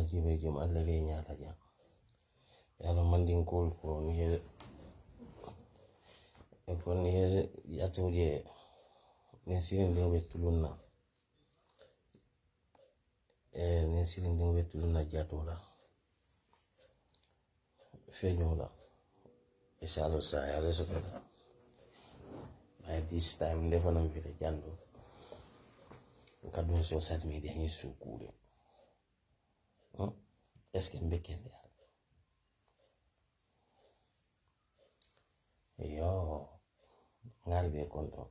jibe jom alla be nyaata jam yalo mandin kol ko ni yatoje ni sirin dingo be tulunna ni sirin dingo be tulunna Jawla feñola Essa saya reso by this time never nam vile jando kadun social media ni sukule est-ce que mbekende yo ngal be kondo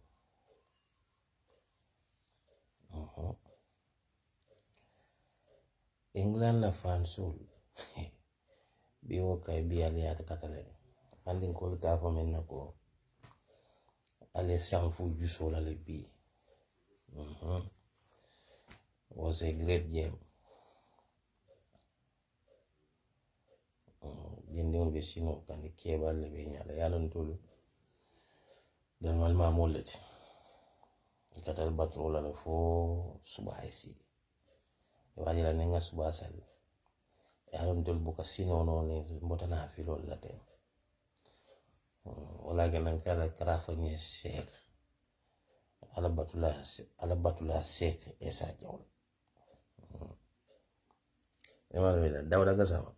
England na fansul biwo kay bi ali at katale andin ko ka fa men nako ale sanfu juso la le bi was a great game jende be sino kan kebal le be nyala yalon tulu dan mal ma molati katal batrola le fo subaisi wajila nenga subasal yalon tulu buka sino no ne mbotana filo late wala ganan kala krafa ni shek ala batula shek Essa Jawla ema wala dawda gasama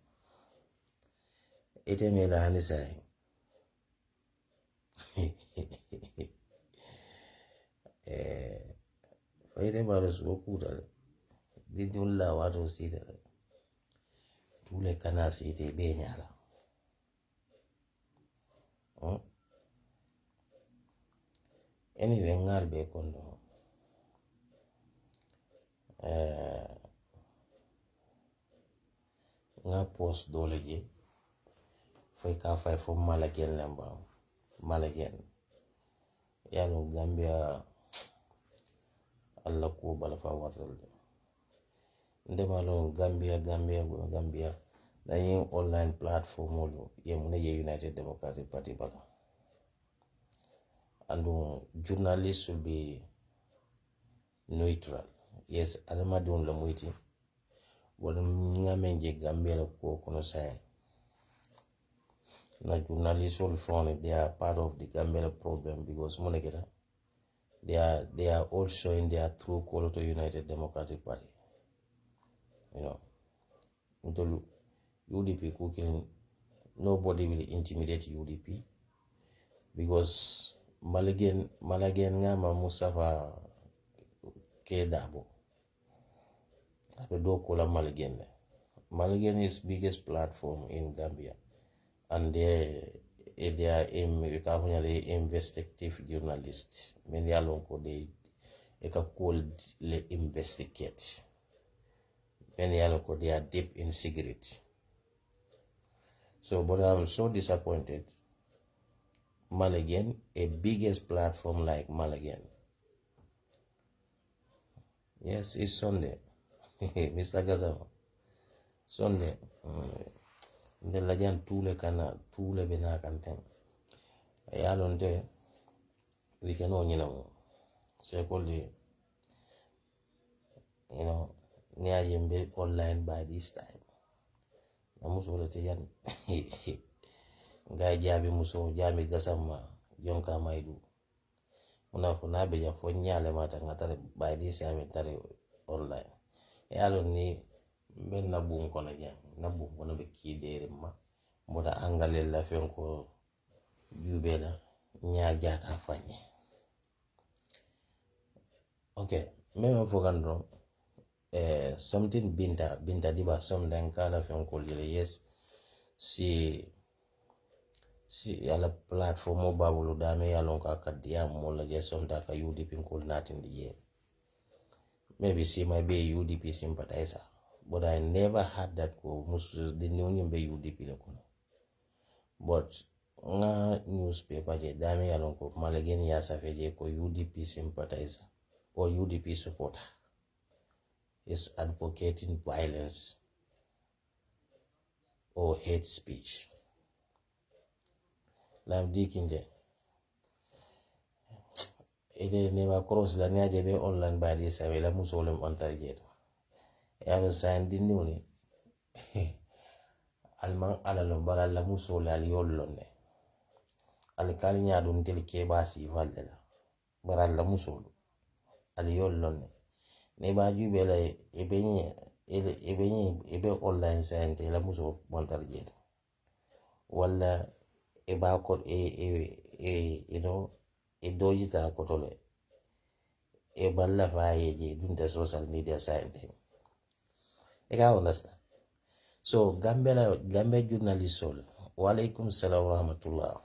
ite me la ni sai faide baro su kuta di dulla wato sita tule kana sita be nyala anyway ngal be kondo nga post dole je fay ka fay fo malagen lamba malagen yalo Gambia alla ko bala fa wartal nde malo Gambia dañi online platform lo yemuna ye United Democratic Party bala and journalists will be neutral. Yes, adama don la moiti wala ngamenje Gambia la ko kono say na journalists will found they are part of the Gambia problem because moneketa they are also in their true color to United Democratic Party, you know, until UDP cooking nobody will intimidate UDP because Malagen ngama Mustafa Kedabo abedo kola Malagen is biggest platform in Gambia and they are investigative journalists many along ko they called le investigate many along ko they are deep in secret. So but I'm so disappointed Malagen, a biggest platform like Malagen. Yes, it's Sunday. Mr. Gazama. Sunday. The legend tule bena kanten. Ayalonte we can only know. Secondly, you know, near Jimbe online by this time. Namuso yan. Ngai jabi muso jami gasama jonka maidu una funa be ja fo nyale mata ngatare by this time tare online yalo ni ben na bum kono jam na bum kono be kidere ma moda angale la fen ko jubela nya jata fanye okay même fo gandro something binta diba som dan kala fen ko yes si ala platform babulu dame yalon ka kadia mola je sonta ka UDP ko natin diye maybe she might be a UDP sympathizer but I never had that ko musu dinyo be UDP le kono but nga newspaper je dame yalon ko Malagen ya safeje ko UDP sympathizer or UDP supporter is advocating violence or hate speech. Lam dikinde ide never cross la niaje be online by this way la musolem on target ya be sign di nuni alman alalo baralla musol al yollonne al kalinya dun tel ke basi vallela baralla musol al yollonne ne ba jube la ebe online sante la muso montar jet wala e ba ko you know e dojita ko tole e balla faye je dunta social media sante e ga understand. So Gambia journalist sol walaikum salam wa rahmatullah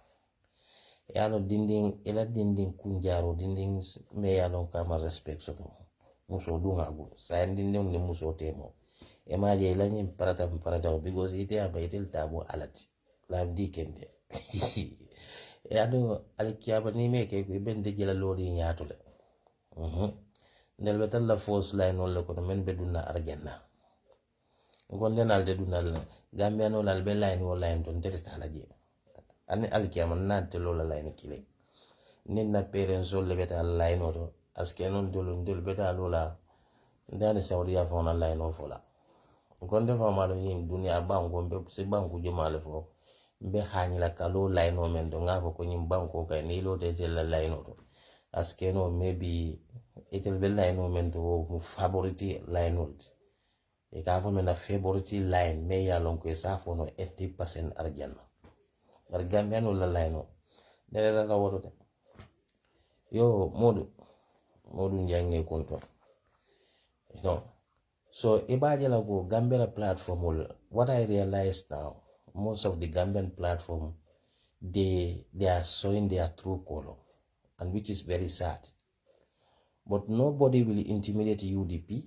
yalo dinding ela dinding kunjaro dinding me yalo kama respect so muso dunga bu sa dinding ni muso temo e maje ela ni parata because ite aba itel tabo alati la dikende yado alkiyaba ni me ke ben de jela lori nyaatule ndel betal la force line wala ko men beduna arjanna gonde nalde dunal Gambia no lal be line wala line don tete tala je ani alkiyama nante lola line kile nin na parents le beta line oto aske non dol beta lola ndani saudiya fona line o fola gonde fa malo yin dunia banko be se banko jomale fo be hanyila kalo line o men do ngafo ko nyim banko kay ni lo de la line oto aske no maybe itel be line o men do mu favorite line oto e ka fo mena favorite line me ya lon ko sa fo no 80% arjanna bar Gambia no la line o de la woto de yo modu njange konto you know. So ibajela go Gambia platform what I realize now most of the Gambian platform they are showing their true color and which is very sad, but nobody will intimidate UDP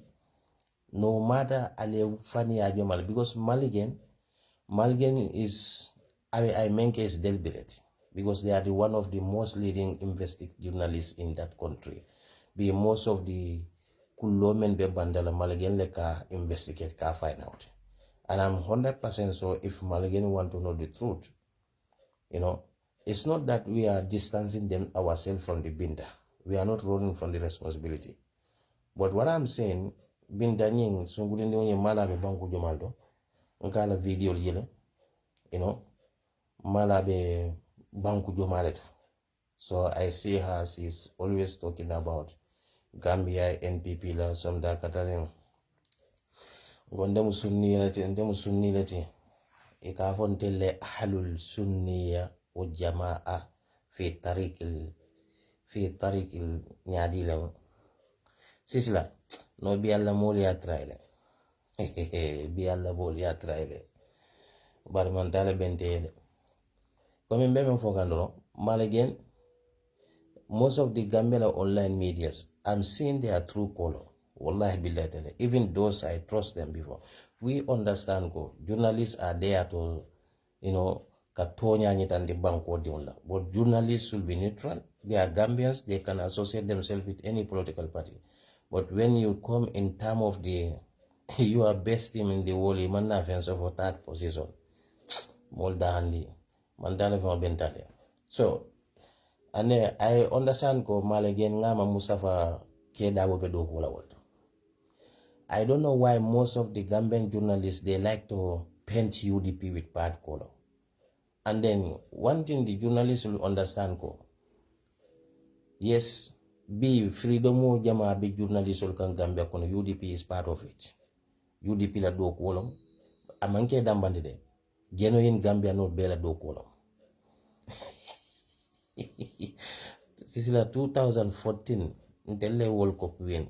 no matter ale fani ajomal because Maligan is I mean is deliberate because they are the one of the most leading investigative journalists in that country. Be most of the kulomen be bandala Maligan leka investigate ka find out. And I'm 100% sure if Maligan want to know the truth, you know, it's not that we are distancing them ourselves from the Binda. We are not running from the responsibility. But what I'm saying, Binda nying sungulinde onye mala be banku jomaldo, nkala video yele, you know, mala be banku jomaleta. So I see her, she's always talking about Gambia, NPP la, some da katarin. Gonde sunni lati ikafon tele ahlul sunniya wa jamaa fi tariqil nyadi la Sizzla no bi alla moli atraile bi alla moli atraile bar man tale bentele comme mbem fogandro malagen most of the Gambia online medias I'm seeing their true color. Wallahi billahi, even those I trust them before. We understand go journalists are there to, you know, katonya nyitandi banko dionla. But journalists will be neutral. They are Gambians. They can associate themselves with any political party. But when you come in terms of the you are best team in the world, man na offense of third position. Molda handi mandana from bentale. So and I understand ko malagen ngama Mustafa kedabo bedo kula wato. I don't know why most of the Gambian journalists they like to paint UDP with bad color. And then one thing the journalists will understand ko yes, be freedom o jama be journalists will kan Gambia kono UDP is part of it. UDP la do kolom amanke dambande de geno in Gambia no bela do kolom. Sizzla 2014 ntelle World Cup win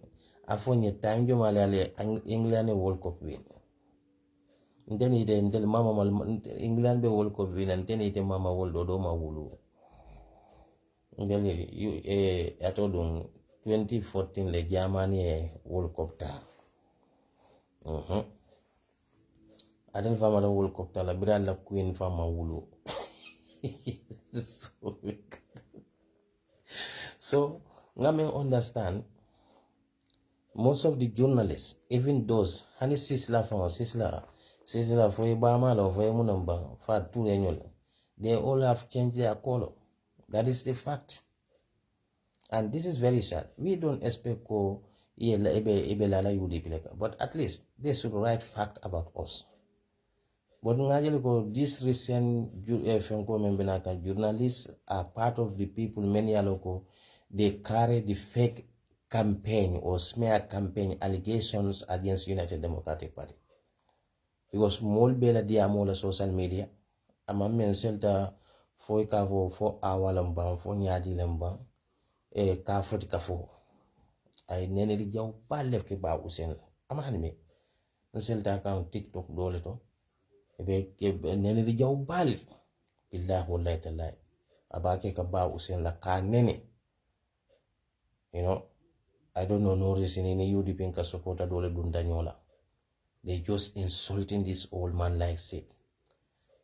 afonye time jo male England World Cup win nteni ite ntel mama mal England be World Cup win nteni ite mama World do ma wulu ngeli atodun 2014 le Germany World Cup ta aden fama World Cup ta la biral la queen fama wulu so ngame understand most of the journalists, even those hani Sizzla from Sizzla for Obama or for Munamba for 2 annual, they all have changed their color. That is the fact. And this is very sad. We don't expect ko but at least they should write fact about us. But this recent journalists are part of the people, many aloko, they carry the fake campaign or smear campaign allegations against United Democratic Party. Because more bela dia more social media, ama men selta foi kavo fo awalamba fo nyadi lamba ka foti kafo ay nene di jaw balef ke ba usen ama hanime selta kan TikTok dole to be nene di jaw bal billahi wallahi tallahi abake ka ba usen la ka nene, you know. I don't know no reason in UDP ka supporta dole dunda nyola. They just insulting this old man like shit.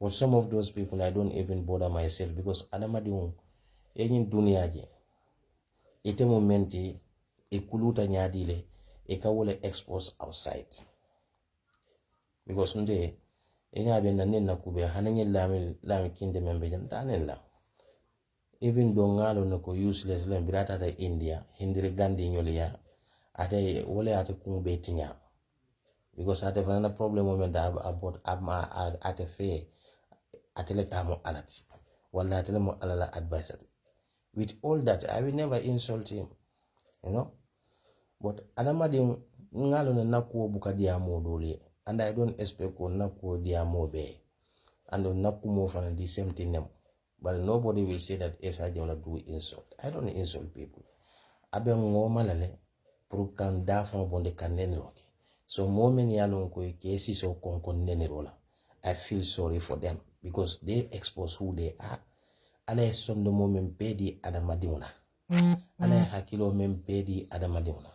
But some of those people, I don't even bother myself because adamadiung enyin dunia je. Ite momenti ikuluta nyadile ikawole expose outside. Because nde enya be nanen na kube hananye lami kinde membe jantanen la. Even though ngalo nako useless len birata da India hindire gandi nyolia ate wole ate kumbe tinya. Because ate fanana problem moment about ate fe atele tamo alati wala atele mo alala advice. With all that, I will never insult him, you know. But adamadi ngalo na nakuo buka diamo dole, and I don't expect ko nakuo diamo be, and nakumo fana the same thing them. But nobody will say that Essa Jawla do insult. I don't insult people. Abe ngoma lale prukan dafa bonde kanene roke. So moment yalon ko kesi so kon nene rola. I feel sorry for them because they expose who they are. Ala sondo moment bedi adamadimuna. Ala hakilo mem bedi adamadimuna.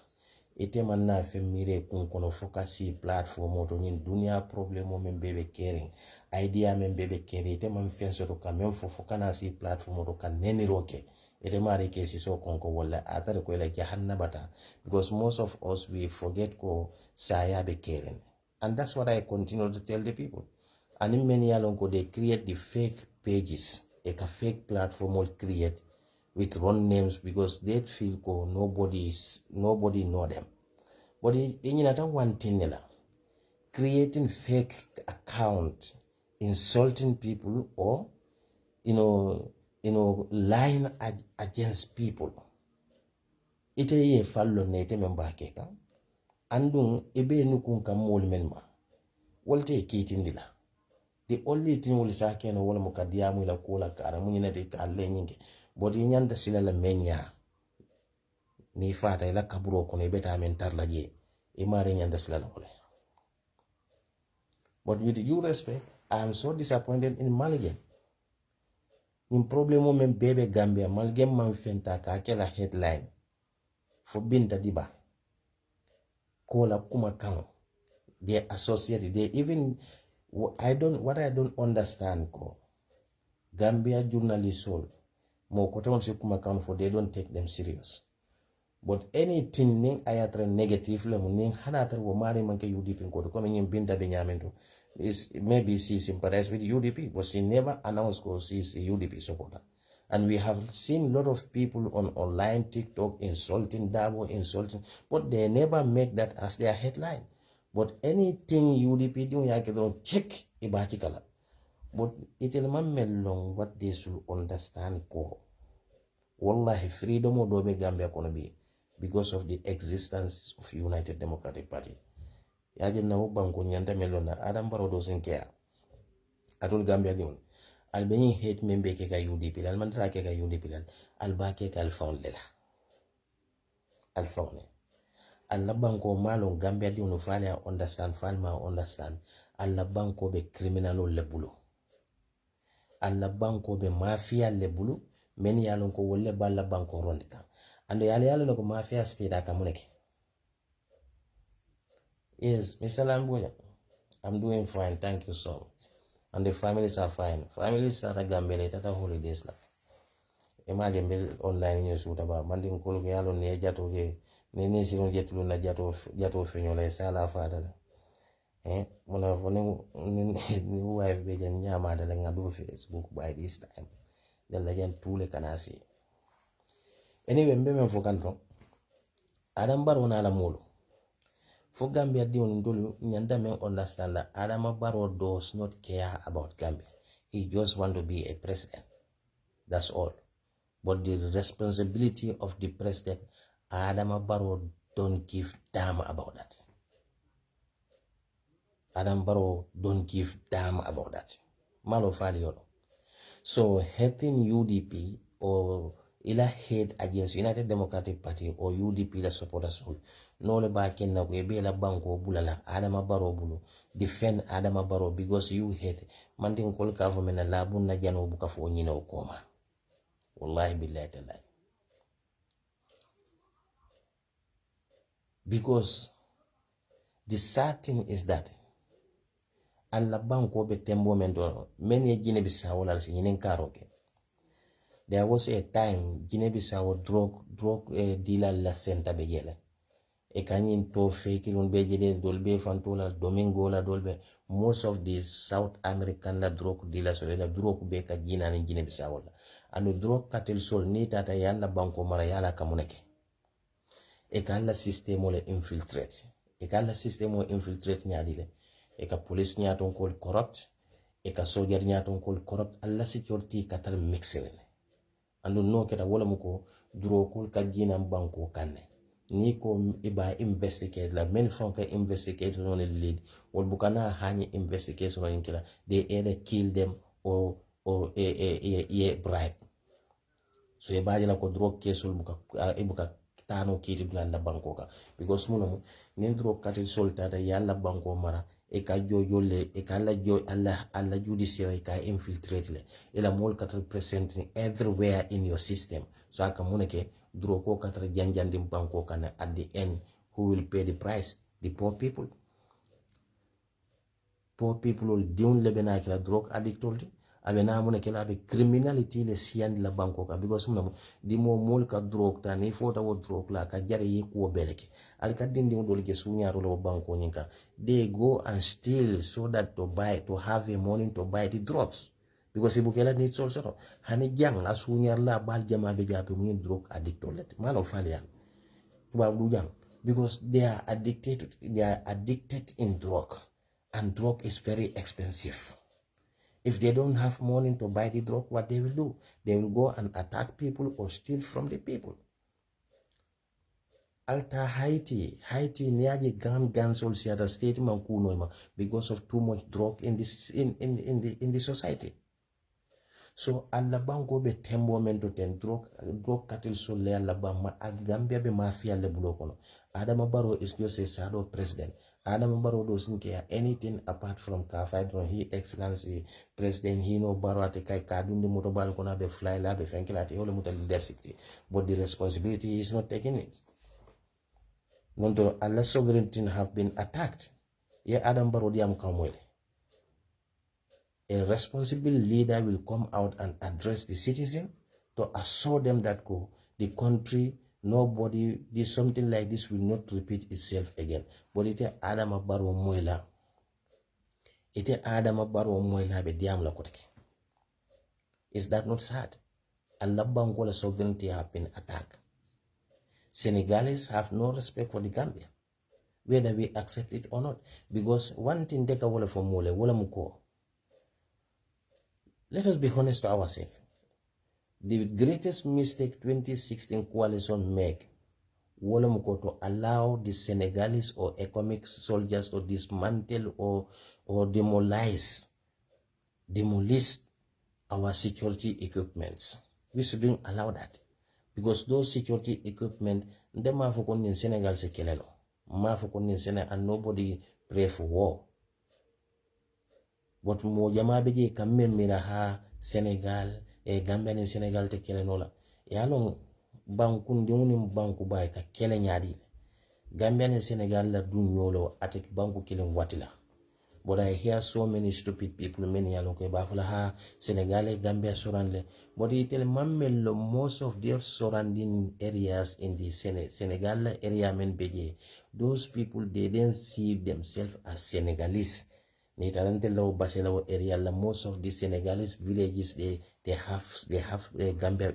Ite manna femire kun kono fokasi platform oto nyin dunia problem mem bebe caring. Idea mem bebe caring. Ite man fenso to kamem fokana si platform oto kan nene roke. Ite mari kesi so konko wala atare ko like jahanna bata. Because most of us we forget ko saya be caring. And that's what I continue to tell the people. And in many along they create the fake pages, a fake platform will create with wrong names because they feel nobody know them. But in another one thing, creating fake account, insulting people or lying against people. Ite ye fallo nete memba keka. Andung ebe nukun kamol menma. Walte kitindila. The only thing will say no wala mukadiamu ila kula kara munyina de kalle nyinge. But inyanda sila la menya ni fata ila kaburo kono beta mentar la je. Imare nyanda sila la wala. But with due respect, I am so disappointed in Maligen. In problemo men bebe Gambia Maligen man fenta ka akela headline for binta diba. Kola kuma kamo. They associated. They even what I don't understand ko Gambia journalists all mo ko tawon se kuma kan for they don't take them serious. But anything ning ayatra negative le ning hanatra wo mari manke UDP ko ko men binta be nyamento is maybe she sympathize with UDP but she never announced ko she is a UDP supporter. And we have seen a lot of people on online TikTok insulting Dabo, but they never make that as their headline. But anything UDP do, you can check ibatikala. But it will long what they should understand. Wallahi, freedom of Dobe Gambia gonna be because of the existence of United Democratic Party. Yajen na ubangu nyanda melona Adam Barodo Sinkea. Adul Gambia diun. Albany hate membe ke ka UDP al mandra ke ka UDP al ba ke ka al faun lela. Al faun. Alla banko malo Gambia di uno fale understand alla banko be criminal le bulu alla banko be mafia le bulu men yalon ko wolle balla banko rondika ando yalo ko mafia state aka muneke. Yes, Mr. Lambuya, I'm doing fine, thank you so much. And the families are fine. Families are Gambia tata holidays la. Imagine be online news utaba manding ko yalo ne jato ge nini sino jetulu na jato fenyola sala fata muna fone ni wife be jan nyama da ngadu Facebook by this time then la jan tule kanasi anyway mbe men fokanto adam bar wona la molo For Gambia, the only Nyanda men understand that Adama Barrow does not care about Gambia. He just want to be a president. That's all. But the responsibility of the president, Adama Barrow don't give damn about that. Adam Barrow don't give damn about that. Malo Falioro. So hating UDP or ila hate against United Democratic Party or UDP la supporters no le ba ken na be la banko bulala Adama Barrow bulu defend Adama Barrow because you hate mandin kol government la bun na jano buka fo nyina okoma wallahi billahi taala because the sad thing is that alla banko be tembo men do men ye Guinea Bissau la si nyinen karoke. There was a time Guinea Bissau drug dealer la center begele. E kanyin to fake on bejele dolbe fantola Domingo la dolbe. Most of these South American la drug dealers so la drug be ka Guinea ni Guinea Bissau la. And drug cartel sol ni tata yalla banko mara yalla kamuneke. E kan la system le infiltrate. E kan la system infiltrate nyadile. E ka police nyaton call corrupt. E ka soldier nyaton call corrupt. Alla security katal mixing. Ando no keta wala muko duro kul ka jina banko kanne ni ko iba investigate la men from ka investigate on the lead wal bukana hani investigation on kila they either kill them or bribe so e baji la ko duro kesul buka ibuka tano kiti bla la banko ka because muno ni duro kati solta da yalla banko mara e ka jojole e ka la jo alla judiciary ka infiltrate le e la mol 4% everywhere in your system so aka muneke duro ko 4 janjandi banko kana at the end who will pay the price the poor people will diun lebena kala drug addict oldi abe na muneke la be criminality le siandi la banko ka because muno di mo mol ka drug ta ni fota wo drug la ka jare yi ko beleke al ka dindi mo dolke sunya ro banko nyinka they go and steal so that to have a money to buy the drugs because ibukela needs also hani jang la sunya la bal jama be jabe mu drug addict olet malo falian tuba du jang because they are addicted in drug and drug is very expensive. If they don't have money to buy the drug, what they will do? They will go and attack people or steal from the people. Alta Haiti niaje guns all the state mankuno because of too much drug in this in the society. So alla bango be tembo mento ten drug cartel so le alla bama Gambia be mafia le bulokono. Adama Barrow is just a shadow president. Adama Barrow doesn't care anything apart from Kafai. He excellency president. He no Barrow ate kai kadundi motobal kona be fly la be fenkila ate ole muta leadership. But the responsibility is not taking it. Nonto Allah sovereignty have been attacked. Ye Adam Barrow diam kamwele. A responsible leader will come out and address the citizen to assure them that the country, nobody, something like this will not repeat itself again. But ite Adama Barrow moila. Ite Adama Barrow moila be diam la koteki. Is that not sad? Allah Bangola sovereignty have been attacked. Senegalese have no respect for the Gambia, whether we accept it or not. Because one thing take away from Mole, wala muko. Let us be honest to ourselves. The greatest mistake 2016 coalition make wala muko to allow the Senegalese or economic soldiers to dismantle or demolish our security equipments. We shouldn't allow that. Because those security equipment, they ma fokon in Senegal se kelelo. Ma fokon in Senegal and nobody pray for war. But mo jama beje kamme mira ha Senegal Gambia ni Senegal te kelenola. Yalong banku ndiuni banku bay ka kele nyadi. Gambia ni Senegal la dunyolo atek banku kelen watila. But I hear so many stupid people, many yalong ke bafula ha Senegal Gambia surroundle. But it tell mamelo most of their surrounding areas in the Senegal area men beje. Those people they didn't see themselves as Senegalese. Nitarantelo Baselawo area la most of the Senegalese villages they have Gambia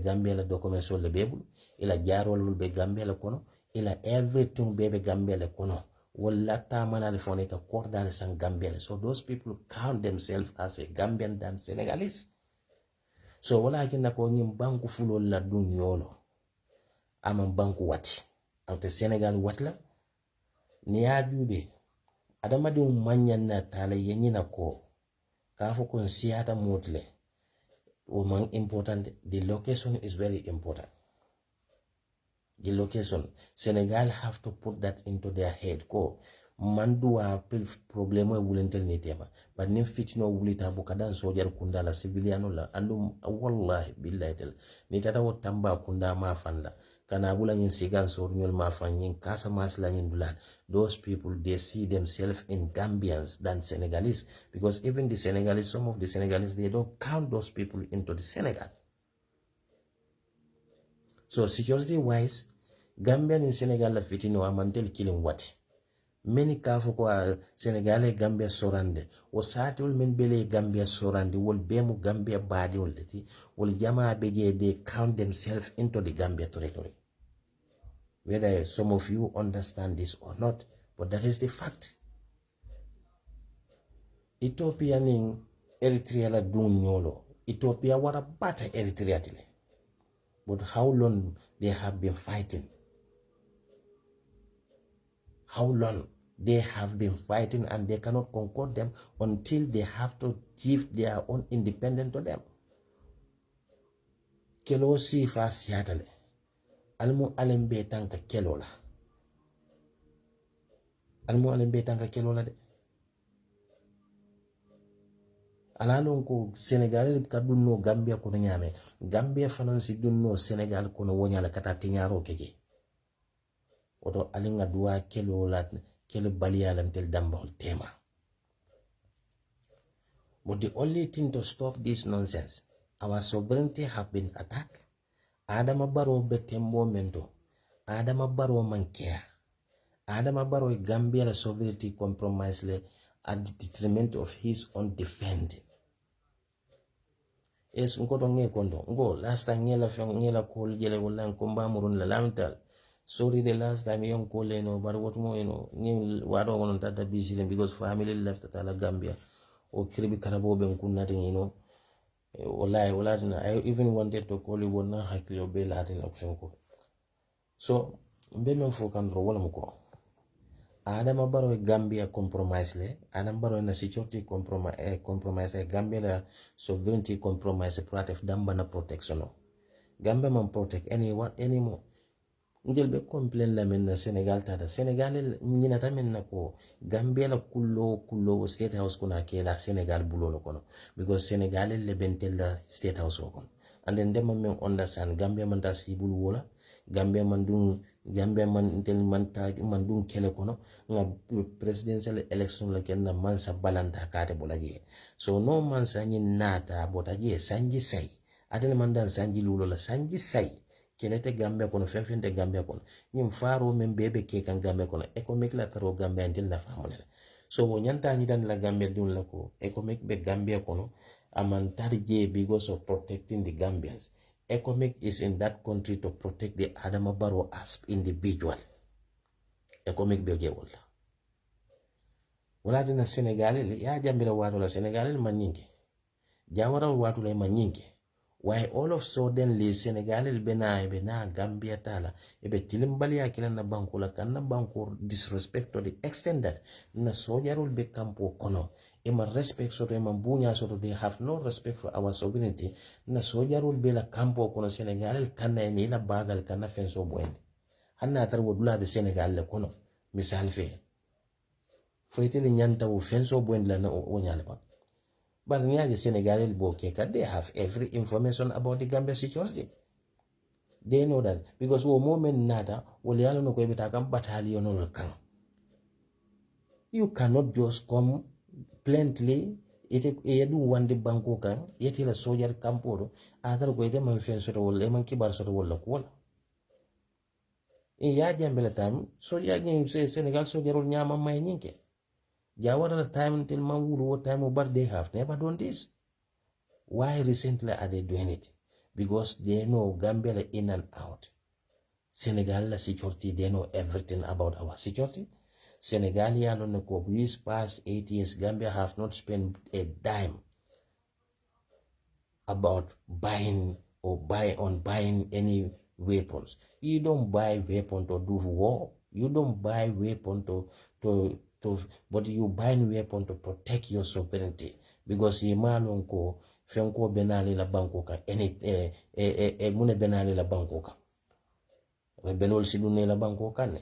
Gambia la document so le bebu ila jaro be Gambia la kono ila everything bebe Gambia le kono wala tamana le fone ka korda le san Gambia le. So those people count themselves as a Gambian than Senegalese. So wala akina ko nyim banku fulo la dun yolo ama banku wati ante Senegal watla ni ajube adama di manyan na tala yenyina ko kafo kon siata motle o man important. The location is very important. The location, Senegal have to put that into their head. Ko mandua problemo e wulentel ni tema, but nim fitino wulita bukadan sojar kunda la civiliano la andum wallahi billahi tel ni tata wo tamba kunda ma fanla kana bula nyin sigan sor nyol ma fan nyin kasa mas la nyin dulan. Those people, they see themselves in Gambians than Senegalese, because even the Senegalese, some of the Senegalese, they don't count those people into the Senegal. So security wise, Gambian in Senegal la fitino amantel killing what? Many kafu kwa Senegal Gambia sorande. Wasati ul men bele Gambia sorande wol bemu Gambia badi uleti wol jama beje, they count themselves into the Gambia territory. Whether some of you understand this or not, but that is the fact. Ethiopia ning Eritrea la dun nyolo. Ethiopia wara bata Eritrea tile. But how long they have been fighting? How long they have been fighting, and they cannot conquer them until they have to give their own independence to them. Kelo si fa siatale. Almu alembe tanka kelo la. Almu alembe tanka kelo la de. Alalon ko Senegal ka dunno Gambia kono nyame. Gambia fanansi dunno Senegal kono wonyala kata tinyaro keke. Oto alinga dua kelo la kelo balialam tel dambahol tema. But the only thing to stop this nonsense, our sovereignty have been attacked. Adama Barrow betembo mento. Adama Barrow mankea. Adama Barrow Gambia la sovereignty compromise le at the detriment of his own defending. Es nkoto nge kondo. Ngo last time ngela call jele wala nkomba murun la lamtal. Sorry the last time you call no, but what more ni wado wono tata busy because family left at la Gambia. O kiribi karabo ben kunna I even wanted to call you wona hakilo be latin option ko. So mbe men fo kan ro wala muko. Adama Barrow Gambia compromise le, Adama Barrow na security compromise Gambia la sovereignty compromise protect damba na protection. Gambia man protect anyone anymore. Ngel be complain la men na Senegal tada. Senegal nyina ta men na ko Gambia la kullo state house kuna ke la Senegal bulo kono, because Senegal le bentel la state house kono. And then them men understand Gambia man ta sibul wola, Gambia man intel man dun kele kono nga presidential election la ken na man sa balanta kate bolaje. So no man sa nyin nata botaje sanji sai adel man dan sanji lulo la sanji sai kelete Gambia kono fenfente Gambia kono nyim faro men bebe ke kan Gambia kono economic la taro Gambia ndil na famole. So wo nyanta ni dan la Gambia dun la ko economic be Gambia kono amantarje because of protecting the Gambians. ECOMIC is in that country to protect the Adama Barrow as individual. ECOMIC be wala. Wala dina Senegal ya jambira watu la Senegal manyingi. Jawara watu la manyingi. Why all of sudden li Senegal bena Gambia tala ebe tilimbali ya kila na banku la kana banku disrespect to the extent that na sojarul be kampo kono. Ema respect soto ema bunya soto, they have no respect for our sovereignty. Na sojarul be la kampo kono Senegal kana ni la bagal kana fenso bwende. Hanna atar wodula be Senegal le kono misal fe. Foyete ni nyanta wo fenso bwende la na onyale pa. But the Senegalese 𝒂𝒄𝒄𝒏, they have every information about the Gambia security. They know that because wo moment nada wolialo no kwebita kam battalion no kan. You cannot just come bluntly ite edu wande banko kan yeti la soldier camporo adar ko ite man fenso to wolle man kibar so to wolla ko e ya jambela tam soldier ni Senegal soldier ol nyama may nyinke. Jawara the time until Manguru, what time but they have never done this. Why recently are they doing it? Because they know Gambia in and out. Senegal la security, they know everything about our security. Senegal alone, these past 8 years, Gambia have not spent a dime about buying any weapons. You don't buy weapon to do war. You don't buy weapon but you buy weapon to protect your sovereignty. Because you malonko fenko benali la banko ka mune benali la banko ka. Rebelol sidune la banko kane.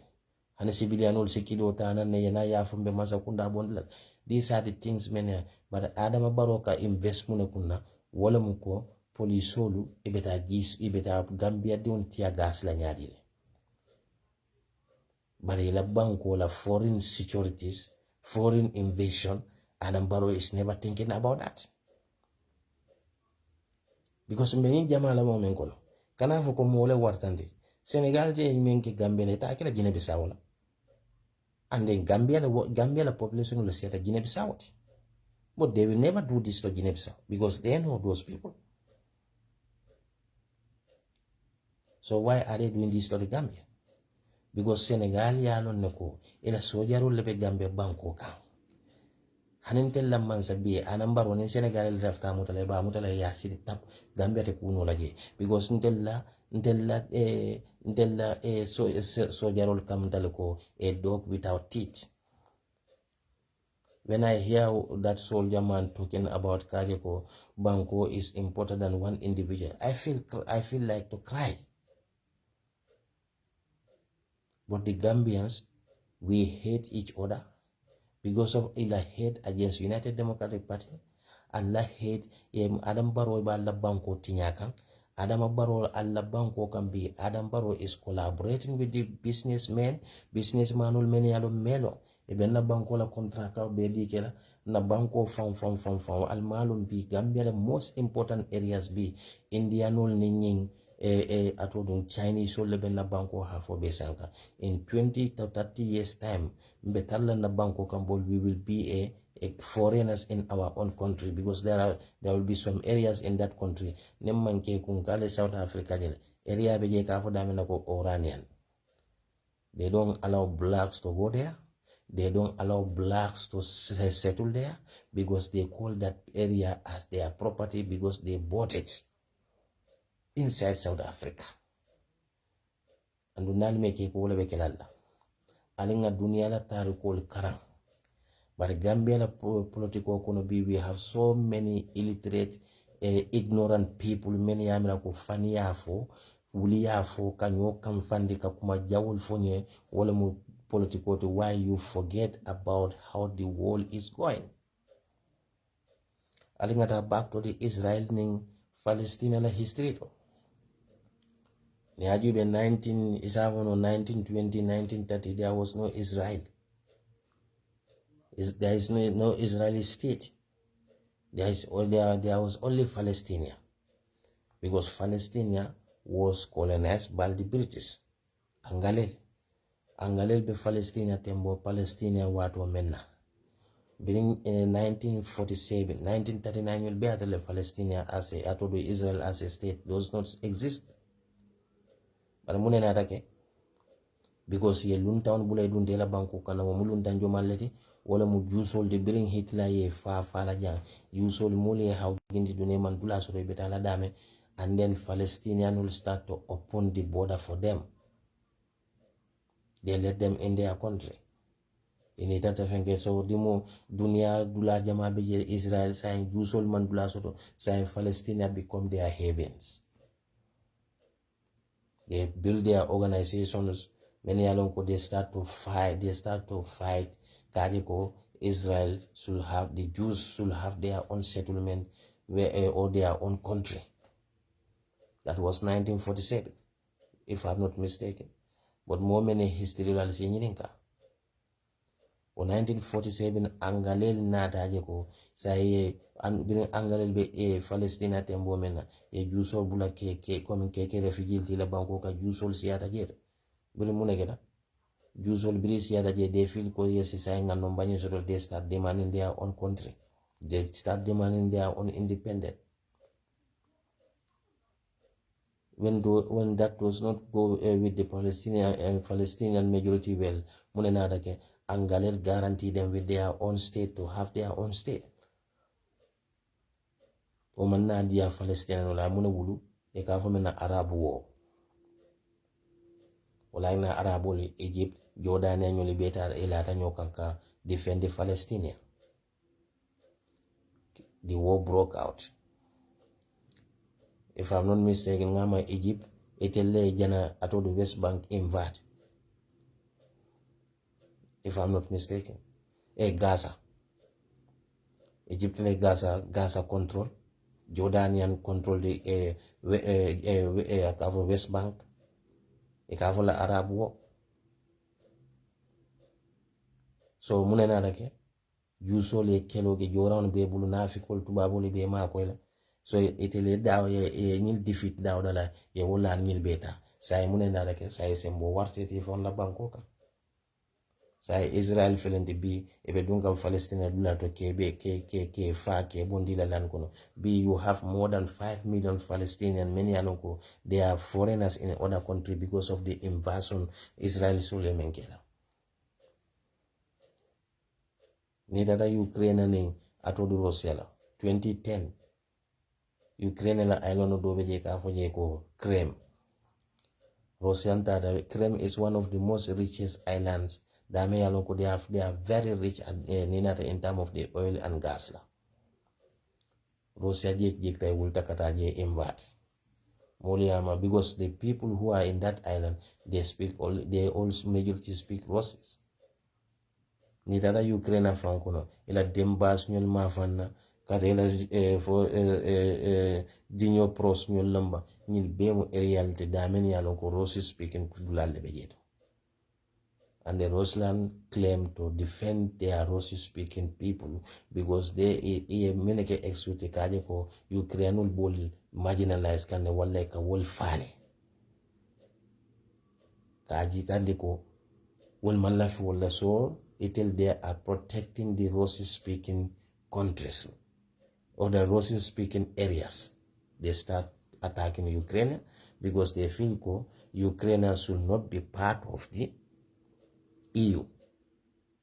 Hane civilianol sikido tana ne yana ya fumbe masa kunda bondla. These are the things many, but Adama Baroka investment kuna wala muko polisolu ibeta Gambia don tia gas la nyadile. But la banko la foreign securities, foreign invasion, Adam Barrow is never thinking about that. Because many jamala mo menkono. Kana foko mole wartandi. Senegal je menke Gambia ne ta kila Guinea Bissau la. And then Gambia la population will say that Guinea Bissau. But they will never do this to Guinea Bissau because they know those people. So why are they doing this to the Gambia? Because Senegal ya non neko ila sojaru lebe Gambia banko ka. Hanintel la mansa bi anambaro ni Senegal le rafta mutala ya sidi tap Gambia te kuno laje because ntella sojaru kam dalko a dog without teeth. When I hear that soldier man talking about Kajeko Banco is important than one individual, I feel like to cry. But the Gambians, we hate each other because of Allah hate against United Democratic Party. Allah hate Adam Barrow ba Allah Banco Tinyakan. Adam Barrow Allah Banco can be Adam Barrow is collaborating with the businessman ul many alo melo. Even na banko la contractor be di kela na banko from al malum bi Gambia the most important areas be Indianol ninging atodun Chinese so leben na banko ha for be sanka in 20 to 30 years time betalla na banko kambol we will be a foreigners in our own country because there will be some areas in that country nemmanke kunkale South Africa area be je ka fo damina ko Oranian. They don't allow blacks to go there. They don't allow blacks to settle there because they call that area as their property because they bought it inside South Africa. And unal meke ko lebe kelalla. Alinga dunia la tari kol karang. But Gambia la political konobi we have so many illiterate, ignorant people. Many amila ko fani yafo, wuli yafo kanyo kamfandi kakuma jawul fonye wala mu political to why you forget about how the world is going. Alingata back to the Israel ning Palestine la history to. Ni ajube 1911 or 1920, 1930 there was no Israel. There is no Israeli state. There was only Palestine. Because Palestine was colonized by the British. Angalel be Palestine tembo Palestine watu menna. Being in 1947, 1939 will be at the Palestine as a atodo Israel as a state does not exist. But mune na take because ye luntown bula dundela banko kana mo muluntan jomaleti wala mu jusol de bring Hitler ye fa la jang jusol mule how gindi dune man dula so be betala dame and then Palestinian will start to open the border for them. They let them in their country. In it so dimo dunia dula jama be Israel saying Jusol man dula so saying Palestine become their havens. They build their organizations. Many along they start to fight. Kajiko Israel should have the Jews should have their own settlement or their own country. That was 1947, if I'm not mistaken. But more many historians in Yininka. O 1947 Angalel nata ko say Angalel be Palestina tembo mena ye jusol bula ke comme ke refugee ti la banko ka jusol siata jere buri munegeda jusol bri siata je de fil ko yes say ngam bañe so they start demanding their own country, they start demanding their own independence. when that does not go with the Palestinian majority well, mune nada ke Angalel guarantee them with their own state to have their own state. O manna dia Palestinian la mune wulu e ka fo mena Arab war. Wala na Arabol Egypt, Jordan and Yolibeta Elata Nyokanka defend the Palestinian. The war broke out. If I'm not mistaken, Ngama Egypt, Etele Jana ato the West Bank invade. If I'm not mistaken. Gaza. Egypt Gaza control. Jordanian control the West Bank. La Arab war. So munena dake usually kelo ke joran be bulu nafikol tubabuli be ma ko la so itele daw ye nil defeat daw dala ye wala nil beta say munena dake say sembo warte ti fon la banko ka say Israel felenti bi e be dunga Palestine dula to ke fa ke bondila lan kono bi you have more than 5 million Palestinian many anoko they are foreigners in other country because of the invasion Israel sule menkela. Ni dada Ukraine ni atodu Russia la 2010 Ukraine la island do beje ka fo je ko Crimea. Russian tada Crimea is one of the most richest islands. Dame yalon ko they are very rich in terms of the oil and gas la. Russia je tay wulta kata je invade. Moliama because the people who are in that island they also majority speak Russian. Ni dada Ukraine francono ila dembas nyol mafanna kada ila dinyo pros nyol lamba nyil bemu reality damen yalon ko Russian speaking kudulalle bejeto. And the Rusland claim to defend their Russian speaking people because they meneke exute kaje ko Ukraine will bol marginalized kan wala ka wol fale kaji kande ko wol malafi wala so until they are protecting the Russian-speaking countries or the Russian-speaking areas. They start attacking Ukraine because they feel Ukraine should not be part of the EU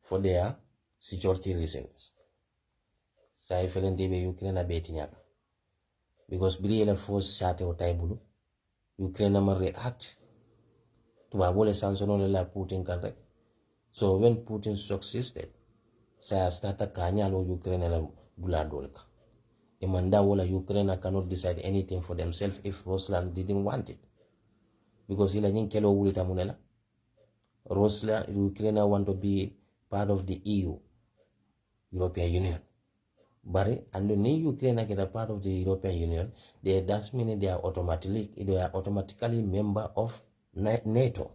for their security reasons. So I feel in the Ukraine betinya because Briela force shate o taibulu Ukraine ma react to abole sanction la Putin kan. So when Putin succeeded, saya started kanya lo Ukraine la buladolka. Imanda wala Ukraine cannot decide anything for themselves if Rusland didn't want it. Because ila nyin kelo wulita munela. Ukraine want to be part of the EU, European Union. But and when Ukraine get a part of the European Union, that means they are automatically member of NATO.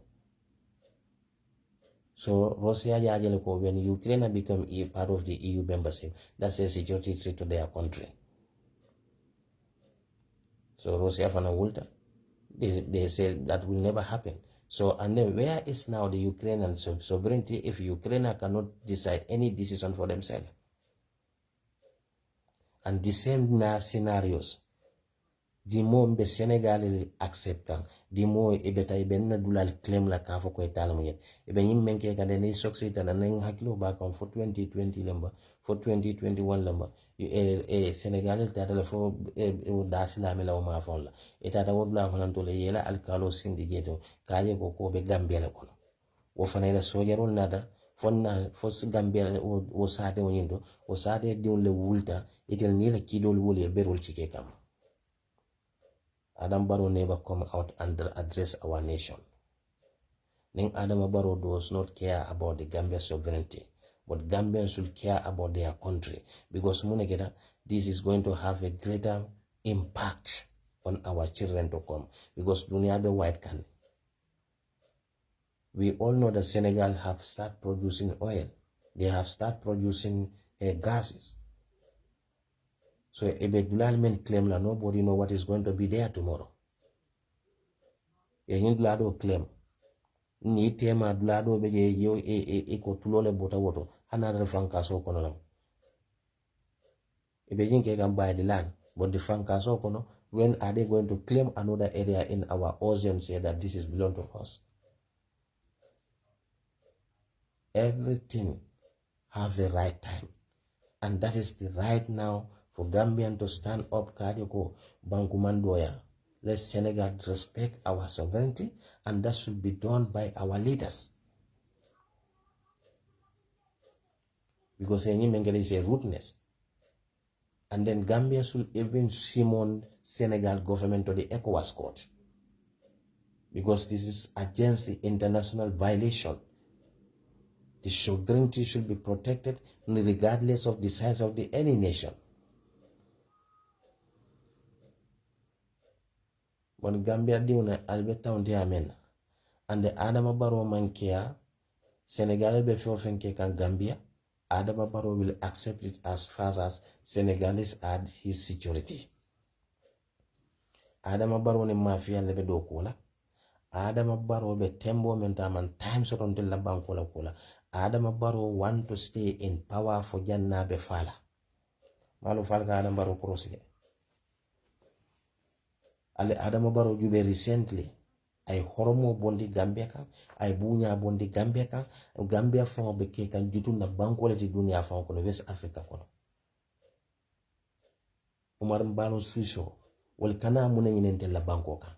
So Russia when Ukraine become a part of the EU membership, that's a security threat to their country. So Russia fana wulta, they say that will never happen. So and then where is now the Ukrainian sovereignty if Ukraine cannot decide any decision for themselves? And the same scenarios. The more the Senegal accepting, the more ebeta ibenna dulal claim la kafo ko etala mo yet. Eben yim menke ka den succeed and then hakilo back on for 2020 lamba, for 2021 lamba. Senegal tata for dasila mela o ma folla. Etata wodla fananto le yela alkalo syndicato kaje ko be Gambia la kono. Wo fanela sojarol nada fonna fos Gambia o sade wonindo o sade dion le wulta etel ni la kidol wole berol chike kam. Adam Barrow never come out and address our nation. Ning Adam Barrow does not care about the Gambia sovereignty, but Gambians should care about their country because munegeda this is going to have a greater impact on our children to come because dunia be white can. We all know that Senegal have started producing oil. They have started producing gases. So ebe dulal men claim la nobody know what is going to be there tomorrow. Yin dulado claim ni tema dulado be yo ko tulole bota woto another francaso kono lam. Ebe yin ke kan buy the land but the francaso kono When are they going to claim another area in our ocean, say that this is belong to us? Everything have the right time. And that is the right now for Gambian to stand up, Kajoko, Bankumandoya. Let Senegal respect our sovereignty, and that should be done by our leaders. Because any Mengele is a rudeness. And then Gambia should even summon Senegal government to the ECOWAS court. Because this is against the international violation. The sovereignty should be protected regardless of the size of any nation. But Gambia diuna albeta unti amen. And the Adama Barrow mankia, Senegal be fenke kan Gambia, Adama Barrow will accept it as far as Senegalese add his security. Adama Barrow ni mafia lebe do kola. Adama Barrow be tembo mentaman time so until la bankola kola. Adama Barrow want to stay in power for janna be fala. Malu falka Adama Barrow crossing. Ale Adama Barrow jube recently ay horomo bondi Gambia kan ay bunya bondi Gambia kan Gambia fon be ke kan jutu na bankola ti dunia fon ko West Africa kono. Umar Mbalo Suso wal kana muna nyinente la banko kan.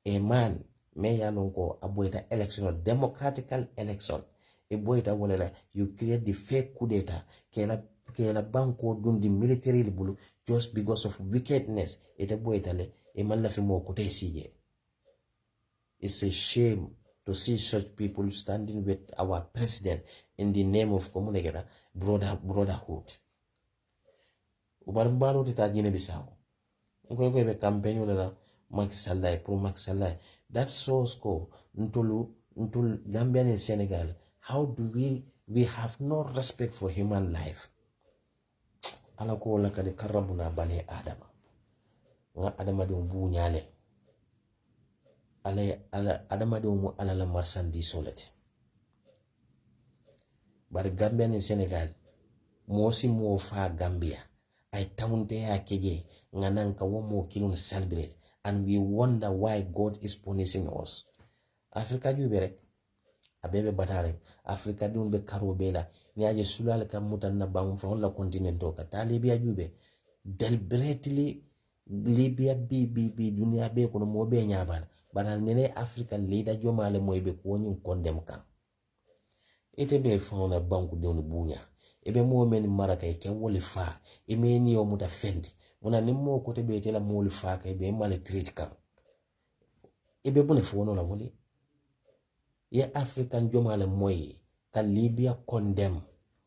A man me ya lonko aboita election democratical election e boita wala you create the fake coup d'etat ke la banko dundi military bulu just because of wickedness ite boita le e man la fi mo ko tay sije. It's a shame to see such people standing with our president in the name of community brotherhood. Ubar mbalo tita Guinea Bissau ko be campaign wala 𝒂𝒄𝒄𝒏 pro 𝒂𝒄𝒄𝒏. That shows ko ntul Gambian and Senegal, how do we have no respect for human life. Ala ko la kadi karabuna bani Adama. Nga Adama de buñale. Ala Adama de mu ala la marchandise solati. Bar Gambian and Senegal mosi mo fa Gambia ay taunte ya keje ngananka wo mo kilon celebrate. And we wonder why God is punishing us. Africa jubere abebe batare Africa dun be karo bela ni aje sulale kam mutanna bang fa la continent ka talibia jube deliberately Libya bi dunia be ko mo be nyaabal banal nene African leader jomale moy be ko nyum condemn kan ite be fauna banku de bunya ebe mo men maraka ke woli fa e meni o muta fendi muna nimmo ko te be tela moli fa ka be male critical ebe bune fono la woli ye African jomale moy ka Libya condemn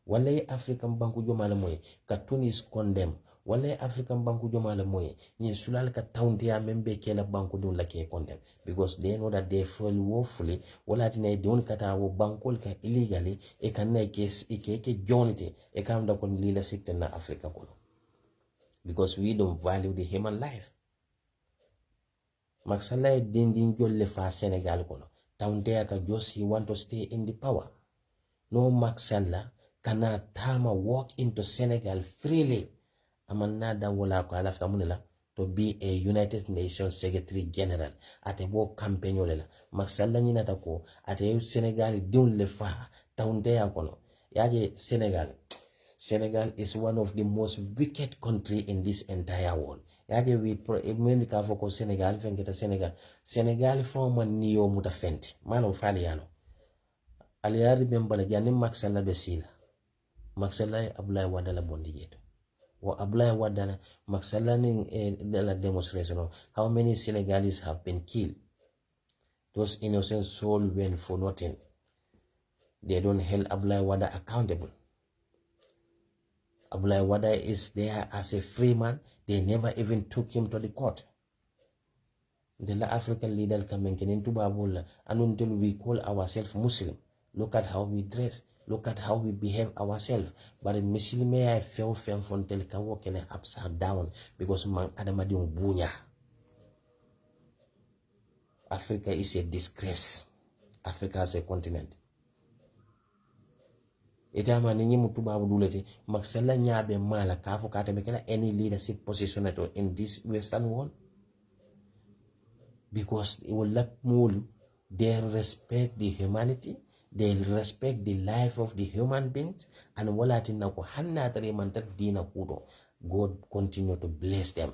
wala ye African banku jomale moy ka Tunis condemn wala ye African banku jomale moy ni sulal ka taunti ya membe kela banku dun la ke condemn because they know that they feel woefully wala tine don kata wo bankol ka illegally e kan na ke jonite e kam da kon lila sikta na Africa ko because we don't value the human life. 𝒂𝒄𝒄𝒏 dindin jolle fa Senegal kono taunte ka just he want to stay in the power. No 𝒂𝒄𝒄𝒏 kana tama walk into Senegal freely amanada wala ko alafta munela to be a United Nations Secretary General ate bo campaign olela 𝒂𝒄𝒄𝒏 nyina tako ate Senegal dun le fa taunte ya kono yaje Senegal is one of the most wicked country in this entire world. Yaje we men ka foko Senegal fengeta Senegal forma niyo muta fenti mano fali yano aliyari bembala jani 𝒂𝒂𝒏 besila 𝒂𝒂𝒏 Abdoulaye Wade la bondi yeto wa Abdoulaye Wade 𝒂𝒂𝒏 ni la demonstration of how many Senegalese have been killed. Those innocent souls went for nothing. They don't hold Abdoulaye Wade accountable. Abdoulaye Wade is there as a free man. They never even took him to the court. The African leader coming into Babula, and until we call ourselves Muslim, look at how we dress, look at how we behave ourselves. But in Muslim, I feel from Telka walking upside down because man Adamadun Bunya. Africa is a disgrace. Africa as a continent. Itama ni mutu babu duleti maksala nyabe mala kafu kata bekela any leadership position in this Western world. Because it will let more, they respect the humanity, they respect the life of the human beings, and walatina ko hanna tare mantar dina kudo. God continue to bless them.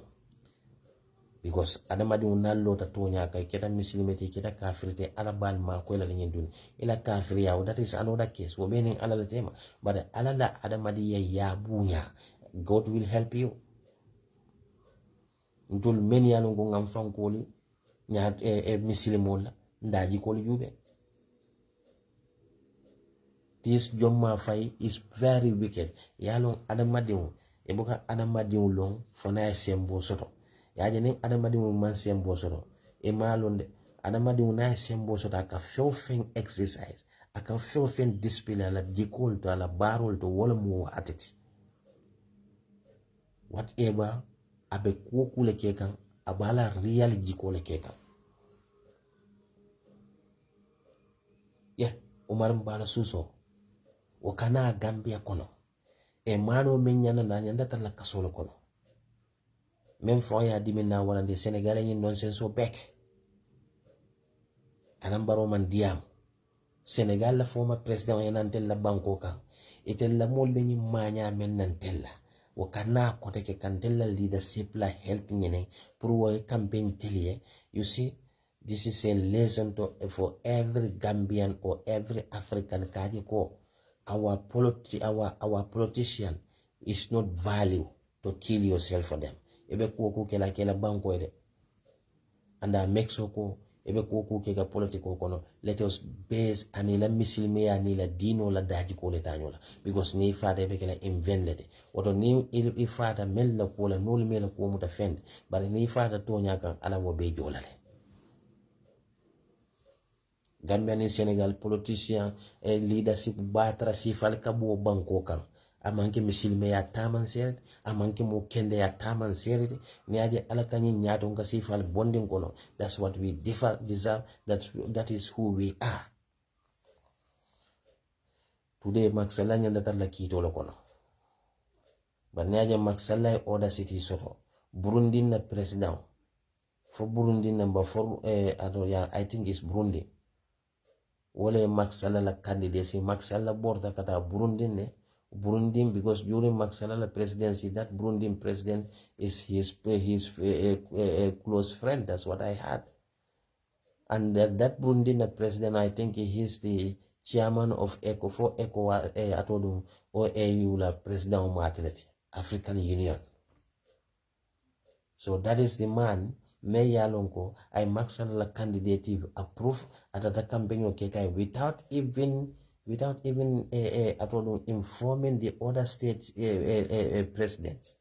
Because adamadi unallo ta tonya kai kita muslimeti kita kafirte alabal ma ko la nyindun ila kafir ya, that is another case wo meaning alala tema, but alala adamadi ya bunya, God will help you. Ntul men ya ngo ngam fankoli nya mislimola ndaji ko yube. This Jomma Fai is very wicked. Yalong adamadiun eboka adamadiun long fona sembo soto ya jeni adamadiun man sembo soto e malonde adamadiun na sembo soto aka few exercise aka few discipline la dikol to ala barol to wala mu atati whatever abe kokule kekan abala real jikole kekan umar mbala suso wakana Gambia kono e mano menyana na nyanda tala kasolo kono même foya dimina wala de Sénégalais ni nonsense o bek anambaro man diam Sénégal la former président yanantel la banko kan etel la mol be ni manya men nantella wakana kote ke kantella leadership la help nyene pour wo campaign telie. You see, this is a lesson for every Gambian or every African kaji ko our politician is not value to kill yourself for them. Ebe kuku kela banko ede. And Mexico ebe kuku kega political kono. Let us base anila misilme anila dino la daji ko letanyola. Because ni fada ebe kela invented. Wato ni ifada mela kola nuli mela ko muta fend. But ni fada tonya kan ala wobe jolale. Gambian in Senegal politician leadership batra sifal kabo banko kan amanke misilme ya taman seret amanke mo kende ya taman seret ni aje alakanyi nyato nga sifal bonding kono. That's what we deserve. That is who we are. Today maksala nyanda tala kito lo kono but ni aje maksala order city soto Burundi na president for Burundi number 4 I think is Burundi wale maksala la candidacy maksala borda kata Burundi because during maksala la presidency that Burundian president is his close friend. That's what I heard. And that Burundian president, I think he is the chairman of 𝒂𝒄𝒄𝒄𝒏 or AU la president of African Union. So that is the man me yalonko I maksala la candidate approve at the campaign okay without even informing the other state president.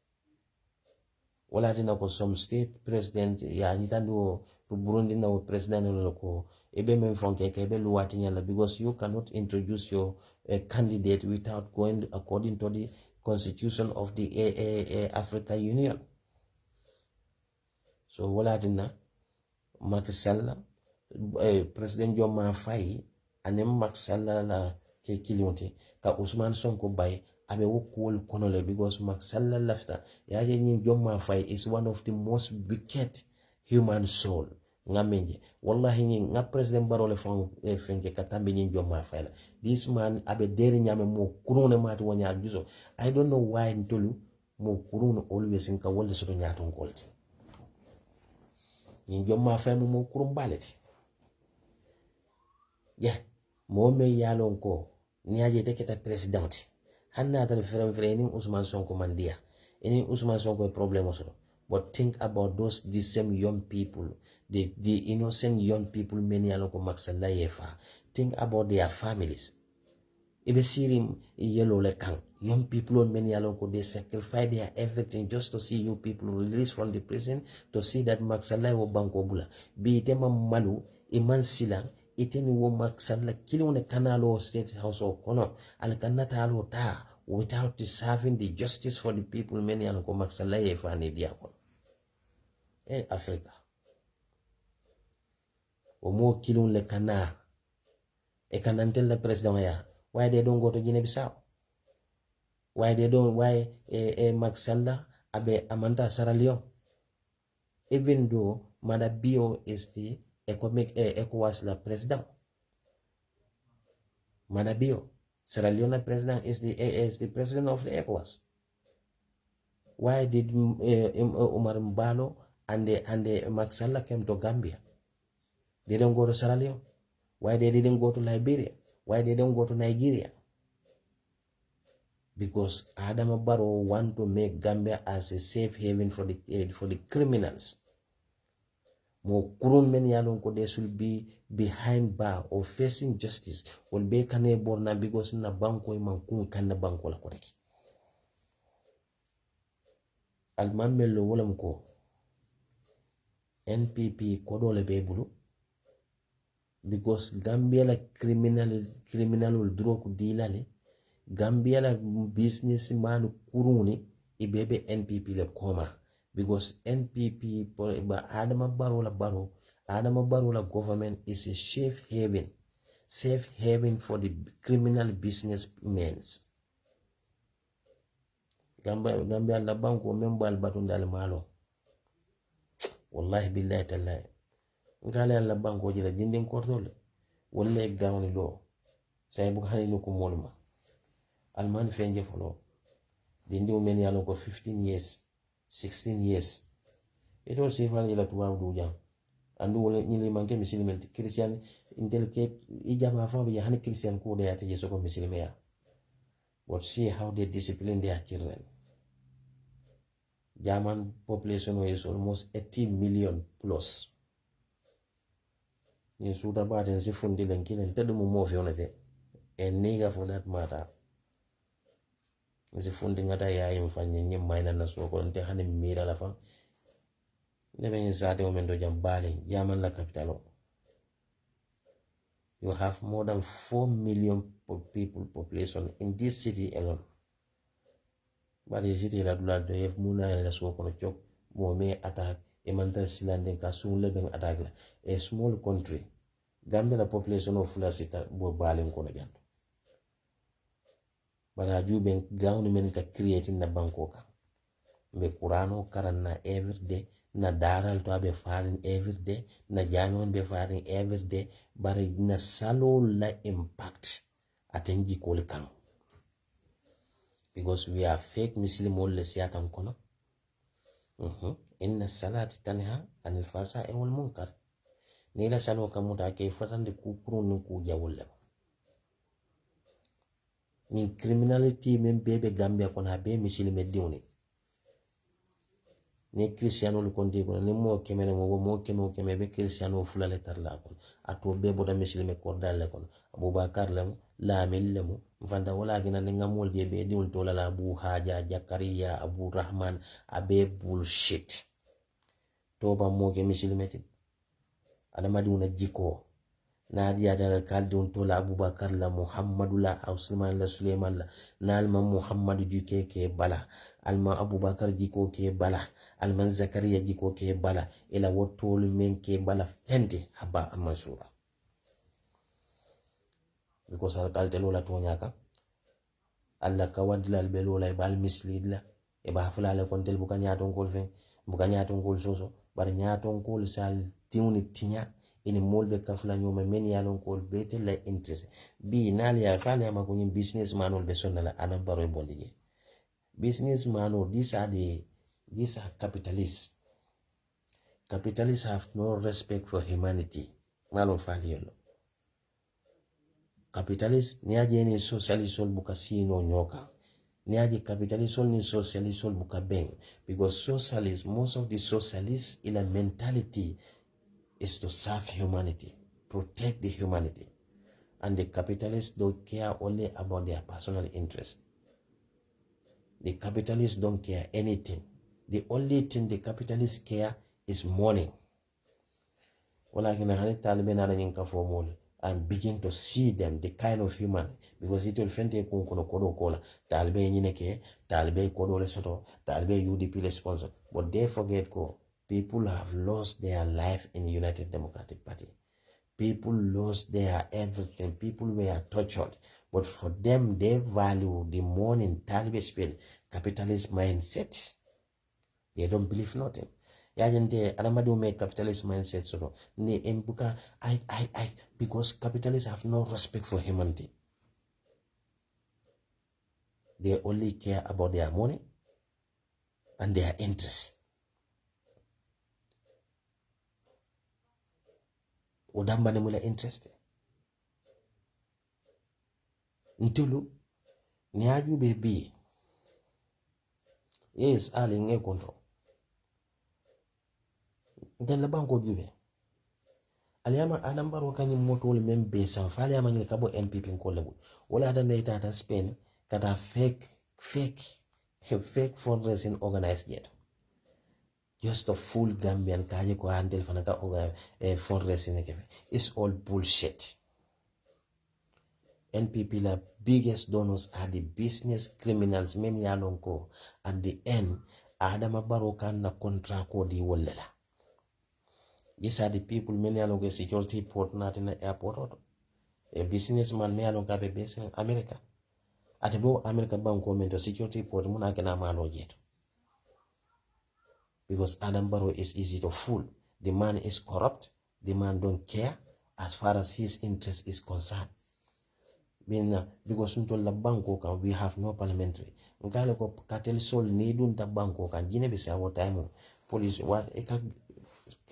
Wala tina ko some state president ya nitando to Burundi na president loko ebe men fonke ebe luwati nyala because you cannot introduce your candidate without going according to the constitution of the African Union. So wala tina Macky President Jomma Fai anem Macky la ke kilionte ka Ousmane Sonko bay abe wokol konole because Macky lafta yaje ni Jomma Fai is one of the most wicked human soul ngamenje wallahi ni nga President Barole fenke katambe ni Jomma Fai la. This man abe deri nyame mo kurune mati wanya juso. I don't know why ntolu mo kurune always nka wolde soto nyato ngolti ni Jomma Fai mo kurumbaleti mo me yalon ko ni aje teketa president hanna tan frem ni Ousmane Sonko mandia any Ousmane Sonko problem also. But think about the same young people, the innocent young people many yalon ko maksala yefa. Think about their families. Ibe sirim yellow lekang young people many yalon ko they sacrifice their everything just to see you people released from the prison, to see that maksala wo banko bula bi tema malu iman silang iteni wo maksala kilone kanalo state house o kono al kanata alo ta without serving the justice for the people many an ko maksala ye fani diako Africa o mo kilon le kana e kanantel la president ya why they don't go to Guinea Bissau Why they don't, why 𝒂𝒄𝒄𝒏 abe amanta Sierra Leone? Even though Bajo is the ECOWAS president. Bajo, Sierra Leone president is the president of the ECOWAS. Why did Umar Mbalo and the 𝒂𝒄𝒄𝒏 came to Gambia? They don't go to Sierra Leone. Why they didn't go to Liberia? Why they don't go to Nigeria? Because Adama Barrow want to make Gambia as a safe haven for the criminals. More kurun men yalon ko they should be behind bar or facing justice. Will be kane borna because na banko man kun kan na banko la koreki. Almamelo wolam ko NPP kodole be bulu because Gambia la criminal drug dealer Gambia la businessman kuruni ibebe NPP le koma because NPP Adama Barrow la government is a safe haven for the criminal businessmen. Gambia la banko membal batundal malo wallahi billahi tallahi ngale la banko jila dindin kortole wala gawni do say bu hani no ko molma alman fenje folo dindi men yalo ko 15 years 16 years ito sifal jila tuwa du jam andu wala ni le manke musulman christian intel ke ijama fa bi hani christian ko de ate yeso ko musulman ya but see how they discipline their children. German population is almost 80 million plus. In Sudaba and Sifundi and Killing, tell them more of and nigger for that matter. The funding at I am finding mine and so on to 100 million of them. Never inside the moment of Jambali, German la capital. You have more than 4 million people population in this city alone. But the city that they have Muna and so on chop, Mome attack, a mantas landing Kasun living attack, a small country. Gambia la population of Fulasita were baling Konagan. But I do been government creating the Bangkok. Me Kurano Karana every day, na Daral to be firing every day, na Janon be firing every day, but na salo la impact at Nji Kolikang. Because we are fake Muslim all siatan kono. Inna salati tanha anil fasa wal munkar. Nila salo kamuta ke fatan de kukurun ku jawulle. Ni criminality men bebe Gambia kona be Muslim diuni. Ni Cristiano lu kondi kono ni mo kemene mo keme be Cristiano fulale tarla kono. Ato be boda Muslim kordale kono. Abubakar lemu Lamil lemu mfanda wala gina ningamol je be diun tola la Abu Haja Jakaria Abu Rahman abe bullshit toba moke misilimeti adama diuna jiko nadia dal kal diun tola Abubakar la Muhammadullah aw Sulaiman la Sulaiman la nalma Muhammadu juke ke bala alma Abubakar jiko ke bala alman Zakaria jiko ke bala ila wotol men ke bala fende haba amansura because alkalte lola tonyaka alla kawadla albelola bal mislead la e ba fulale kontel buka nyaton kol fen buka nyaton kol soso bar nyaton kol sal tiuni tinya ini molbe kafla nyoma men yalon kol bete la interest bi nal ya fale ma ko business manol be sonala adam baro bondige business manol these are capitalists have no respect for humanity malon fale yolo capitalist niaje ni socialist buka sino nyoka niaje capitalist ni socialist buka beng because socialist most of the socialists in a mentality is to serve humanity, protect the humanity, and the capitalists don't care only about their personal interest. The capitalists don't care anything. The only thing the capitalists care is money. I'm beginning to see them, the kind of human, because it will fente kunkono kodo kola, talbe nyineke, talbe kodo le soto, talbe UDP le sponsor. But they forget people have lost their life in the United Democratic Party. People lost their everything. People were tortured. But for them, they value the money in Taliban spend, capitalist mindset. They don't believe nothing. Yajente Adamadu make capitalist mindset so ne embuka I because capitalists have no respect for humanity. They only care about their money and their interests. Odamba ne mula interest. Ntulu ni aju baby. Yes, ali nge konto. Ndela banko jube. Aliyama adambaro kanyi moto wole membe san fali ama ngile kabo NPP nkolebu. Wala ada neita ata Spain kata fake fundraising organized yet. Just a full Gambian kaje ko handle fanaka fundraising ekebe. It's all bullshit. NPP la biggest donors are the business criminals many alonko. At the end, Adama Barokan na contract ko di wolela. These are the people many alonko security port not in the airport. A businessman me alonka be based in America. At bo America banko mento security port muna kena malo jet. Because Adam Barrow is easy to fool. The man is corrupt. The man don't care as far as his interest is concerned. Because until the banko can we have no parliamentary. Ngale ko cartel sol ni dun ta banko kan jine be sa time police what e ka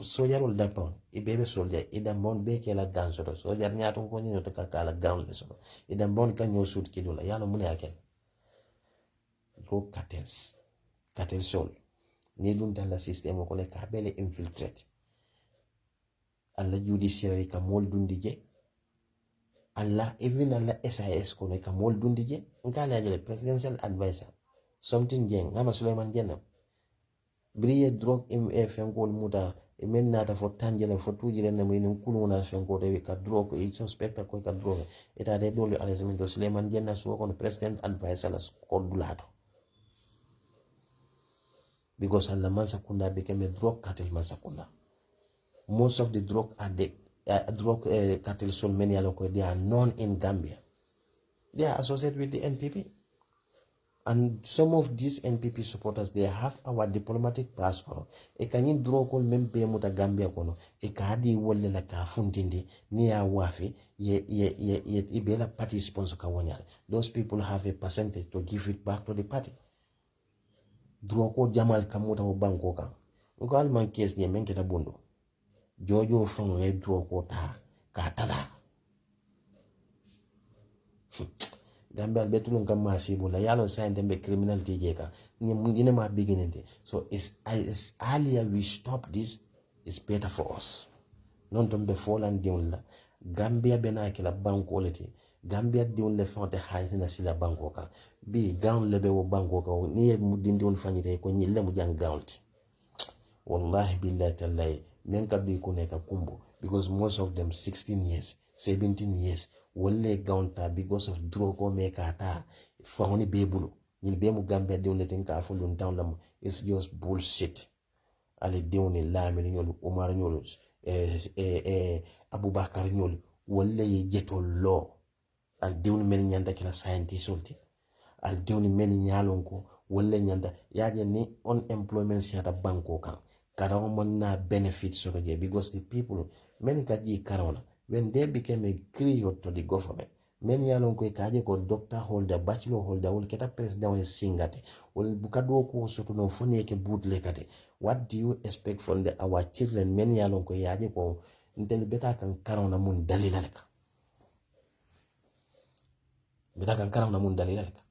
soldier ol dapon e bebe soldier e da mon be ke la ganso to soldier nyato ko ni to ka kala gown le so e da bon kan yo shoot kidola yalo mune aken go cartels cartel sol ni dun ta la system ko le ka bele infiltrate alla judiciary ka mol dun dije Allah even Allah SIS ko ka mol dundi je ngala jele presidential advisor something jeng ngama Suleiman Jenam briye drug FM ko muta men nata fo tanjele fo tujire na mo ni kuluna fen ko de ka drug e suspect ko ka drug eta de dole arrangement Suleiman Jenam so ko president advisor la ko dulato because Allah man sakunda became a drug cartel man sakunda. Most of the drug are the cartel so many they are known in Gambia. They are associated with the NPP. And some of these NPP supporters, they have our diplomatic passport. E kanyi draw call membe muta Gambia kono. E kaadi wole la ka fundindi ni ya wafi ye ibela party sponsor kawanyal. Those people have a percentage to give it back to the party. Draw call Jamal kamuta o banko kan. Ngal man case ni menketa bundo. Jojo from a draw quota katala. Gambia betulun kam masibo la yalo sign them be criminal tijeka. Ni ma beginning. So it's earlier we stop this, it's better for us. Non to be fallen down la. Gambia bena ke la bank quality. Gambia diun le fonte hansi na sila banko ka. Bi gown lebe wo banko ka ni mudindi on fanyite ko nyille mu jang gown. Wallahi billahi tallahi men ka bi ko neka kumbo because most of them 16 years 17 years wole gaunta because of drug or make ata fawni bebulu ni be mu Gambia de on tenka fo lun down lam it's just bullshit ale de on la me nyolu Omar nyolu Abubakar nyolu wole ye jeto law al de on men nyanda kila scientist ulti al de on men nyalon ko wole nyanda yaje ni unemployment siata banko kan Karawan na benefits because the people, many kaji Karona, when they became a griot to the government, many along kaji ko doctor holder, bachelor holder, will get a president will sing at it, will bukado ko so to no funny ke boot lekate. What do you expect from our children? Many along ko yaji ko until beta kan Karona mun dalilaleka. Beta kan Karona mun dalilaleka.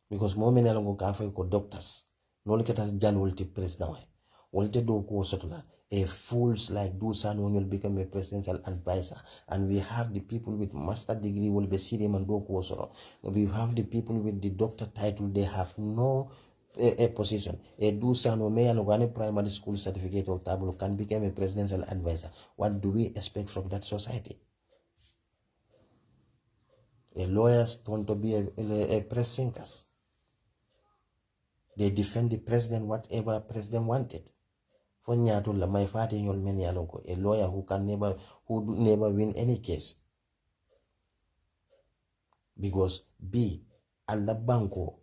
Because more many along ko doctors. No look at us Jan will take president. Will take do ko sotla. A fools like Dusan will become a presidential advisor. And we have the people with master degree will be sitting and do ko soro. We have the people with the doctor title, they have no a position. A Dusan or may and primary school certificate or table can become a presidential advisor. What do we expect from that society? A lawyers turn to be a press thinkers. They defend the president whatever president wanted. For Nyatula, my father in your many alongo, a lawyer who never win any case. because B alla banko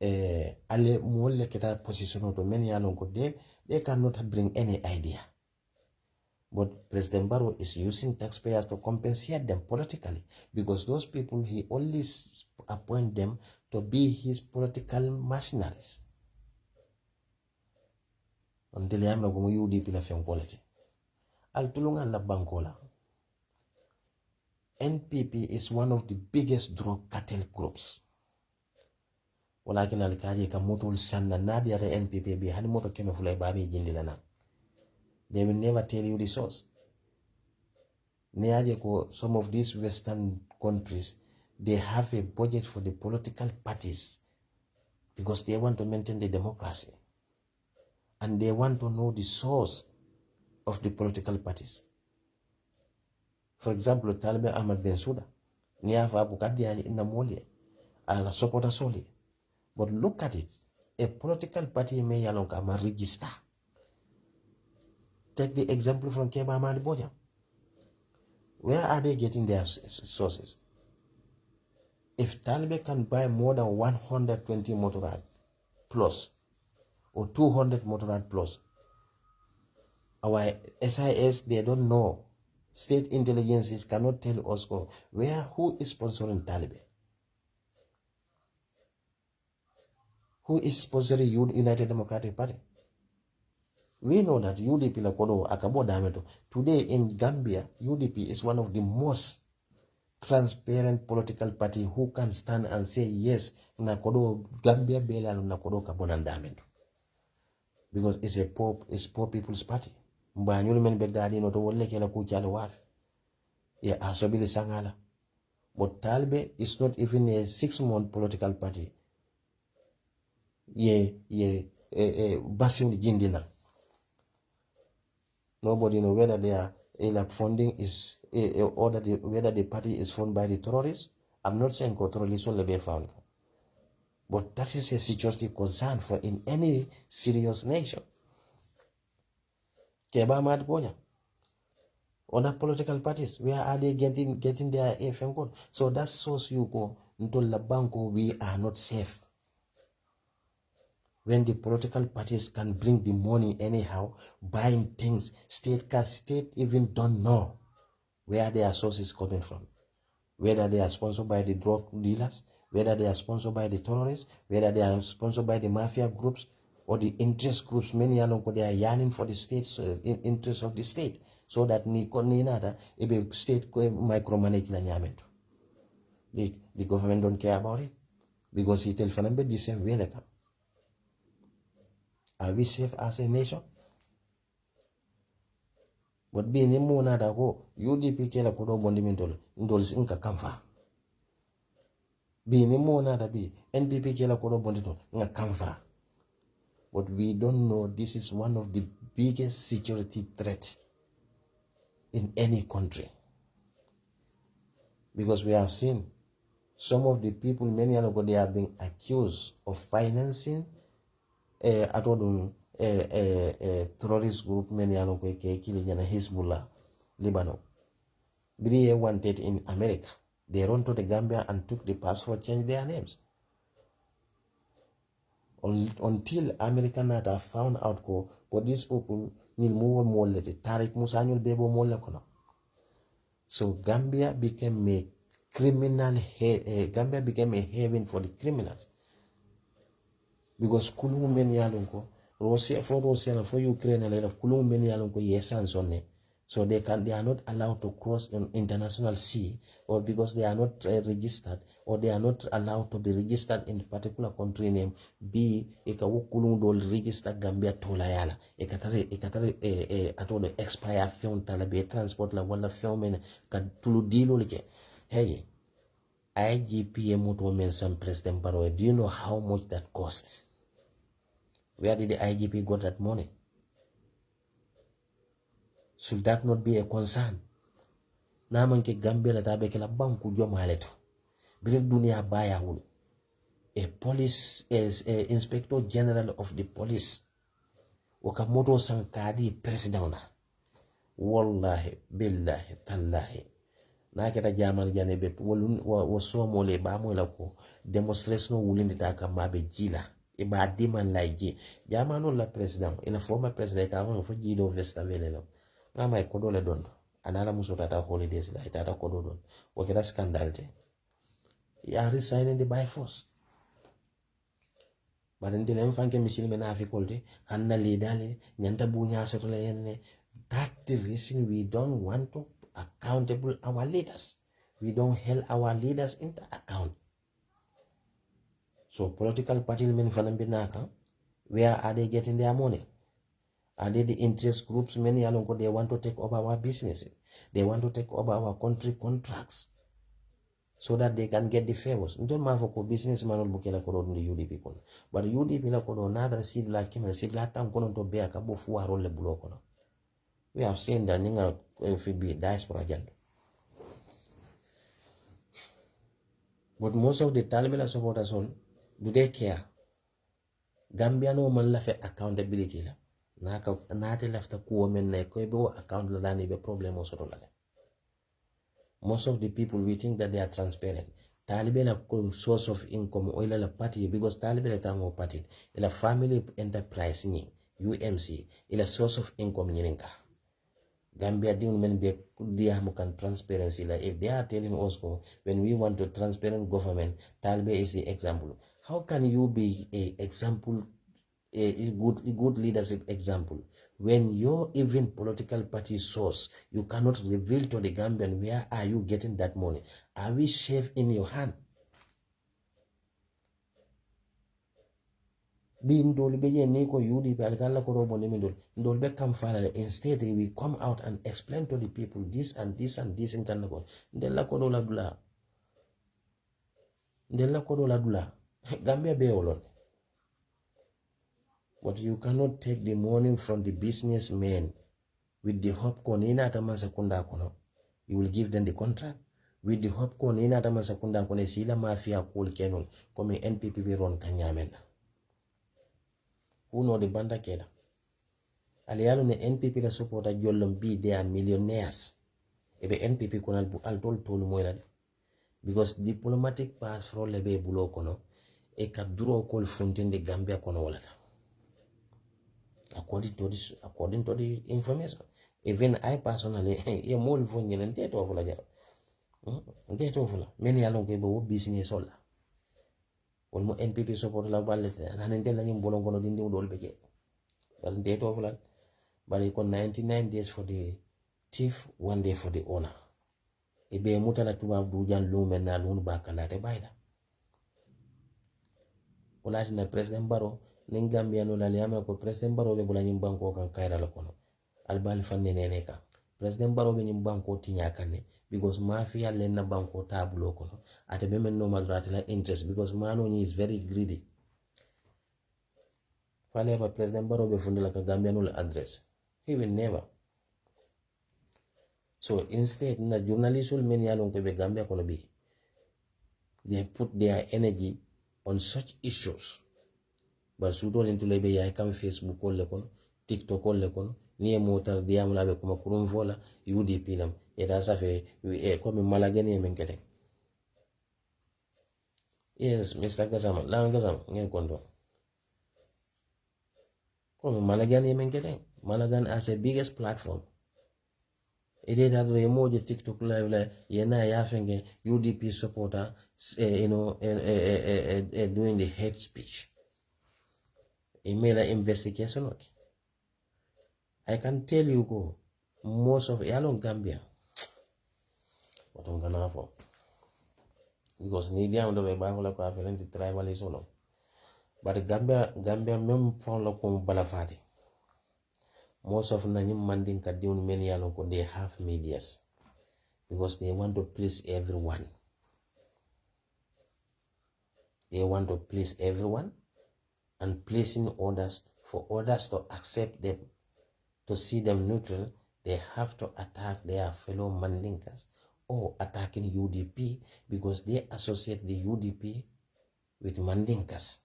alle molle keta position to many along they cannot bring any idea. But President Barrow is using taxpayers to compensate them politically because those people, he only appoint them to be his political mercenaries. Until I am not going to UDP la film quality. Al tulungan la bankola. NPP is one of the biggest drug cartel groups. Walakin alikaje kamutul sanna nadia the NPP be hani moto keme fulai babi jindilana. They will never tell you the source. Some of these Western countries, they have a budget for the political parties because they want to maintain the democracy. And they want to know the source of the political parties. For example, Talib Ahmad Bensouda, Niafa Bukadia in the Molia, Al Sokota Soli. But look at it. A political party may yalonga register. Take the example from Keba Ahmad Boja. Where are they getting their sources? If Taliban can buy more than 120 motorrad plus or 200 motorrad plus, our SIS, they don't know. State intelligences cannot tell us who is sponsoring Taliban. Who is sponsoring United Democratic Party? We know that UDP Lakodo Akabo Dameto. Today in Gambia, UDP is one of the most transparent political party who can stand and say yes, Nakodo Gambia Bela Nakodo Kabonan Dameto. Because it's poor people's party. Mbanyul men begadi no to wolle kela kuchale waf. Yeah, asobili sangala. But Talbe is not even a 6-month political party. Basim Jindina. Nobody knows whether they are funding is or whether the party is funded by the terrorists. I'm not saying terrorists will be found, but that is a security concern for in any serious nation. Keba Ahmad Boja. Other political parties, where are they getting their FM code? So that shows you go into the banco, we are not safe. When the political parties can bring the money anyhow, buying things, state even don't know where their source is coming from. Whether they are sponsored by the drug dealers, whether they are sponsored by the terrorists, whether they are sponsored by the mafia groups or the interest groups. Many they are yearning for the state's interest of the state, so that the state micromanage the government don't care about it because he tells them the same way. Are we safe as a nation? But being a monada go, UDP kela kudo bondimintol, ndolis inka kamfa. Being a monada be, NPP kela kudo bonditol, inka kamfa. But we don't know this is one of the biggest security threats in any country. Because we have seen some of the people, many of them, they are being accused of financing terrorist group, many of them Hezbollah, Lebanon. They wanted in America. They run to the Gambia and took the passport, changed their names. Until American have found out but these people nil more Tariq Musa nil bebo molle kono. So Gambia became a criminal Gambia became a haven for the criminals. Because kulu meni yalunko Russia for Ukraine and kulu meni yalunko yesans on it. So they are not allowed to cross an international sea, or because they are not registered, or they are not allowed to be registered in a particular country name. B ekawukulung dol register Gambia tolayala ekatare atole expire film talabe transport la wala film en kad tulu dilo like. Hey, IGP moto men some President Barrow, do you know how much that cost? Where did the IGP got that money? Should that not be a concern? Naman ke Gambia la tabe ke la banku jomaleto. Bring dunia baya hulu. A police inspector general of the police. Wakamoto sankadi presidenta. Wallahi billahi tallahi. na keta jaman jane be wo so mo le ba mo la ko demonstration wulindi ta kam ba be jila e ba diman la ji jamano la president ina former president ka won fo jido 𝒕𝒉𝒊𝒏 lo ngama e ko do le don anala muso tata holidays la tata ko do don o keta scandal te ya resigning the by force barante nem fanke misil mena fi kolde hanna le dale nyanta bunya seto le yenne. That's the reason we don't want to accountable our leaders. We don't hold our leaders into account. So political party men fanambinaka, where are they getting their money? Are they the interest groups? Many along they want to take over our businesses. They want to take over our country contracts so that they can get the favors. Don't matter for businessman or bukela kodo the UDP kono. But UDP la kodo another Sizzla kima Sizzla tam kono to be a kabo fuwa role bulo kono. We have seen that ninga be diaspora agenda. But most of the Talibela supporters all, do they care? Gambia no man left accountability la. Nate left a kuo men na ko be account la ni be problem o soto la. Most of the people we think that they are transparent. Talibela source of income o ila la party because Talibela tango party ila family enterprise ni UMC ila source of income nyininka. Gambia didn't men be can transparency. Like if they are telling us when we want to transparent government, Talbe is the example. How can you be a example, a good leadership example, when your even political party source you cannot reveal to the Gambian where are you getting that money? Are we safe in your hand? Instead we come out and explain to the people this and this and this in Kanako. Gambia be but you cannot take the money from the businessmen with the hope konina atamasakunda kono. You will give them the contract with the hope konina atamasakunda kono sila mafia cool kenol come NPP ron kanyamena. Who know the banda keda? Alialo ne NPP la supporta jollom bi they are millionaires. Ebe NPP kuna altol tolu moyna because diplomatic pass for lebe bulo kono e ka duro kol funtinde Gambia kono wala. According to the information, even I personally ye mol fo nyelen teto fula ja. Teto fula many along ke bo business all. Olmo NPP support la balete nanende la nyim bolon kono dindi udol beje bal ndeto fulan bal ko 99 days for the thief, 1 day for the owner. Ebe mutala tuba bujan lumen na lun bakala te bayda olati na president baro nin Gambia no la liama ko president baro be bula nyim banko kan kayra la kono albal fanne nene ka president baro be nyim banko tinya kanne because mafia len na banko tabulo kono ate be men no madrati la interest because mano ni is very greedy fale ba president baro be fundela ka Gambia no la address he will never. So instead na journalists will men yalon ko be Gambia kono be they put their energy on such issues but sudo into lebe ya kam Facebook le kono TikTok le kono ni motar diam la be kuma kurum vola UDP nam eta sa fe comme malagani men kete. Yes, Mr. Gazama, la Gazama, ngen kondo. Comme malagani men kete. Malagan as the biggest platform. It is that emoji TikTok live like yena ya fenge UDP supporter doing the hate speech. Email investigation. Okay. I can tell you go most of yalong Gambia. What I'm gonna for because Nidia on the Bajo la Coafferent tribal is on. But Gambia mem found local balafati. Most of Nanyim Manding Kadiun many along they have medias because they want to please everyone. They want to please everyone and placing orders for others to accept them, to see them neutral, they have to attack their fellow Mandinkas or attacking UDP because they associate the UDP with Mandinkas.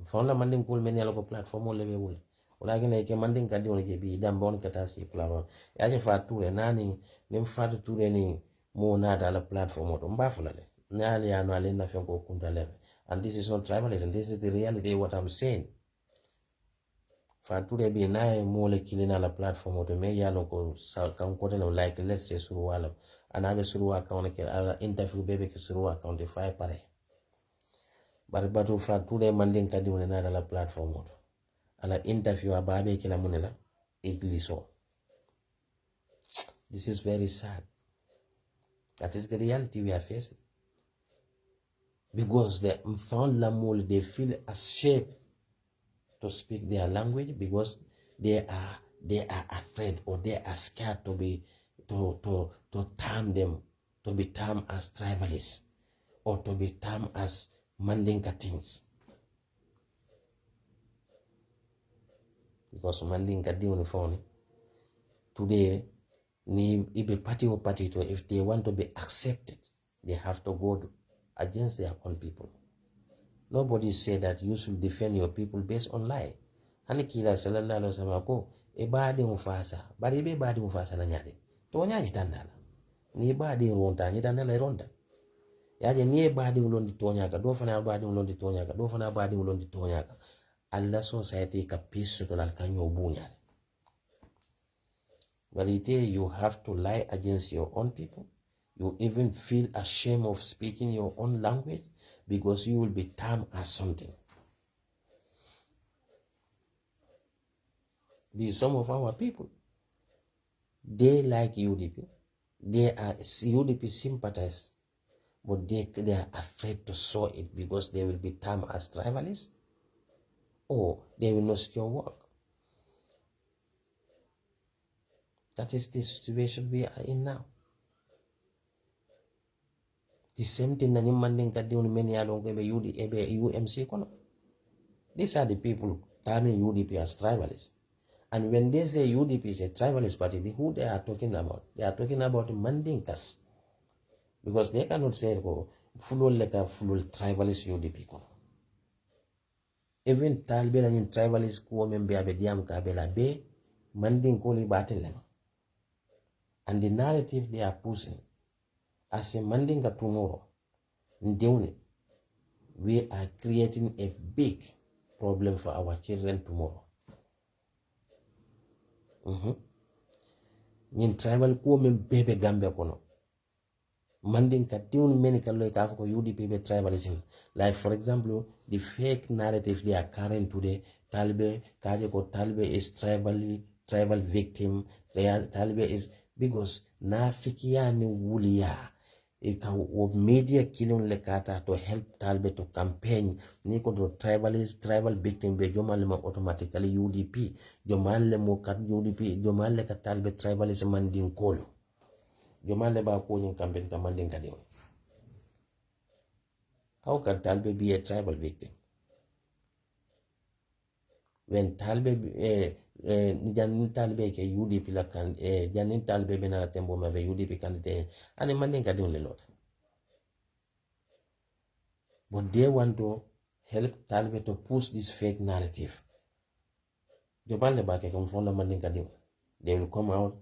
Found a Mandinka many local platform or level. Ulagina ke Mandinka di on bi dambon kata si plano. Yaje fature nani nem fatu ture ni mo na da la platform oto mbafulale nyali ya no ale na fenko kunta leve. And this is not tribalism, this is the reality what I'm saying. Fature be na mo le kilina la platform oto me ya no ko sa kan ko no like let's say suruwala anabe suruwa account ke ala interview bebe ke suruwa account fay pare. Bari batu fature mandin kadi mo na da la platform oto ala interview ababe kila munela igliso. This is very sad. That is the reality we are facing. Because the found Lamol, they feel ashamed to speak their language because they are afraid or they are scared to be to term them, to be termed as tribalists or to be termed as Mandinka things. Because Mandinka uniform today ni ibe party or party to if they want to be accepted, they have to go against their own people. Nobody said that you should defend your people based on lie. Hani kila sallallahu alaihi wasallam ko e baadi mufasa, bari be baadi mufasa na nyade. To nyadi tandala. Ni baadi ronta, ni tandala ronta. Yaje ni baadi ulondi tonyaka, do fana baadi ulondi tonyaka, do fana baadi ulondi tonyaka. Allah society ka peace to lal kanyo bunyale. But you have to lie against your own people. You even feel ashamed of speaking your own language because you will be termed as something. These some of our people, they like UDP. They are UDP sympathizers, but they are afraid to show it because they will be termed as tribalists or they will not secure work. That is the situation we are in now. The same thing that many along UMC kono. These are the people terming UDP as tribalists. And when they say UDP is a tribalist party, who they are talking about? They are talking about Mandinkas. Because they cannot say full tribalist UDP kono. Even talbela in tribalist ko membe abediam kabela be Mandin koli batelem. And the narrative they are pushing as a Mandinka tomorrow, we are creating a big problem for our children tomorrow. In tribal ko men bebe Gambia kono. Mandinka tiun many kalo ka ko UDP be tribalism. Like for example, the fake narrative they are carrying today, Talbe kaje ko Talbe is tribal victim. Talbe is because na fikia ni wuliya of media killing lekata to help Talbe to campaign ni ko tribal victim be jomal ma automatically UDP jomal le mo kat UDP jomal le kat Talbe tribalism mandin kolo jomal le ba ko ni campaign ka mandin ka diwa. How can Talbe be a tribal victim when Talbe janin Talbe ke UDP la kan janin Talbe be na tembo ma be UDP candidate ani mandin ka diwa le lot. But they want to help Talbe to push this fake narrative. They will come out,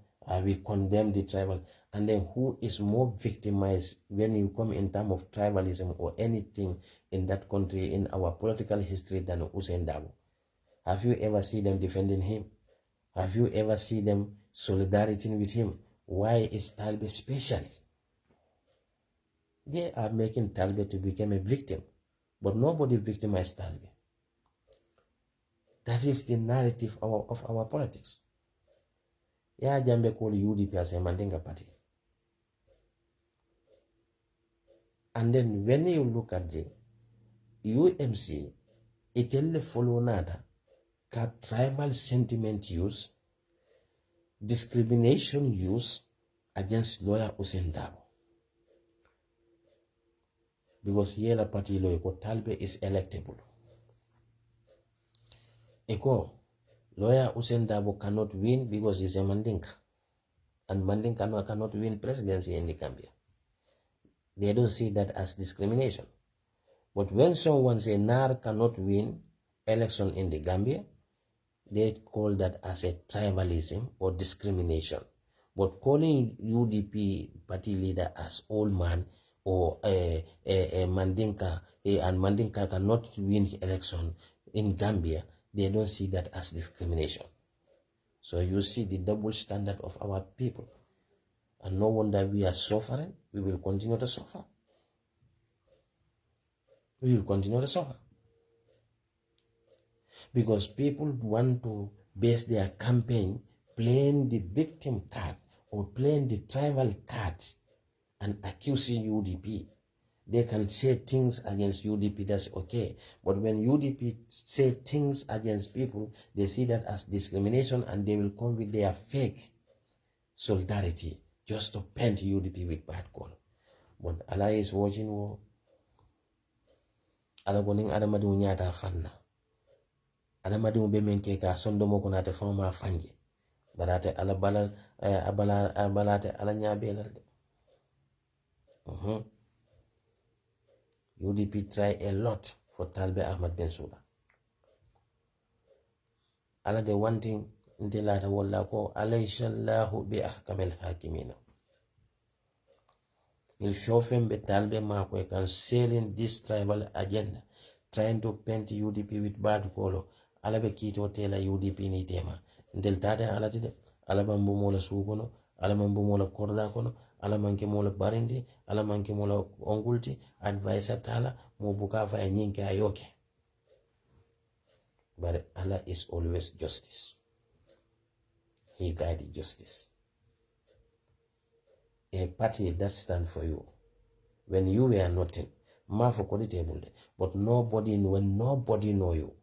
we condemn the tribal. And then who is more victimized when you come in terms of tribalism or anything in that country, in our political history than Hussein Dabo? Have you ever seen them defending him? Have you ever seen them solidarity with him? Why is Talbe special? They are making Talbe to become a victim, but nobody victimized Talbe. That is the narrative of our politics. Yeah, Jambe call UDP as a Mandinka party. And then when you look at the UMC, it will follow nada, tribal sentiment use, discrimination use against lawyer Hussein Dabo. Because Yela party lawyer Talbe is electable. Eko lawyer Hussein Dabo cannot win because he's a Mandinka. And Mandinka cannot win presidency in the Gambia. They don't see that as discrimination. But when someone say NAR cannot win election in the Gambia, they call that as a tribalism or discrimination. But calling UDP party leader as old man or a Mandinka, and Mandinka cannot win election in Gambia, they don't see that as discrimination. So you see the double standard of our people. And no wonder we are suffering. We will continue to suffer. We will continue to suffer. Because people want to base their campaign playing the victim card or playing the tribal card and accusing UDP. They can say things against UDP, that's okay. But when UDP say things against people, they see that as discrimination and they will come with their fake solidarity just to paint UDP with bad call. But Allah is watching war. Allah goning adamadi unyata fanna. Adamadi ubemenke ka sondo mo konate fama fanje. Barate ala balal abalate ala nyabelal. UDP try a lot for Talbe Ahmad Bensouda. Ala the one thing ntilata walla ko alaysallahu bi ahkamil hakimina. Il shofen be Talbe Mako can selling this tribal agenda, trying to paint UDP with bad color. Ala be kito tela UDP ni tema. Ntel tate ala tide, ala bambu mola sugono, ala bambu mola korda kono, ala manke mola barindi, ala manke mola ongulti, advisor tala, mo bukafa e nyinke ayoke. But Allah is always justice. He guided justice. A party that stands for you. When you were nothing, but nobody, when nobody know you,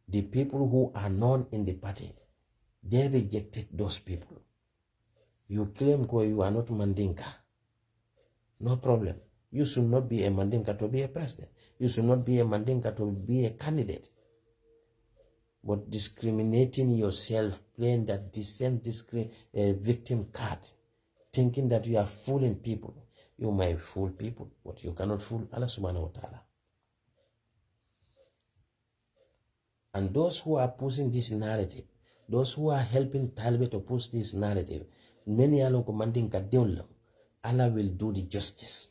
the people who are known in the party, they rejected those people. You claim you are not Mandinka. No problem. You should not be a Mandinka to be a president. You should not be a Mandinka to be a candidate. But discriminating yourself, playing that decent victim card, thinking that you are fooling people. You might fool people, but you cannot fool Allah subhanahu wa ta'ala. And those who are pushing this narrative, those who are helping Talbe to push this narrative, many are commanding Kadionlo, Allah will do the justice.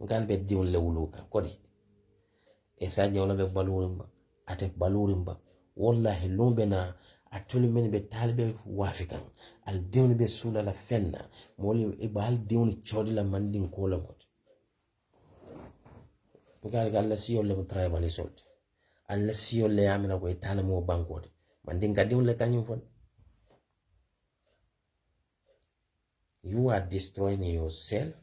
Ngalbe Dionle Uluka, Kodi. Essa Jawla be Balurimba, Ate Balurimba, Wallahi Lumbena, actually many be Talbe Wafikan, Al Dion be Sula la Fenna, Moli Ibal Dion Chodila Manding Kolamot. Gala see your level tribal result. Unless you lay amina go italamo banquet. Mandinga diun le kanyum fon. You are destroying yourself,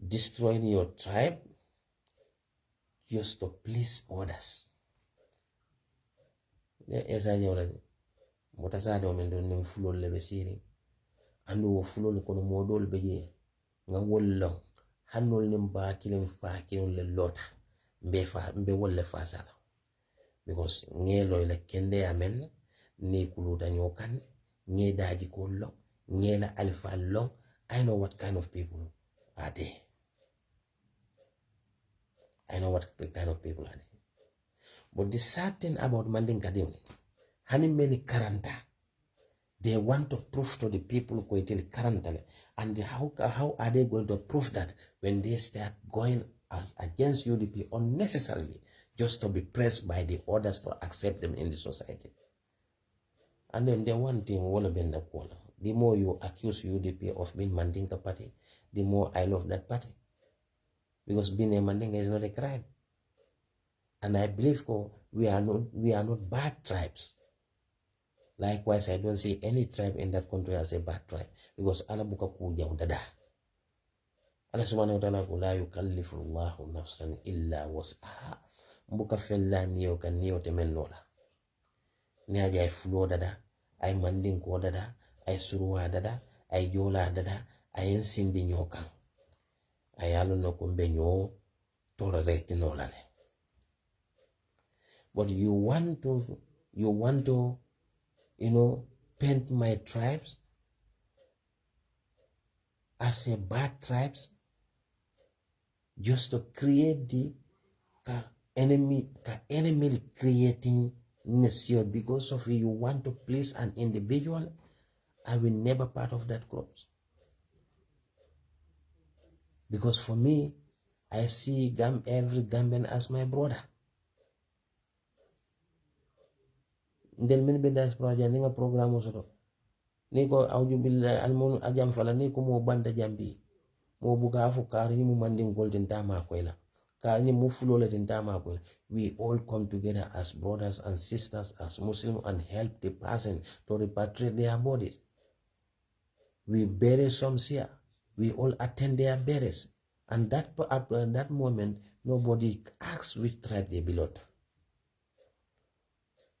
destroying your tribe, just to please others. Essa Jawla motasade omendo nim fulol le besiri. Andu fulol kono modol beje. Nga wollong hannol nim ba kilin fa kilin le lota. Mbe wolle fa sala. Because ngelo ila kende amen ni kuluta nyokan nye daji kollo nyela alfa long. I know what kind of people are there. I know what kind of people are there. But the sad thing about Mandinka Dione, hani many karanta, they want to prove to the people who tell karanta, and how are they going to prove that when they start going against UDP unnecessarily, just to be pressed by the others to accept them in the society? And then the one thing, the more you accuse UDP of being Mandinka party, the more I love that party. Because being a Mandinka is not a crime. And I believe we are not bad tribes. Likewise, I don't see any tribe in that country as a bad tribe. Because Allah buka kuja udada. Allah subhanahu wa ta'ala la yukallifu Allahu nafsan illa was'aha. Mbuka fella niyo kan niyo temenola. Ni aja ay fulo dada, ay mandinko dada, ay suruwa dada, ay jola dada, ay ensindi nyokan. Ay alo no kumbe nyo tora reti nolale. But you want to, paint my tribes as a bad tribes, just to create the enemy creating nation because of you want to please an individual. I will never part of that group. Because for me, I see every Gambian as my brother. Then min be diaspora ja ninga program so ni ko awju billahi almun ajam fala ni ko mo banda jambi mo buga fu kar ni mu mandin golden tama ko la kar ni mu fulo le tama ko. We all come together as brothers and sisters as Muslims and help the person to repatriate their bodies. We bury some here. We all attend their burials. And that moment, nobody asks which tribe they belong to.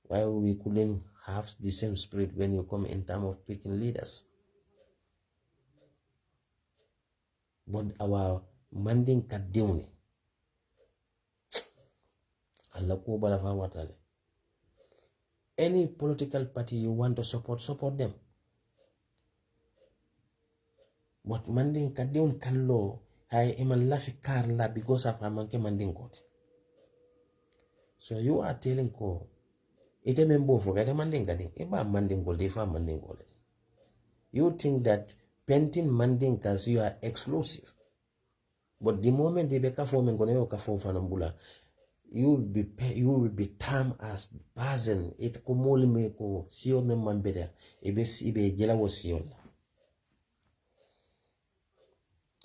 Why we couldn't have the same spirit when you come in terms of picking leaders? But our manding kadewni, Allah ko bala fa watale. Any political party you want to support them. But manding kadewni kallo hay eman lafi kar la because of amanke manding kot. So you are telling ko ite membo for gade manding kadi eba manding gold ifa manding gold. You think that painting manding cause you are exclusive. But the moment they become forming kono ka form fanambula, you will be termed as person. It komoli me ko sio me mambeda ibe jela wo sio.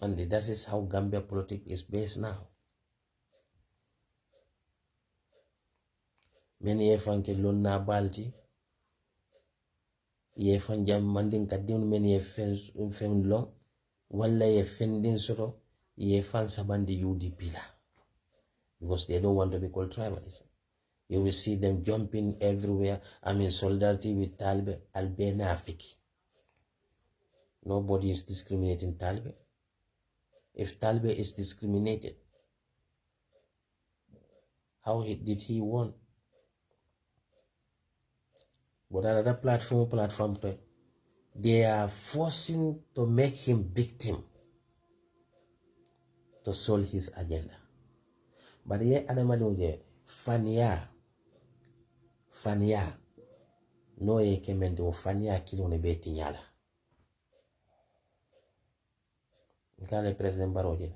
And that is how Gambia politics is based now. Many fanke lonna balti ye fan jam manding kadin many fen long wala ye fendin soro ye fan sabandi UDP la because they don't want to be called tribalists. You will see them jumping everywhere. I mean solidarity with Talbe Albena Afiki. Nobody is discriminating Talbe. If Talbe is discriminated, how did he won? But another platform, they are forcing to make him victim to solve his agenda. But here, Adamadoje, Fania, no ye kemendo Fania kilo ne beti nyala. Nkale President Baroje.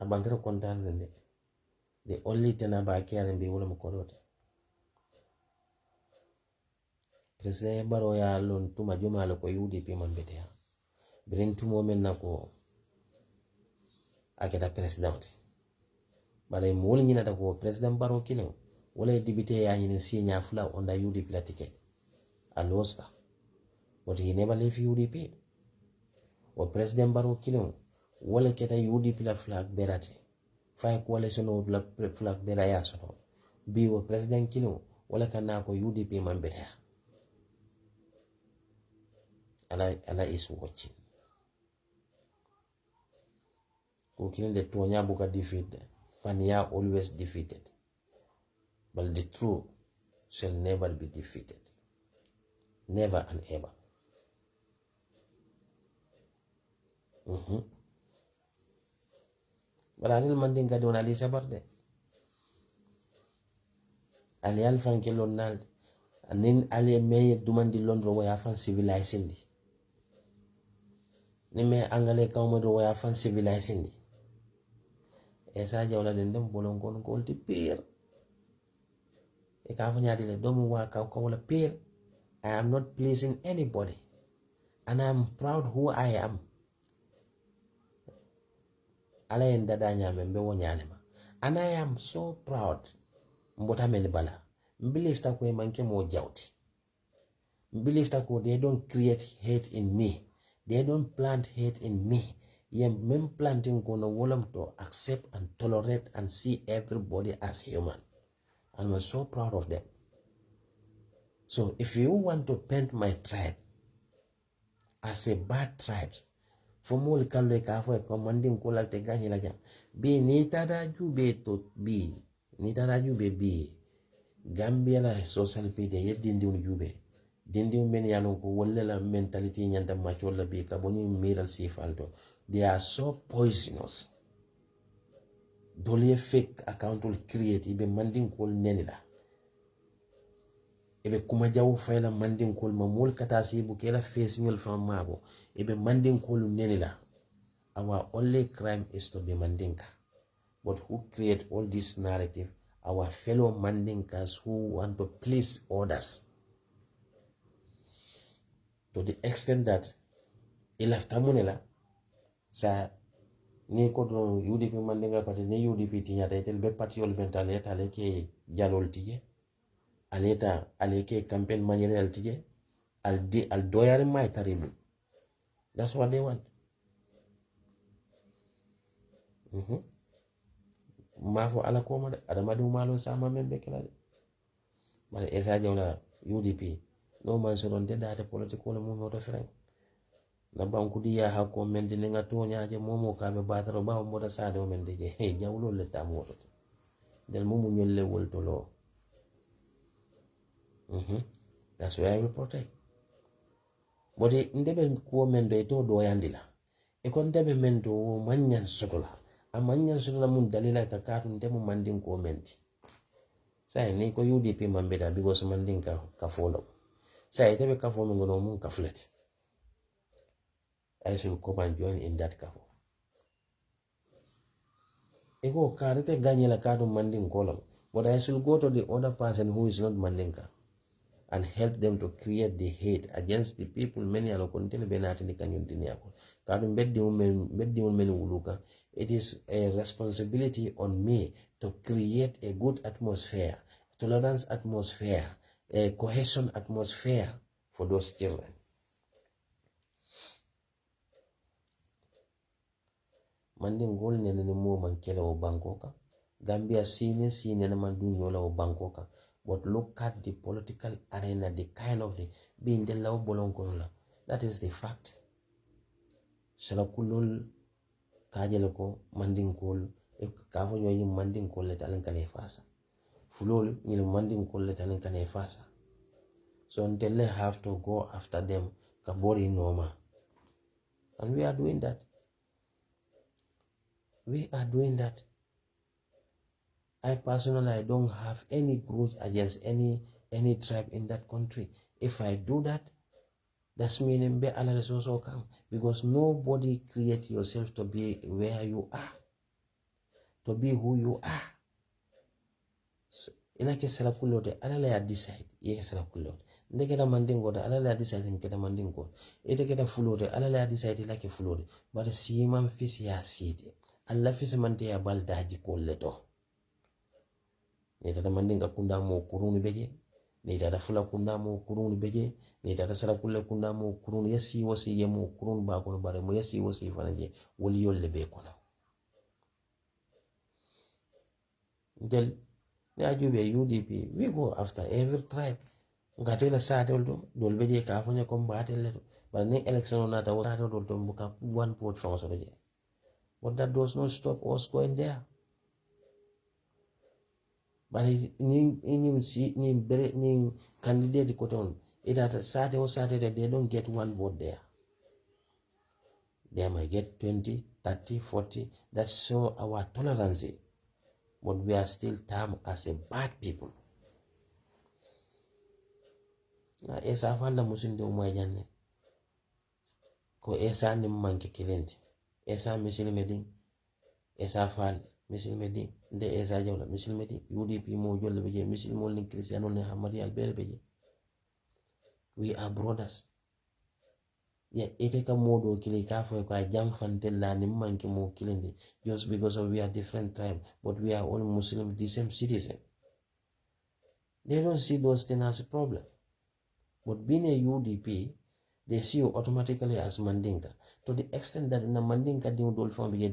Abangero kontan the only thing about care and be wole mukorote. President Baro ya lon tuma juma lo ko UDP man betea. Bren tu moment na ko aketa president. Bare mo wol nyina ta ko President Baro kilo wala dibite ya nyina si nya fula on the UDP la ticket. A lost. But he never left UDP. Or President Baro kilo wala keta UDP la flag berate. Fai coalition of flag beraya so. Bi o President kilo wala kana ko UDP man betea. Allah is watching. Cooking the Tonya Buka defeat, Fania always defeated. But the truth shall never be defeated. Never and ever. But Anil Mandinga don Alisa Barde. Ali Alfan Kelonald, and then Ali May Dumandi Londro way afan civilizing. Nime angale kaumodo way afan civilizing. Essa Jawla dendem bolong kon ko ti pir. E ka fanya dile domu wa ka wala pir. I am not pleasing anybody. And I am proud who I am. Ala en dada nyame mbe wonyalema. And I am so proud. Mbota melibala. Believe ta ko manke mo jawti. Believe ta ko they don't create hate in me. They don't plant hate in me. Yem mem planting gonna wolem to accept and tolerate and see everybody as human. And we're so proud of them. So if you want to paint my tribe as a bad tribe, for more kalwe ka fo commanding kola te ganyi la jam. Be ni tada jube to be. Ni tada jube be. Gambia la social media ye dindi un jube. Dindi un men yalon ko wolle la mentality nyanda macho la be ka boni miral sifaldo. They are so poisonous. Dole fake account will create ibe manding call nenila. ebe kuma jaw fayla mandin kol ma mol kata sibu kela face nyol fa mabo ebe mandin kol nenila. Our only crime is to be mandinka. But who create all this narrative? Our fellow mandinkas who want to please others. To the extent that ilaftamunela sa ni ko don UDP mandinga party ni UDP tinya tel be party ol mentale tale ke jalol tije aleta aleke campaign manuel tije al doyare mai taribu. That's what they want. Mafo ala koma adamadu malo sama membe kala de mala Essa Jawla UDP no man so don data political mo no different na banku dia hakko men de nga to nyaaje momo ka be bataro ba mo da sa do men de je he jawlo le tam woto del momu nyolle wolto lo. That's why I will protect. But ndebe ko men do to do yandila e kon debe men do manyan sotola a manyan sotola mun dalila ka katu ndemu mandin ko menti sai ni ko UDP mambeda because mandin ka follow sai debe ka follow ngono mun ka flat. I should come and join in that kafo. Ego karete ganye la kadu mandin kolom, but I should go to the other person who is not mandinka and help them to create the hate against the people. Many are kontele benati ni kanyun diniako. Kadu beddi meni uluka. It is a responsibility on me to create a good atmosphere, tolerance atmosphere, a cohesion atmosphere for those children. Mandin gol nene ni mo man kela o Bangkoka. Gambia sine na mandu nyola o Bangkoka. But look at the political arena, the kind of the being the law bolonkola. That is the fact. Salakulul kajeleko mandin kol kafo nyoyi mandin kol le talen kane fasa. Fulol nyil mandin kol le talen kane fasa. So until they have to go after them kabori noma. And we are doing that. We are doing that. I personally, I don't have any grudge against any tribe in that country. If I do that, that's meaning be analysis also come because nobody create yourself to be where you are, to be who you are. So, inake sala kulote alala ya decide ye sala kulote ndeke da mandingo da alala ya decide nke da mandingo ite ke da fulote alala ya decide like fulote but si man fisi ya site alla fisi mante ya baldaji kolleto ni tata mandinga kunda mo kuruni beje ni tata fula kunda mo kuruni beje ni tata sala kulle kunda mo kuruni yasi wasi ye mo kuruni ba ko bare mo yasi wasi fanaje woli yolle be ko na del Ajube UDP, we go after every tribe. Ngatela satel dol beje ka fanya combattle leto. But ne election na ta wata dol to buka one vote from us beje. But that does not stop us going there. But ni candidate koton it at Saturday they don't get one vote there. They might get 20, 30, 40. That show our tolerance. But we are still termed as a bad people. Na Essa fanda musinde umajane. Ko Essa ni manke kilenti. Essa 𝒔𝒊𝒏. Essa fan 𝒔𝒊𝒏. Nde Essa Jawla 𝒔𝒊𝒏. UDP mo jolle beje 𝒔𝒊𝒏 ni Cristiano ne Hamadi albere beje. We are brothers. Yeah, ite ka modo kile ka fo ko jam fantella ni manke mo kilende just because of we are different tribe but we are all Muslim, the same citizen. They don't see those things as a problem. But being a UDP, they see you automatically as Mandinka. To the extent that in the Mandinka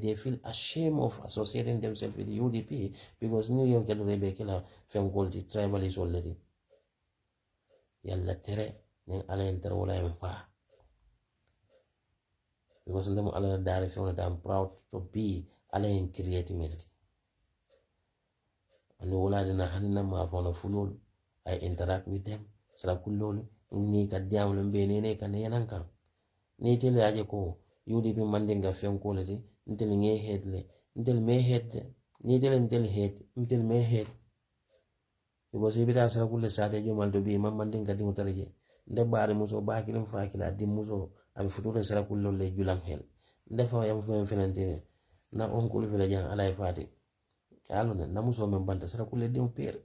they feel ashamed of associating themselves with the UDP because New York Rebekila from called the tribalist already. Yalla tere nen ala enter wala em fa. Because them ala dari from that I'm proud to be ala in creativity. And wala dina hanina ma fona fulul I interact with them. Sala kulol ni ka diamlo mbene ne kan yananka ni tele aje ko UDP mandinga fen ko lati ntel nge headle ntel me head ni tele ntel head ntel me head because if it has a cool Saturday, you want to be Mamanding Gadin Utaraje. The body muso back in Fakila, the muso, and Futura Sarakulo le Julam Hill. Therefore, I am going to na uncle village alive party. Alone, Namuso Membanta Sarakule de Pier.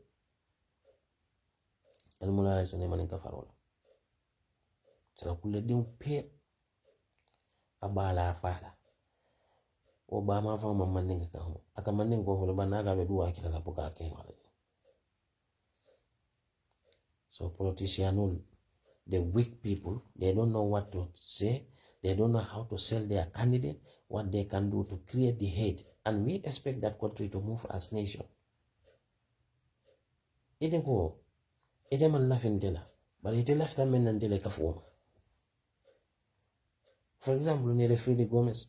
El Mula is a name in Cafarola. Sarakule de Pier. Abala Fala. Obama from a manding account. A commanding go for the Banaga do I can Apoca came. So politicians, the weak people, they don't know what to say. They don't know how to sell their candidate, what they can do to create the hate. And we expect that country to move as nation. It go. It man laughing dela. But it left a man and dela kafuma. For example, near the Fredy Gomez,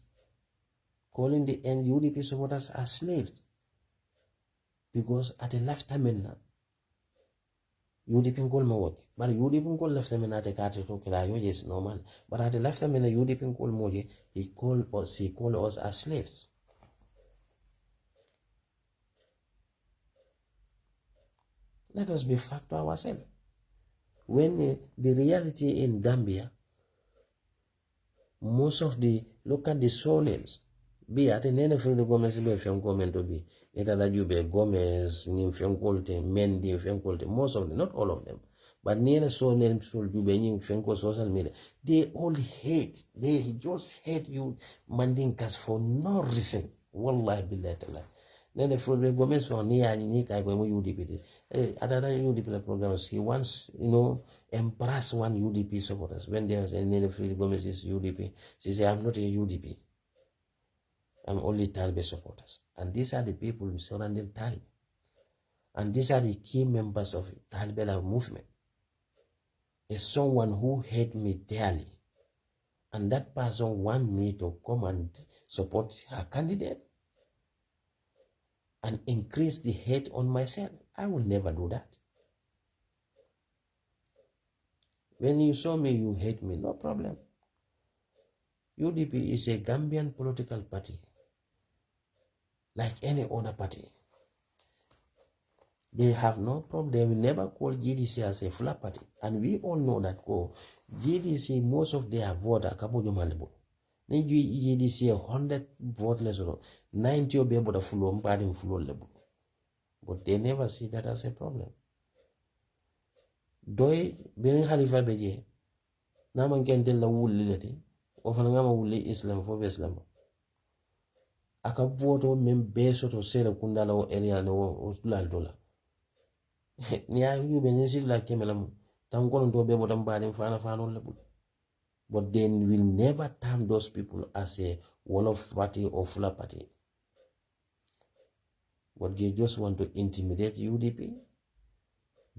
calling the UDP supporters as slaves. Because at the left time UDP call my work. But UDP call left time at the country to kill yes normal. But at the left time UDP call Moje, he called us as slaves. Let us be fact to ourselves. When the reality in Gambia, most of the, look at the surnames, be at an end of the Gomez, be a film comment to be, it that you be Gomez, film quality, Mendy, film quality, most of them, not all of them, but near the surnames should be film social media. They all hate, they just hate you, Mandinkas, for no reason. Wallahi billahi. Then the Fredy Gomez on near and UDP. Other UDP programs, he wants, embrace one UDP supporters. When there's a name of Fredy Gomez is UDP, she said, I'm not a UDP. I'm only 𝒕𝒉𝒊𝒏 supporters. And these are the people surrounding 𝒕𝒉𝒊𝒏. And these are the key members of 𝒕𝒉𝒊𝒏 movement. Is someone who hate me dearly. And that person want me to come and support her candidate and increase the hate on myself. I will never do that. When you saw me, you hate me, no problem. UDP is a Gambian political party, like any other party. They have no problem. They will never call GDC as a flat party. And we all know that GDC, most of their vote are Kabojo Malibu. GDC 100 vote less or 90 will be able to flow level. But they never see that as a problem. Doi being Halifa Beje, Naman can tell the wool lility, of an Wuli Islam for Islam. Aka voto mem beso to say the Kundala area no $2. Nia you benesi like Kemelam, Tangon to be able to buy in Fana Fano level. But then will never term those people as a one-off party or full party. But they just want to intimidate UDP,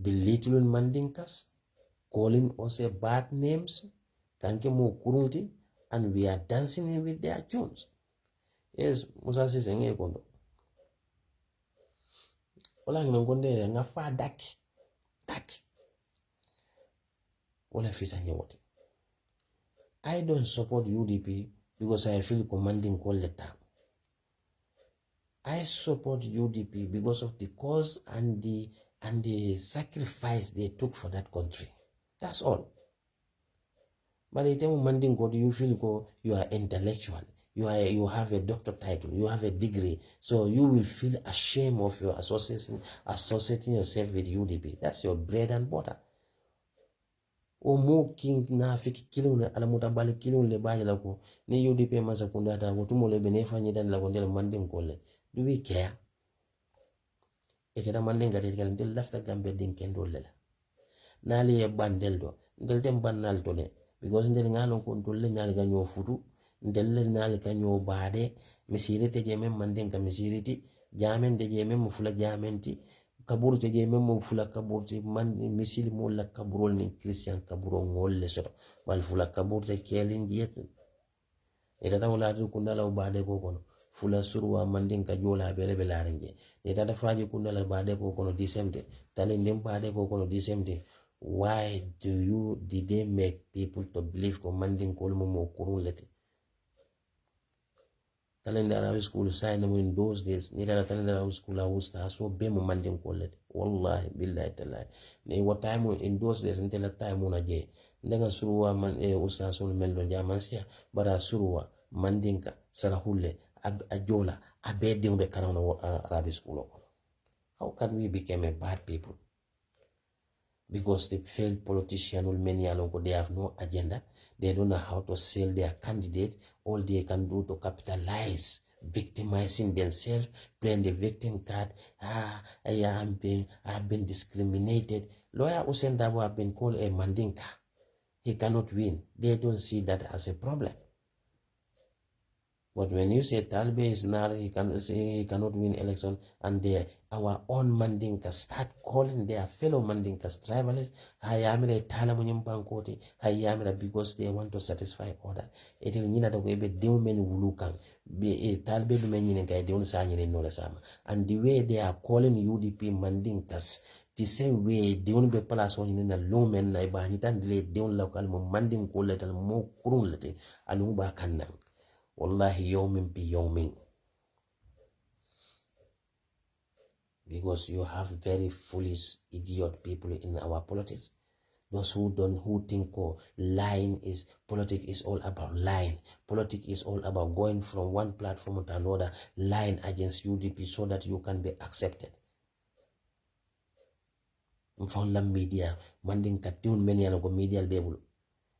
belittling Mandinkas, calling us a bad names, Kankemo Kurunti, and we are dancing with their tunes. Yes, Musa says, Kondo. Ola Ngonde, Nafa Daki. Ola Fisanyawati. I don't support UDP because I feel commanding all the time. I support UDP because of the cause and the sacrifice they took for that country. That's all. But the time commanding God, you feel you are intellectual. You have a doctor title. You have a degree. So you will feel ashamed of your associating yourself with UDP. That's your bread and butter. Omo king na fiki kilun ala mutabali kilun le baje lako ni UDP masa kundata wotumo le benefa nyidan la kondela manding kole. Do we care? Ekeda manding gati kala del lafta gambe din kendo lela. Nali e bandel do ndel dem banal to le because ndel ngalo ko tolle nyal ganyo futu ndel nal ganyo baade misirite je mem manding ka misiriti jamen de je mem fula jamenti kaburu te je mem fula kaburu te man misil mo la kaburol ni christian kaburo ngol le so wal fula kaburu te kelin diet eda ta wala du kundala baade ko kono fula surwa manding ka jola bele belaringe eda ta faji kundala baade ko kono disemde tale ndem baade ko kono disemde. Why did they make people to believe commanding kolmo mo kurun leti? talende Arabic school sign in those days ni dala talende Arabic school a wusta so be mo mandin ko lete wallahi billahi taala ne what time in those days until time na je ndanga suruwa man ustasul meldo jaman sia bara suruwa mandinka sarahulle a Jawla a be be karano Arabic school. How can we become a bad people? Because the failed politician will many along they have no agenda. They don't know how to sell their candidate. All they can do to capitalize, victimizing themselves, playing the victim card. I've been discriminated. Lawyer Hussein Dabo have been called a mandinka. He cannot win. They don't see that as a problem. But when you say Talbe is not, he cannot win election, and our own Mandinka start calling their fellow Mandinkas tribalists, Hayamira Talamunium Bankoti, Hayamira, because they want to satisfy others. It will mean that we be Dilmen Wulukan, be Talbe Meninka, don't sign in Nolasama. And the way they are calling UDP Mandinkas, the same way they only be palace on in a low man, Naibahitan, they don't local Mandin Colet and more Kurulete, Alumba Kanang. Wallahi yawmin bi yawmin. Because you have very foolish idiot people in our politics. Those who think lying is politics is all about lying. Politics is all about going from one platform to another, lying against UDP so that you can be accepted. Mfawla media, manding katun many alogo media bebulu.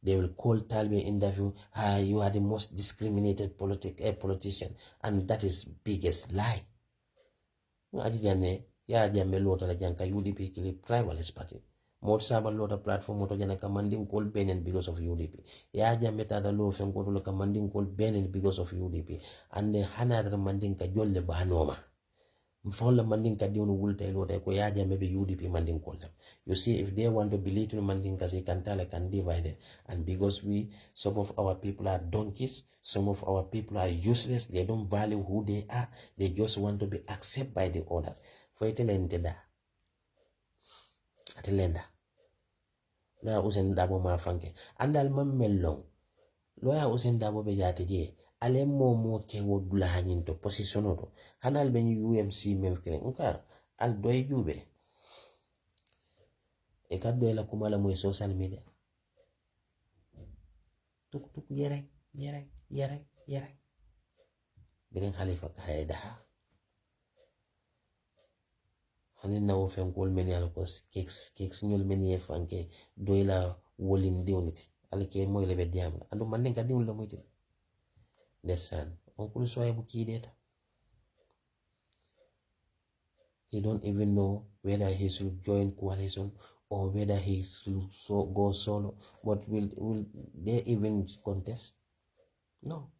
They will call Talbe interview, you are the most discriminated politician, and that is biggest lie. Ya jame lota la janka UDP kili tribalist party. Mod saba lota platform moto jana commanding call Benin because of UDP. Ya jame tada lo fengo lo commanding call Benin because of UDP. And hana tada manding ka jolle banoma. Mfawla manding ka diunu wulta lota ko ya jame be UDP manding call them. You see, if they want to belittle Mandinkas, they can tell, can divide it. And because some of our people are donkeys, some of our people are useless, they don't value who they are, they just want to be accepted by the others. For it, Atilenda. Lawyer Hussein Dabo Mafanke. And I'll melong. Lawyer Hussein Dabo Bejatije. Ale mo ke wodula into position oto. Hanal ben UMC memfkere. Nka al doy jube. E kaddo la kumala moy social media. Tuk yere. Birin Khalifa kaida ha. Hanin na wo fen kol meni al ko keks nyol meni e fanke doyla wolin diwniti. Alike moy lebe diam. Andu man ka diwul la moyti. Desan. Onkulu soye bu ki deta. He don't even know whether he should join coalition or whether he should go solo. But will they even contest? No.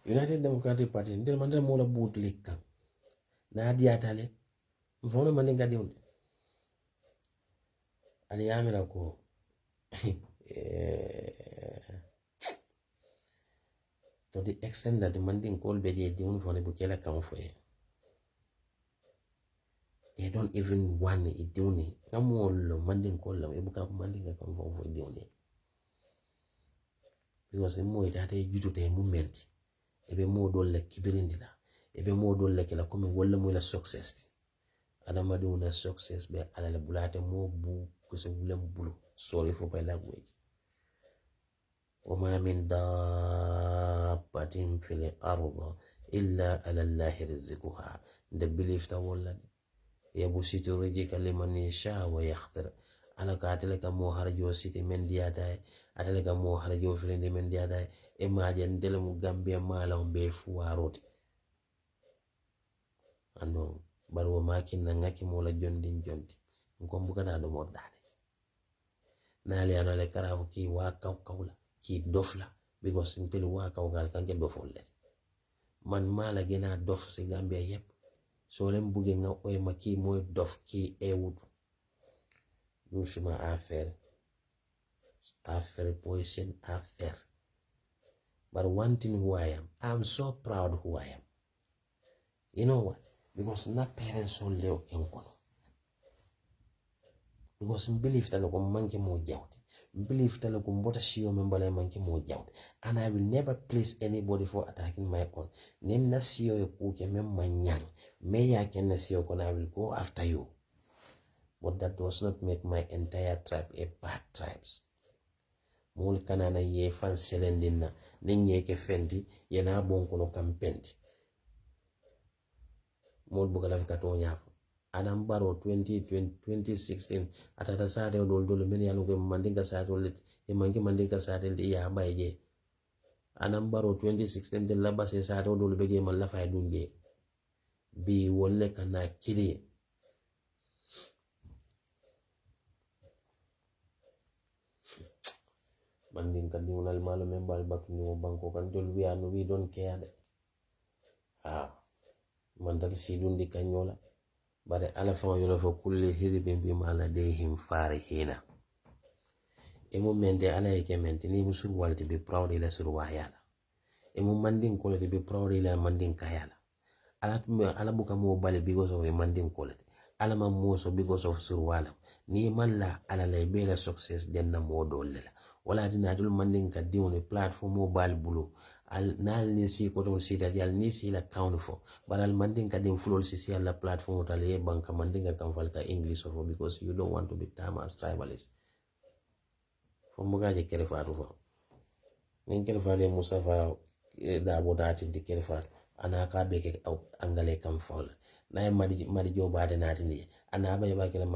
United Democratic Party, ndio mandela mola bootlick. Na hadi atale. Mfano mandinga diunde. Aliyamira ko. To the extent that the manding call beje diun for the bukela come for you. They don't even want it doing. Come on, manding call them. Ebuka manding come for doing it. Because the more it had you to the movement, ebe more do like kibirindila, ebe more do like la come wala mo la success. Adama do na success be ala la bulate mo bu kuse wulam bulu. Sorry for my language. وما من دابة في الأرض إلا على الله رزقها. The belief that one يبسط رزقه لمن يشاء ويقدر. أنا كاتلك مو هرجو سيتي من دياداي أتلك مو هرجو فريندي من دياداي إما جن دلم غامبيا مالهم بفواروت أنو برو ماكين نغاكي مولا جوندي نكمبوكا دادو مرداني نالي أنا لكرافو كي واكاو كولا ki dofla because until waka ugal kanke dofolle man mala gena dof si Gambia yep so lem buge nga oy maki moy dof ki ewud nous suma affaire position affaire. But one thing who I am, I'm so proud who I am. You know what? Because not parents so leo kenkono. Because I believe that no manke mo jawti. believe tele ko mbota siyo membala manki mo jawde, and I will never please anybody for attacking my own. Nen na siyo e kuke mem manyang me ya ken na siyo ko, I will go after you, but that does not make my entire tribe a bad tribes. Mul kanana ye fan selendina ninye ke fendi yena bon kono kampendi mul bugala fikato nyafo adam baro 2016 atata sade dol men yalu ko mandinga sade lit e mangi mandinga sade li ya bayje adam baro 2016 de la base sade dol bege man la fay dunje bi wolle kana kili mandinga diunal malo men bal bak ni mo banko kan dol wi anu we don't care de mandal sidundi kanyola bare ala fa yolo fo kulli hizbin bima ladayhim farihina emu mente ala yake mente ni musur walti be proud ila sur wayala emu mandin quality be proud ila mandin kayala ala buka mo bale because of mandin quality ala ma moso because of sur wala ni malla ala lay bela success denna modo lela wala dina dul mandin ka diwne platform mo bal bulu al nal ni si ko ton sita dial ni si la count fo baral mandin ka dim fulol si si ala platform to le banka mandin ka kam falka english of because you don't want to be termed as tribalist fo mo gaje kere faatu fo nin kere faale musafa da bodati di kere faatu ana ka be ke angale kam fol na mari jo baade nati ni ana ba ba kala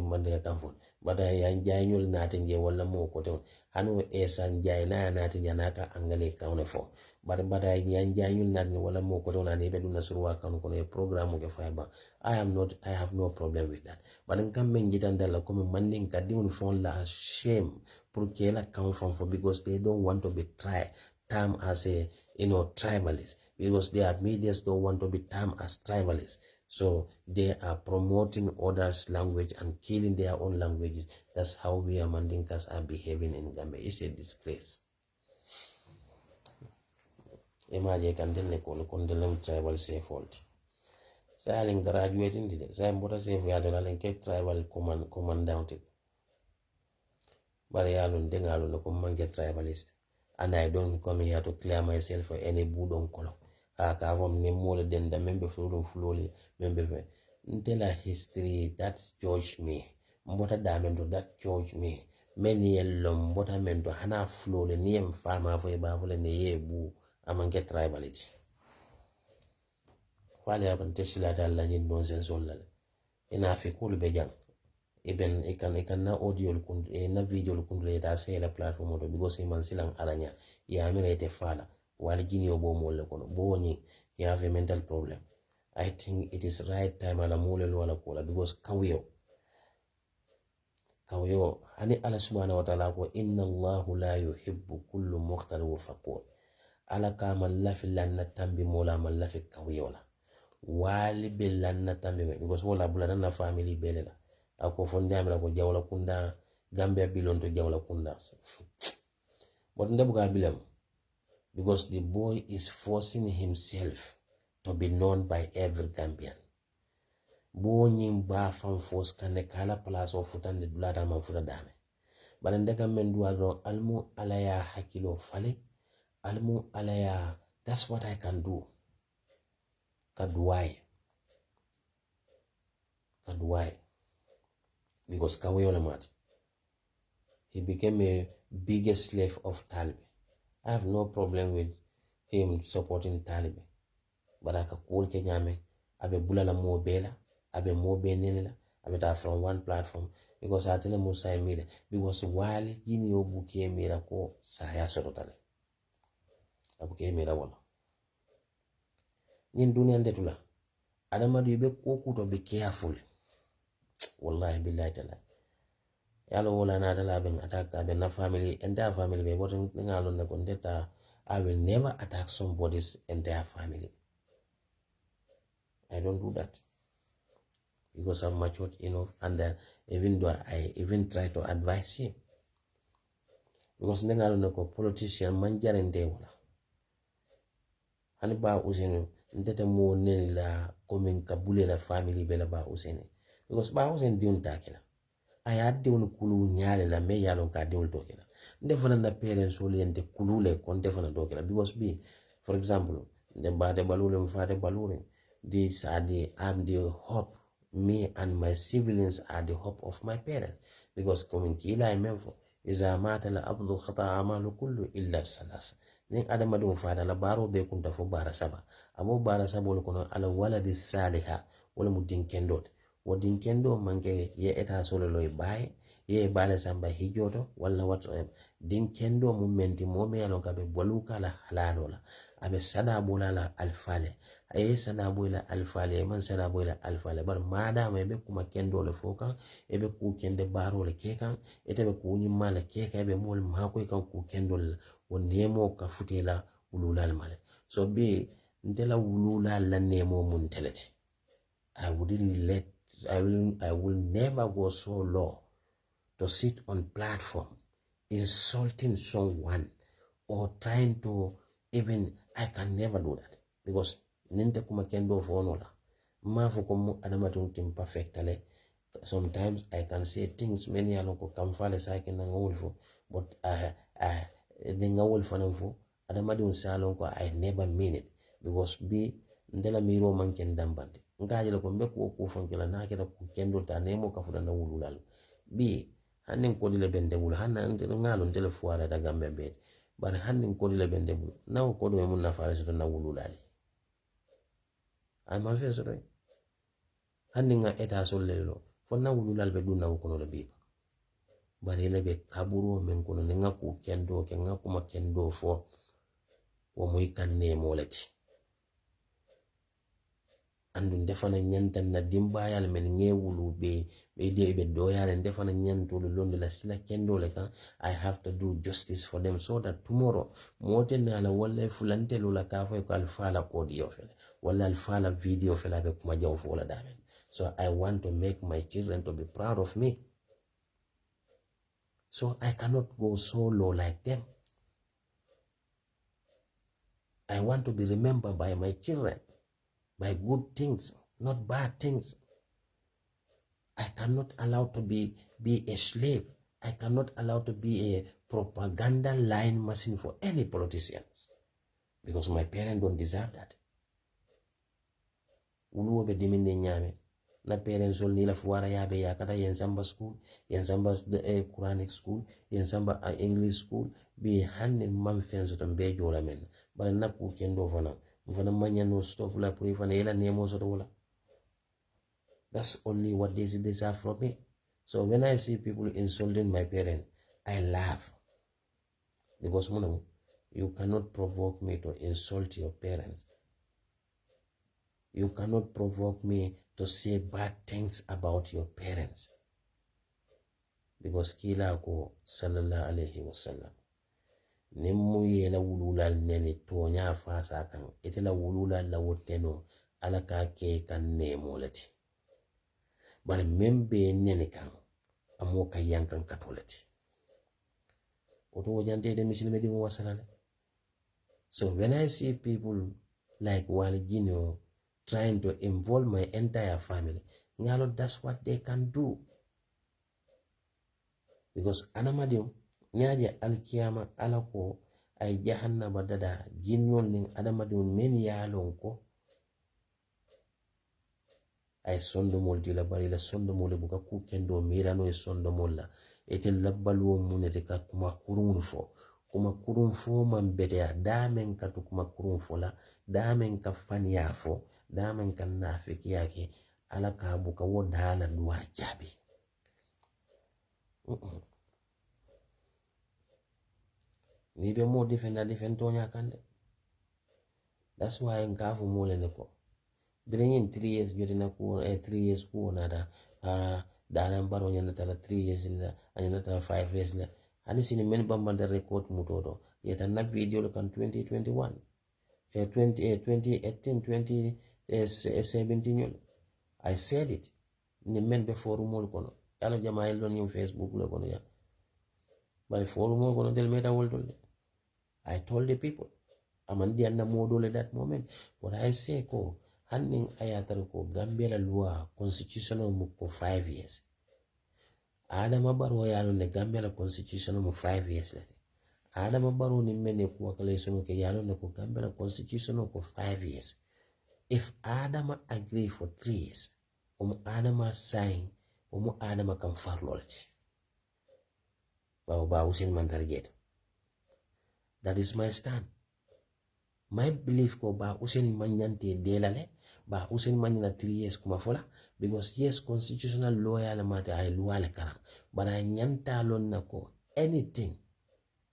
mande kam fol bada yan jaynyol nati je wala mo ko ton hanu Essa jay na nati naka angale kam fo bada yan jaynyol nati wala mo ko ton ani be duna surwa kan ko ne program ke fayba I have no problem with that but kam men jitandala ko mandin ka diun fon la shame pour qu'elle come from for because they don't want to be termed as a tribalist because their medias don't want to be termed as tribalists. So they are promoting others' language and killing their own languages. That's how we Mandinkas are behaving in Gambia. It's a disgrace. Imagine kandele kono kondele tribal safe fault. Say I'm graduating today. Say I'm what safe we are the tribal commandant. But I don't get tribalist. And I don't come here to clear myself for any budon color. I have name more than the member flowly member. Tell a history that judge me. Mbota damendo that judge me. Many yellow mbota mendo hana flow the name farmer for a baffle and a ye boo among get tribalist. While I haven't tested that I'll nonsense all that. Enough a cool began. Even ikan na audio na video kundule ta say la platform to because man silang alanya ya amira ite fala wali jini obo mole kono boni you have a mental problem. I think it is right time ala mole wala kola because kawiyo ani ala subhanahu wa ta'ala ko inna Allahu la yuhibbu kullu mukhtalin fakhur ala kama lafi lanna tambi mola man lafi kawiyo la wali belanna tambi because wala bulana na family belela ako fonde amira ko Jawla kunda Gambia bilon to Jawla kunda but ndabuga bilam because the boy is forcing himself to be known by every Gambian bo nyim ba fam force kane kala place of futande dulata man futa dame bala ndeka men duado almu alaya hakilo fale almu alaya that's what I can do kadwai because Kaweyola Mat, he became a biggest slave of Taliban. I have no problem with him supporting Taliban. But I can call Kenyame, abe bulala mo bela, abe mo benela, abe ta from one platform because I tell him Musa Mira because while Jini Obuke Mira ko saya sorotale. Abuke Mira wala. Nin dunia ndetula. Adama dibe koku to be careful. Wallahi billahi tala yalo wala na dala ben attack ben na family entire family be what ngalo na kondeta I will never attack somebody's entire family. I don't do that because I'm matured enough and even though I even try to advise him because ngalo na ko politician man jarende wala hani ba usene ndete mo nela komen kabule la family bela ba usene because ba usen diun takela aya diwol kulu nyaale la me yalon ka diwol dokela nde fana na parents wol yente kulule konte fana dokela because be for example the bade balule mfade balule these are the I'm the hope me and my siblings are the hope of my parents because coming kila imemfo iza mata la abdu khata amalu kullu illa salas ni adama dum fada la baro be kunta fo bara saba abo bara saba wol kono ala waladi saliha wala mudin kendot wodin kendo manke ye eta solo loy bay ye bala samba hijoto wala whatsoever din kendo mumenti momi yalon kabe boluka la halalola abe sada bola la alfale aye sada bola alfale man sada bola alfale bar madama be kuma kendo le foka ebe ku kende baro le kekan ete be ku nyimma le keka ebe mol mako kan ku kendo wonemo ka futela ululal male so be ndela ululal la nemo mun teleti I will never go so low to sit on platform insulting someone or trying to I can never do that because ninte kuma kendo fonola mafu komu adamatun imperfectly. Sometimes I can say things many aloko kamfale sake na ngulfo but the ngulfo nanfo adamadun salonko I never mean it because ndela miro manken dambante ngajela ko mbeko ko fonkela na keda ku kendo ta nemo ka fuda na wululal hanin ko dile bende bul hanan ngalo ndele fuara daga mbembe bar hanin ko dile bende bul na ko do mun na faale so na wululal alma fe so doy hanin nga eta so lelo fo na wululal be dunna ko no be bari le be kaburo men ko no nga ku kendo ke nga kuma kendo fo wo moy kan nemo lati andu defana nyantan na dimbayal men ngewulu be doyale defana nyanto londo la sila kendo le kan I have to do justice for them so that tomorrow mote na la wala fulante lo la ka fa ko alfala audio fele wala alfala video fele be kuma jaw fo la damen so I want to make my children to be proud of me so I cannot go so low like them. I want to be remembered by my children by good things, not bad things. I cannot allow to be a slave. I cannot allow to be a propaganda line machine for any politicians because my parents don't deserve that. Uluwo be diminde nyame na parents ol ni la fuara yabe yakata yensamba school, yensamba Quranic school, yensamba English school be hanin man fenso to be jola men bal na ku kendo fana mfana manya no stop la puri fana yela nemo so wala. That's only what they deserve from me. So when I see people insulting my parents, I laugh. Because you cannot provoke me to insult your parents. You cannot provoke me to say bad things about your parents. Because kila ko sallallahu alaihi wasallam. Nemu yela wululal neni tonya fasa kan itela wululal la woteno alaka ke kan nemo lati. But membe nene kan amo kayankan katolati. Oto wajante de misil medi wasalale. So when I see people like Waligino trying to involve my entire family, ngalo that's what they can do. Because anamadim nyaje alkiyama alako ay jahannama dada jinnol ning adamadum men yalon ko ay sondomol dila bari la sondomol buka ku kendo mirano e sondomol la ete labbalu munete ka kuma kurun fo man bete ya damen ka to kuma kurun fo la damen ka faniya fo damen kan nafiki yake ala ka buka wodala duwa jabi ni be mo defend tonya kande. That's why ngafu mole neko bringing 3 years jotina ko 3 years ko nada dalam baro nyana tala 3 years la anyana tala 5 years la ani sini men bambanda record mutodo yeta na video lo kan 2021 2018 2017 I said it ni men be forumol kono yalo jama elon ni Facebook lo kono ya bari forumol kono del meta woltol I told the people amandi anna modole that moment but I say ko hanning ayatar ko Gambia la loi constitutional mo ko 5 years Adama Barrow yalo ne Gambia la constitution mo 5 years lete. Adama Barrow ni mene ko kale sono ke yalo ne ko Gambia la constitution ko 5 years. If Adama agree for 3 years, Adama sign, Adama kan farlolati. Ba usin man target. That is my stand. My belief ko ba usin manyante delale, ba usin manyana 3 years kuma fola, because yes, constitutional lawyer la mate ay loi le karam, but I nyanta lon nako anything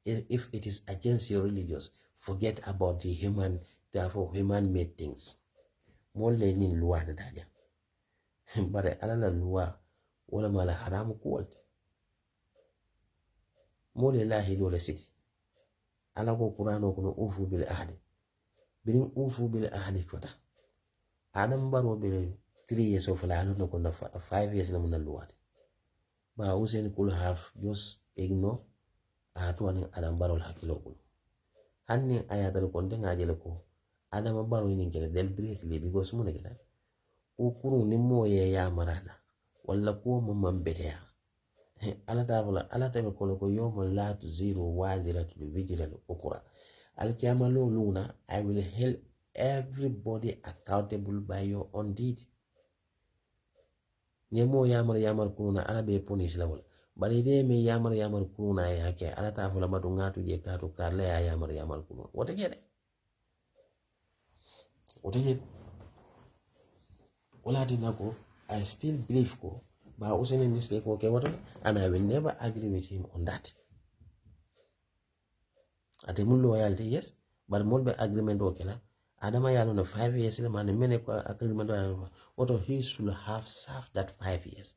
if it is against your religious, forget about the human, therefore human made things. More learning loi da daja. But ala loi wala mala haram ko more lahi dole city. Ala ko Qur'ano kono ufu bil ahdi. Birin ufu bil ahdi kota. Adam Barrow bil 3 years of lalo no kono 5 years na muna luwade. Ba Hussein could have just ignore atuani Adam Barrow hakilo kulu. Hanni ayatal konte ngajele ko Adam Barrow ni ngele deliberately because muna gela. Ukuru ni moye ya marala. Wala ko mo mambete ya. Ala tabe kono ko yomo la tu zero wazira to vigila ukura. Al kiamalo luna, I will hold everybody accountable by your own deed. Nemo yamar kuna ala be punish la wala. Bari de me yamar kuna ya ke ala ta fula madu ngatu je kato karle ya yamar kuna. What again? Wala dinako, I still believe ko ba usene mistake okay what, and I will never agree with him on that. Ate mun loyalty yes, but more be agreement okay la. Adama yalo na 5 years le man mene ko agreement what he should have served that 5 years.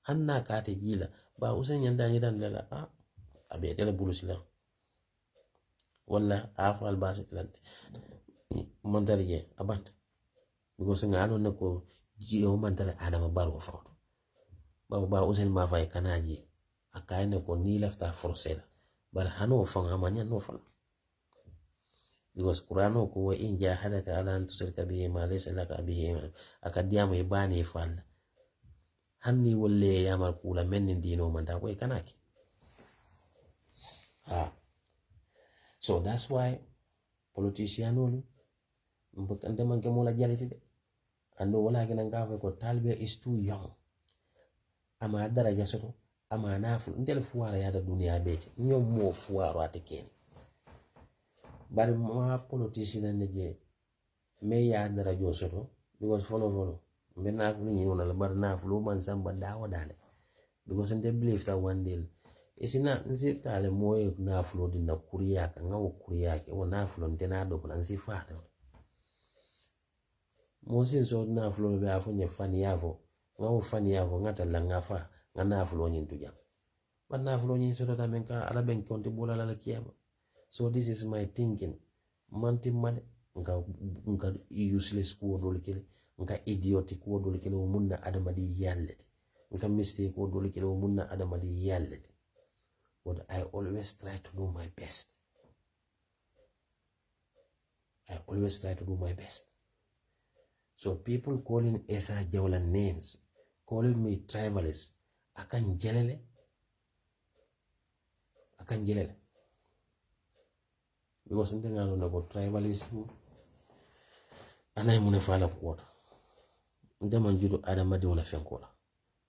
Hanna ka te gila ba usen yanda ni dan la abe tele bulusila. Walla afal basit lan montarije abant. Because ngalo na ko jiyo mantale Adama Barrow fawto. Ba usen ma fay kanaji akayne ko ni lafta forcela. But hano fang amanya no fang. Because Qur'ano ko in jahadaka ala an tusrika bihi ma laysa laka bihi akadiyama ibani fal. Hanni wolle yamal kula men dino manda ko kanaki. So that's why politicianul mbakande manke mola jaliti de. Ando wala kina ngafe ko talbe is too young. Ama daraja soto ama nafu ndele fuara yata dunia beti nyo mo fuara atekeni bari ma politician neje me ya daraja soto because follow me nafu ni wona la bar nafu lo man samba dawo dale because they believe that one day isina nsi tale moye nafu lo dinna kuriya ka ngawo kuriya ke wona nafu lo ndena do ko nsi fata mo sin so nafu lo be afunye fani yavo ngawo fani yavo ngata la ngafa ngana fulo nyin tuja banna fulo nyin so da men ka ala ben konti bola la kiyama. So this is my thinking manti mane nga useless ko dol kele nga idiotic ko dol kele o munna adama di yalle nga mistake ko dol kele o munna adama di yalle. But I always try to do my best. So people calling Essa Jawla names, calling me tribalist, akan jelele because nte ngalo na ko tribalism anay mune fala kuota nte man judo adama di wona fenkola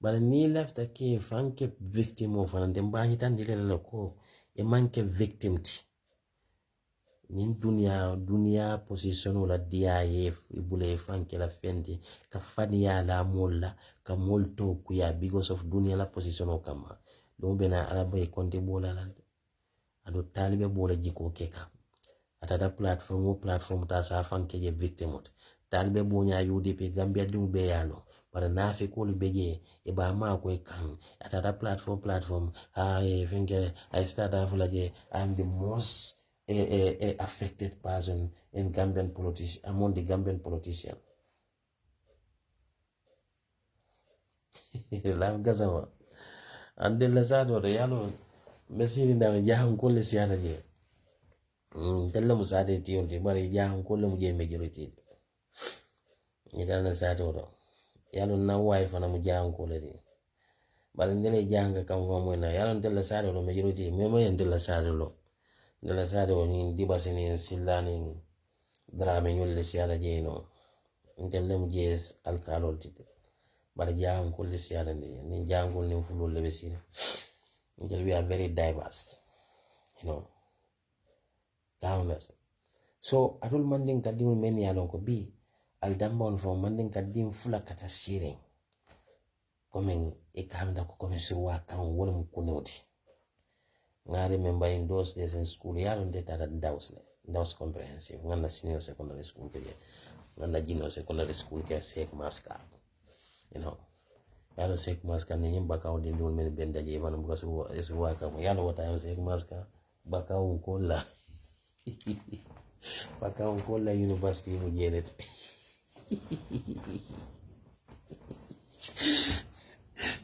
bala ni lafta ke fanke victim of an dembahi tan dilele ko e manke victim ti nin dunia position wala DIF ibule fanke la fendi ka faniya la molla ka molto kuya because of dunia la position o kama do bena araba e konte bola lan ado talibe bola jiko keka atata platform ta sa fanke je victim ot talibe bonya UDP Gambia dum be yalo para nafi ko beje e ba ma ko kan atata platform finge I start afulaje I'm the most affected person in Gambian politician among the Gambian politicians. Lam gazama ande la zado de yalo mesiri na jahun kolle siana je tella musade tiyorti bari jahun kolle mu je majority ni dana zado do yalo na wife na mu jahun kolle di bari ndele janga kam fo mo na yalo ndele sare lo majority memo ndele sare lo ndele sare ni dibasi ni sillani drame nyol le siara jeno ndele mu jes alkalol tite bari jang ko le siara ni jangol ni fulol le besire ndele we are very diverse, you know, countless. So adul manding kadim men yalon ko bi al dambon from manding kadim fula kata siring komen e kamda ko komen surwa kan wala mu kunoti ngare member in those days in school yalon de tata daws comprehensive ngana senior secondary school ke ngana junior secondary school ke sek maska, you know, yalo sek maska ni nyimba ka odi ndul men benda je man buka surwa kan yalo wata sek maska baka ko la baka ko la university mu jenet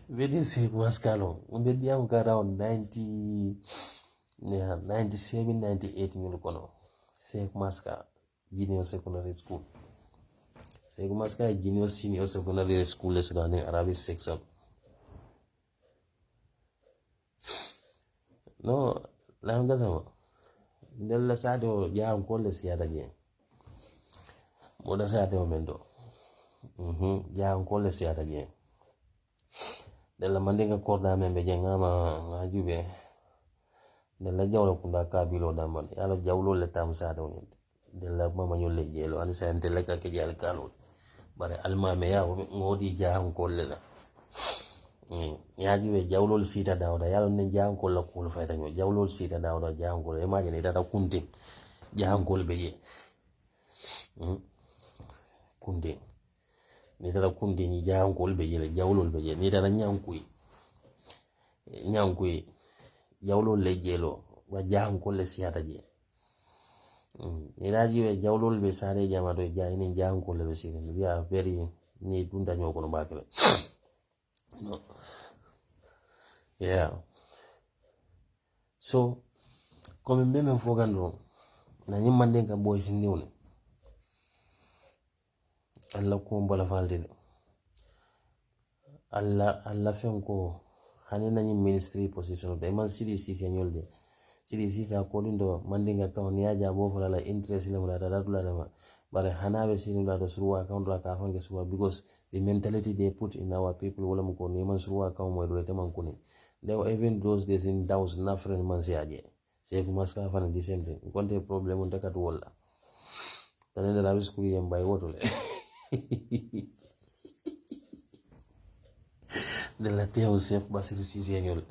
Very sick maskalo. Umbe diam ka around 97, 98 nyulu kono. Sick maska junior secondary school. Sick maska junior senior secondary school is running Arabic section. No, langa sama. Ndella sado jam ko le siata je. Moda sado mendo. Jam ko le siata je. Della mandinga korda membe jengama ngajube della jawla kunda kabilo daman yalo jawlo le tam sada woni della mama nyolle jelo an sa entele ka ke jal kalo bare alma me ya ngodi jaham kolle la yajibe jawlo sita dawda yalo ne jaham kolla kul fayta nyo jawlo sita dawda jaham kolle imagine tata kunti jaham kol beje kunti ni tara kundi ni jankol be jele jawlol be jele ni tara nyankui jawlol le jelo wa jankol le siata je ni raji be jawlol be sare jama do jay ni jankol le be sire ni biya very ni dunda nyoko no bakale no yeah so comme mbeme fogandro na nyimande ka boy sinniwne alla ko mbala falde alla fenko hanena ni ministry position be man CDC senyolde CDC sa ko lindo mandinga kaw ni aja bo fala la interest le mala dadula dama bare hanabe sinula do surwa account la ka fange surwa because the mentality they put in our people wala mo ko ni man surwa account mo do teman kuni they were even those days in daws na friend man si aje se ko maska fana december konte problem on takat wala tanene la school yem bay wotole de la théo Cheikh Bassirou Cissé ñol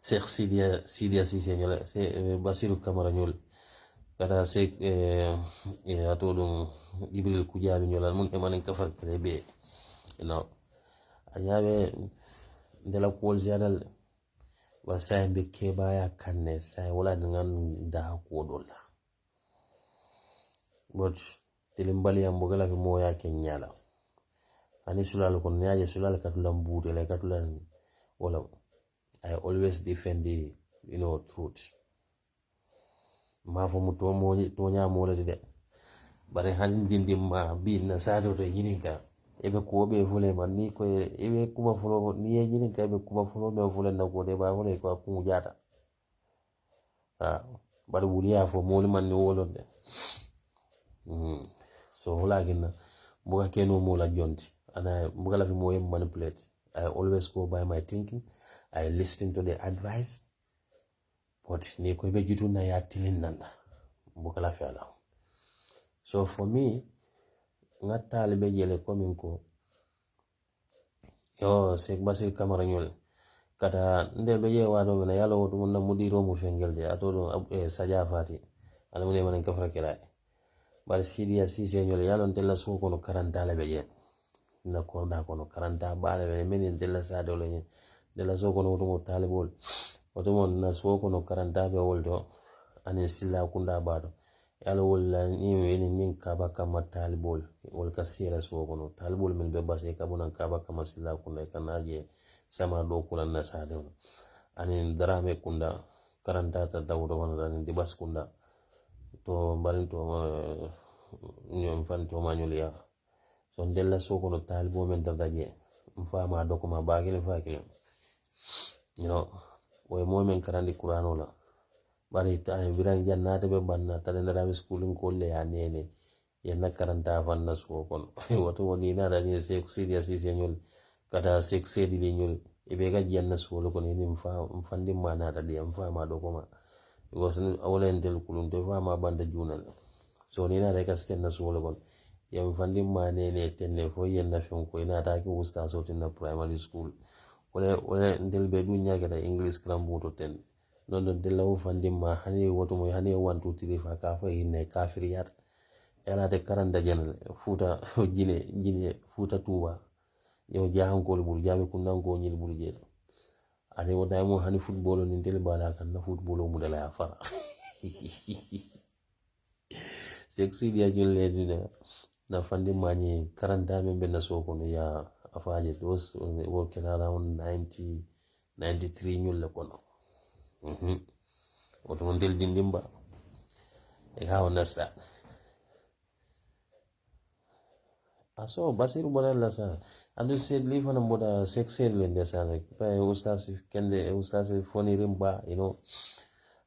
Cheikh Sidia Cissé ñol Bassirou Camara ñol kata Cheikh atolum Jibril Kujabi ñol mun e manen kafar be no anyabe de la kol jadal wa say be ke baya kanne say wala ngan da ko dolla but tilimbali ambogala fi moya kenyala ani sulal ko nyaje sulal katulam bude la katulan wala I always defend the truth ma fo muto mo to nya mo la de bare han dindi ma bi na sado to yininka ebe ko be fule man ni ko ebe kuma fulo ni yininka ebe kuma fulo me fule na ko de ba fule ko ku jata bare wuliya fo mo man ni wolonde so hola gina mbuga keno mo la jonti ana mbuga la fi mo manipulate. I always go by my thinking. I listen to the advice. But ni ko be jitu na ya tilin nanda mbuga la fi ala. So for me ngata le be jele komin ko yo Cheikh Bassirou Camara ñol kata nde be je wado na yalo wodo na mudiro mu fengelde atodo sadia fati ala mu ne man ka frakela bar sidia sise ñol yalo ndella so ko no karanta la be je na ko da ko no karanta baale be men ndella sa do le della so ko no to talibol oto mon na so ko no karanta be woldo ani silla kunda bado yalo wala ni min kaba kama talibol wal kasira so ko no talibol min be base kabuna kaba kama silla kunda kanaje sama do kula na sa do ani drame kunda karanta ta dawdo wana ni dibas kunda to barin to ñom fan to mañuliya so ndella so ko no talibo men dardaje mfama dokuma bagel fakile you know wo mo men karandi qur'ano la bari ta biran jannata be banna talendara be schoolin kolle ya nene yenna karanta fanna so kon wato woni na da ni 𝒂𝒄𝒄𝒏 si nyol kata 𝒂𝒄𝒄𝒏 di nyol ibe ga janna so kon ni mfandi mana da di mfa ma do ko ma because awala ndel kulun de fa ma banda junal so ni na da ka stenna so kon yam fandi mane ne tenne fo yenna fen ko ina ta ki usta so tinna primary school wala ndel be du nyaga da english krambu to ten non don de law fandi ma hani woto mo hani 1 2 3 fa ka fa ine kafiriyat ela te karanda janal futa jine futa tuba yo jahan ko bul jami kunnan ko nyil bul je ade wona mo hani football ni ndel bala kan na football mu dala ya fara 𝒂𝒄𝒄𝒏 ya jul le dina na fandi mani karanta men ben na so ko ya afaje dos wo kana around 90 93 nyul le kono woto mon del dindimba e ha understand aso basiru bola la sa andu said leave on boda 𝒂𝒄𝒄𝒏 le sa pa ustaz kende ustaz foni rimba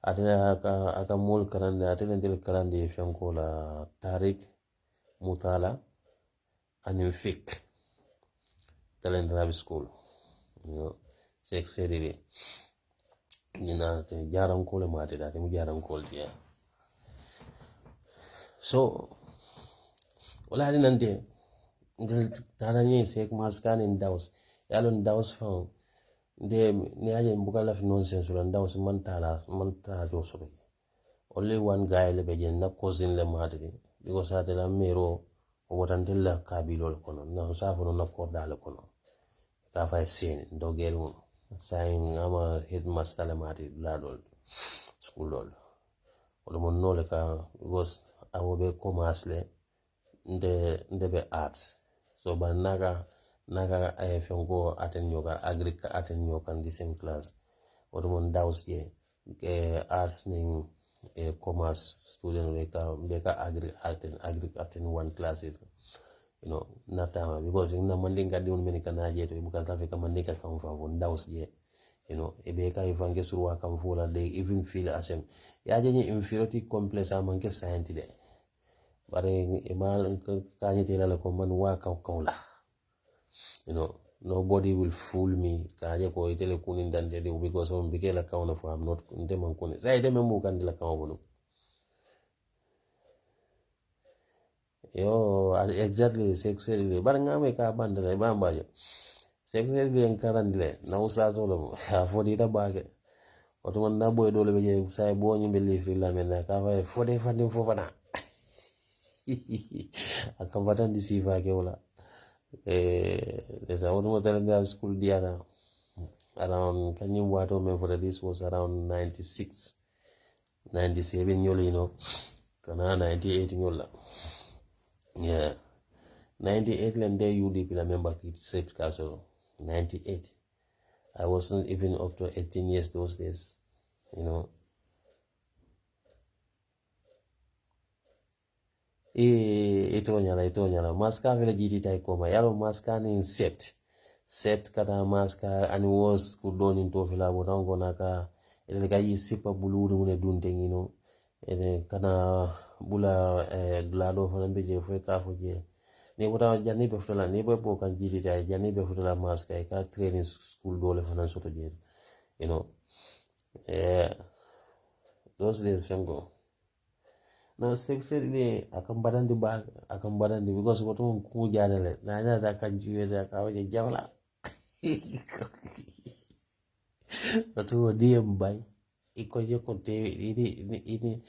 atela aka mol karande atela del karande fenko la tarik mutala anin fik talent rabi school 𝒂𝒄𝒄𝒏 nina te jaram ko le mate da te mu jaram ko dia so wala nante ndel tananye sek maskani ndaus yalon daus fa de ni aje mbugala fi nonsense la ndaus man ta do so only one guy le be na cousin le mate because atela mero o wotantella kabilol kono na safo no nakkorda le kono ka fa sen do gelu sayin ama headmaster le mate ladol school dol wala mon nole ka because awobe commerce le nde be arts so ban naga fengo aten yoga agric aten yokan the same class wala mon daus ye arts ning commerce student beka agric aten one classes natama because na mandinga di un menika na je to bukan ta fe ka mandinga kam fa von daus je e be ka ifange surwa kam fola they even feel asem ya je ni inferiority complex amanke science de bare e mal ka ni tela ko man wa ka la nobody will fool me ka je ko itele kunin dande de because on bigela ka ona for am not ndeman kone sai de memo kan de la ka wono yo exactly 𝒂𝒄𝒄𝒏 bar ngame ka bandale bambajo 𝒂𝒄𝒄𝒏 en karandile na usa solo afodi da bage otoman na boy dole be je sai bo nyimbe li fi la men ka fa fode fandi fofana akambatan di sifa ke wala there's a one more school diana around kanyim wato men for this was around 96 97 nyoli kana 98 nyola yeah 98 and there UDP la member kit saved castle 98 I wasn't even up to 18 years those days itoñala maska vele jitita koma yalo maska ni sept kata maska ani was kudoni to fila botango naka ele gayi sipa buluri mune dunte ele kana bula glado fana beje fo ka fo je ni bota janni be futala ni be bo kan jitita janni be futala maska ka training school dole fana soto je those days fengo no 𝒂𝒄𝒄𝒏 akan badandi because what ku janele na da kan juye da ka waje Jawla wato diem bay iko je ko te ini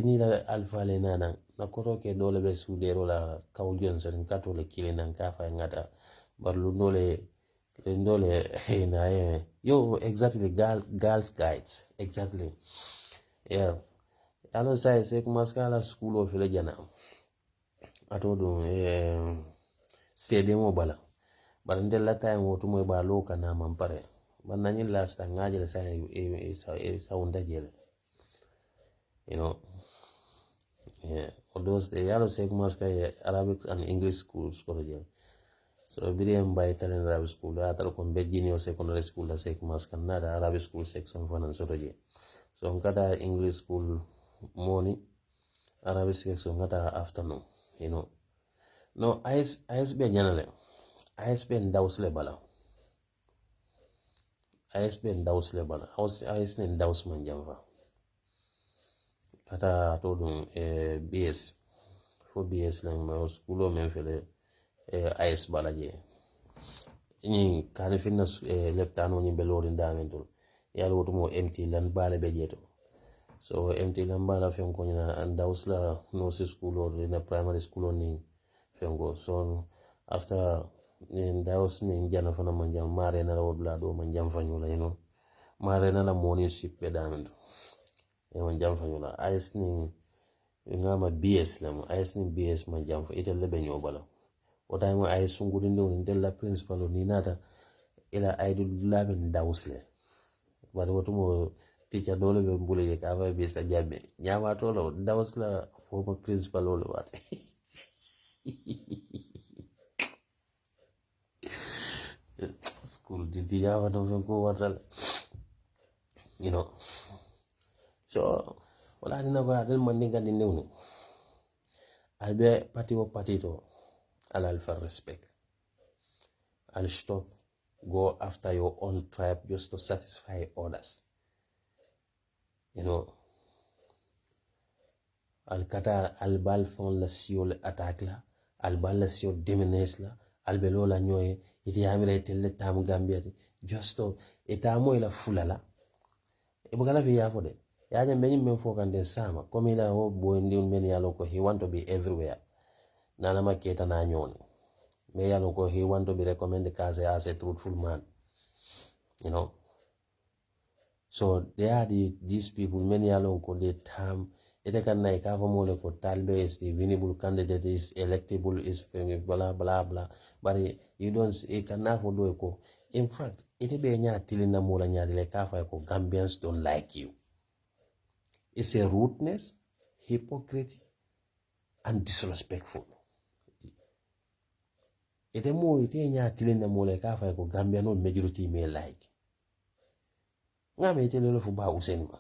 ni la alfa le nana na koto ke dole be sudero la kaw Johnson kato le kile nan ka fa ngata barlu ndole na yo exactly girls guides exactly yeah ano sai 𝒂𝒄 school of le jana atodo stadium bala barande la time wotu moy ba lo kana mampare banani last ngaje sai saunda jele yeah all those the yalo 𝒂𝒄 Arabic and English schools ko jele So biriyan by talent Arabic school da atal kon be junior secondary school da sek mas kan na da Arabic school section fanan soto je. So ngata English school morning, Arabic section ngata afternoon, you know. No, IS be nyanale. IS be ndaus le bala. IS be ndaus le bala. IS ne ndaus man jamfa. Kata to dum BS. For BS lang ma school o men fele IS bala je. Ni kare finna leptano ni belorin damen yalo woto mo MT lan bala be jeto. So MT lan bala fenko ni ndaus la no school or in a primary school ni fengo. So after ndaus ni jana fana manjam mare na wobla do manjam fanyula you know. Mare na la morning ship be damen manjam fanyula IS ni ngama BS lam IS ni BS manjam fa ite lebe nyobala. Wata mo IS sungudi ndo la principal ni nata ila aidu labe ndausle. But what mo teacher dole be mbule ka fa bista jabe nyama tolo ndausla former principal ole wat. School didi yawa no go watal you know. So wala dina ko adel mandinga di newni albe pati wo pati to alal for respect. I'll stop go after your own tribe just to satisfy others. You know, al kata al bal fon la sio le attaque la, al bal la sio demenes la, al belo la nyoye, iti amira itelle tam Gambia just to itamo ila fulala. Ibugala fi yafo de. Yaje mbenyi mmenfo kande sama, komi ila ho boendi unmeni yaloko, he want to be everywhere. Nana maketa na nyoni. Me yaloko, he want to be recommended as a truthful man. You know. So they are these people, many alone call the term. It can like have a more for Talbe is the winnable candidate is electable is blah blah blah. But you don't it can never do it. In fact, it be nya tilina mola nya like Gambians don't like you. It's a rudeness, hypocrite, and disrespectful. It more it nya tilina mola like Gambian majority may like. Ngame itelo fuba usenma.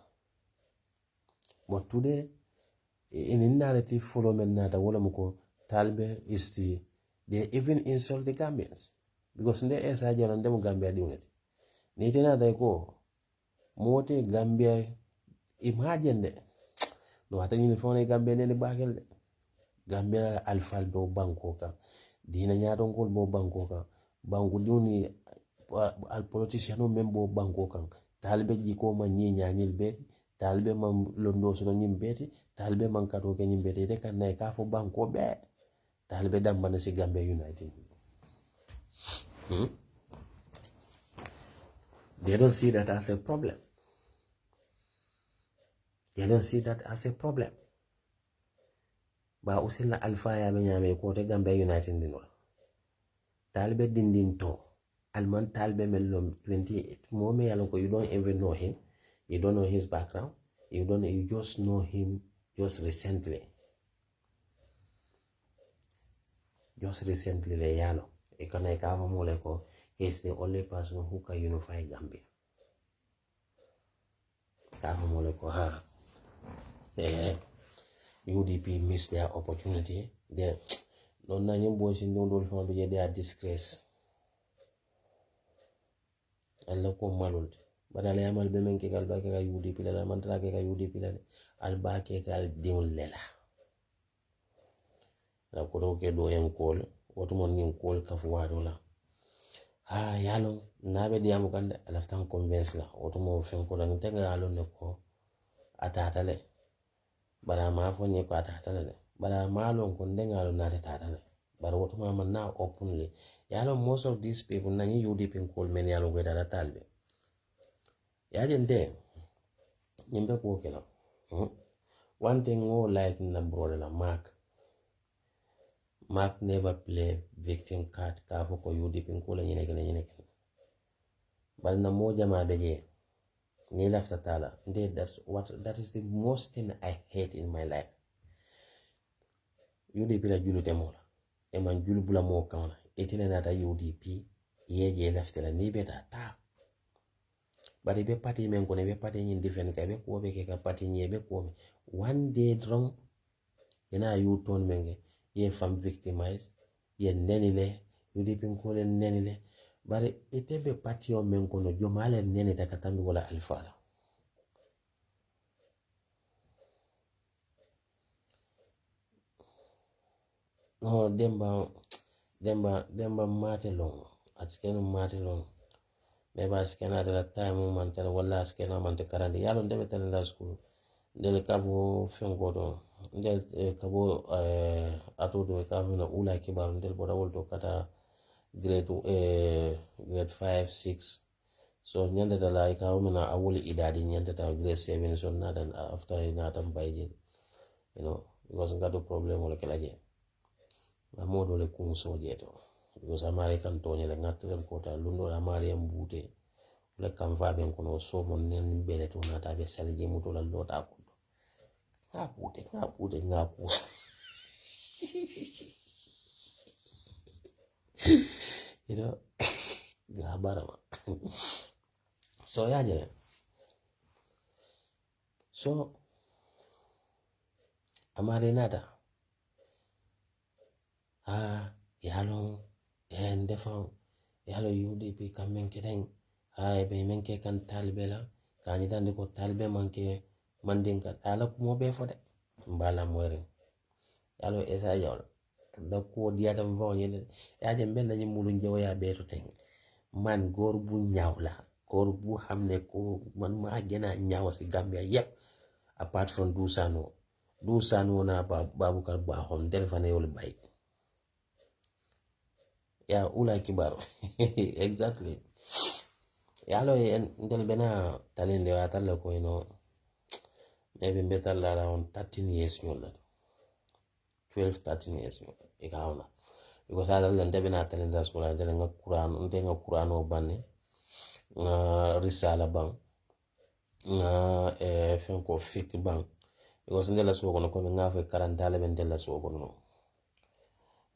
But today, in a narrative follow nata wala muko Talbe is they even insult the Gambians. Because in the Essa and them Gambia doing it. Nitena they go mote Gambia imagine de. No hata uniform Gambia ne bagel. Gambia alfalbe bankoka. Dina nyato ngol bo bankoka. Bangu duni al politician no membo bankoka. Talbe jiko man nyanyil beti talbe man londo so nyim beti talbe man kato ke nyim beti te kan nay ka fo banko be talbe dambana si Gambia United. They don't see that as a problem. They don't see that as a problem. Ba usila alfa ya benyame ko te Gambia United dinol talbe dindin to Alman Talbe Melom 28 Mome Yalonko, you don't even know him, you don't know his background, you just know him just recently. Just recently le yalo. Ekana ikava moleko, he's the only person who can unify Gambia. Kava moleko ha. UDP missed their opportunity. They don't know boys in the they are disgrace. Allah ko malul badala yamal be men ke gal ba ke ga UDP la man tra ke ga UDP la al ba ke gal diul lela la ko do ke do en kol woto mon nin kol ka fu wado la ha yalo nabe diamu kande ala tan convince la woto mo fen ko dan tenga alo ne ko atata le bara ma fo ni ko atata le bara ma lo ko ndenga alo na atata le bara woto ma man na openly yalo most of these people na ni UDP call men yalo go data Talbe yajente nimbe ko kela one thing more like na brother la Mark never play victim card ka fo ko UDP call nyine kene bal na moja ma beje ni lafta tala that is the most thing I hate in my life. UDP la julu temola e man julu bula mo kawana itine nata UDP yeje laftela ni beta ta bari be party men ko ne be party nyin different ka be ko be ke ka party nyi be ko one day drong yana you ton menge ye fam victimize ye nenile UDP ko le nenile bari ite be party o men ko no jomale nene ta katambi wala alfala no demba mate long at skenu mate long maybe skena de la time man tan wala skena man te karande yalo ndebe tan la school del kabo fengo do del kabo atodo kabo na ula kibar del boda wolto kata grade 5 6 so nyanda ta la ka umena awuli idadi nyanda ta grade 7 so na dan after na tam bayje you know because ngado problem wala kelaje la modo le kun so jeto because amari kan tonye le ngatu le kota lundo amari ambute le kan va ben kono so mon nen bele to na ta be salje muto la lota ko ngapute you know gabarama so yaje so amari nata yalo en defan yalo UDP kamen keden be menke kan talbela kani tan ko talbe manke mandin kan ala ko be fode mbala moyre yalo Essa Jawla da ko dia dam von yele yaje ben nañu mulu njaw ya be to ten man gor bu ñaaw la gor bu xamne ko man ma gëna ñaaw ci Gambia yep apart from Dusano na babukar Bajo telefone yol bay ya ula kibar exactly yalo ndel bena talen le atalla ko maybe betal around 13 years nyola 12-13 years e kauna because ada lende bena talen da school ndel nga Quran o banne nga risala bang nga fen ko fik bang because ndel so kono ko nga fe karantale ben ndel so kono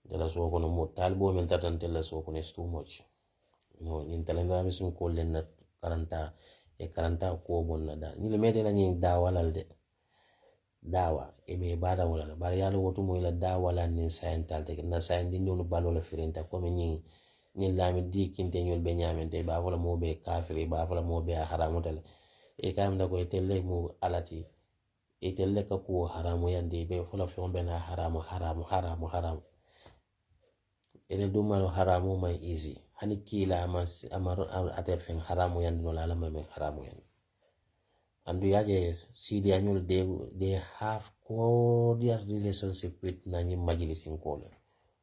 della so kono mo talbo men tatan della so kono is too much no in talenda be sun ko len na karanta ko bonna da ni le mede na ni dawa e me bada wala bar yalo wotu mo ila dawa la ni sayental de na sayen di no balo la firinta ko me ni lami di kinte nyol be nyamente ba wala mo be kafiri ba wala mo be haramu dal e kam da ko telle mo alati e telle ka ko haramu yande be wala fon be na haramu ene dumalo haramu mai easy hani kila amaro ate fen haramu yan no lala mai haramu yan and yaje sidi anul they have cordial relationship with nani majlis in kola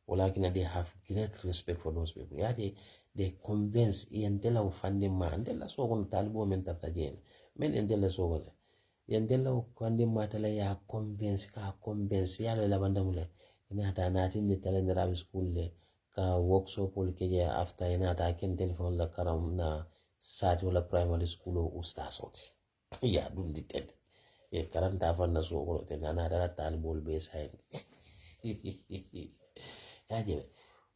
walakin they have great respect for those people yaje they convince yandela ufande ma andela so kon talibo men tatajen men endela so wala yandela ufande ma tala ya convince yale la bandamule ina ta natin ni tala ndara school le ka workshop ol keje after ina ta ken telephone la karam na sati wala primary school o ustasoti ya dum di ted e karanta fanna so ko te nana dara talbol be sain ya je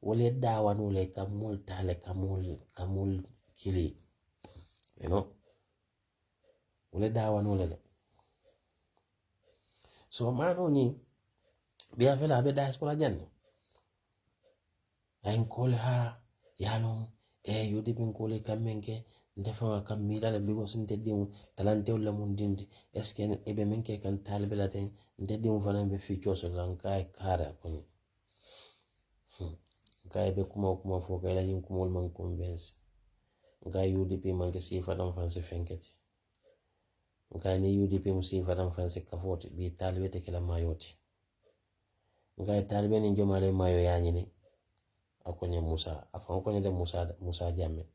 wole dawan wole kamul tale kamul kili you know wole dawan wole so mano ni biya fela be diaspora janne en kolha yalon yudi bin kole kamenke ndefa kam mirala bigo sinte dimu talante wala mun dindi esken ebe menke kan talbelaten ndedimu fana be fi choso lankai kara kuni ngai be kuma fo kala yin kumol man convince ngai UDP man ke sifa dan fanse fenketi ngai ni UDP mu sifa dan fanse kafoti bi talbete kala mayoti ngai talbe ni jomale mayo yanyini akonye Musa afan konye de Musa Jammeh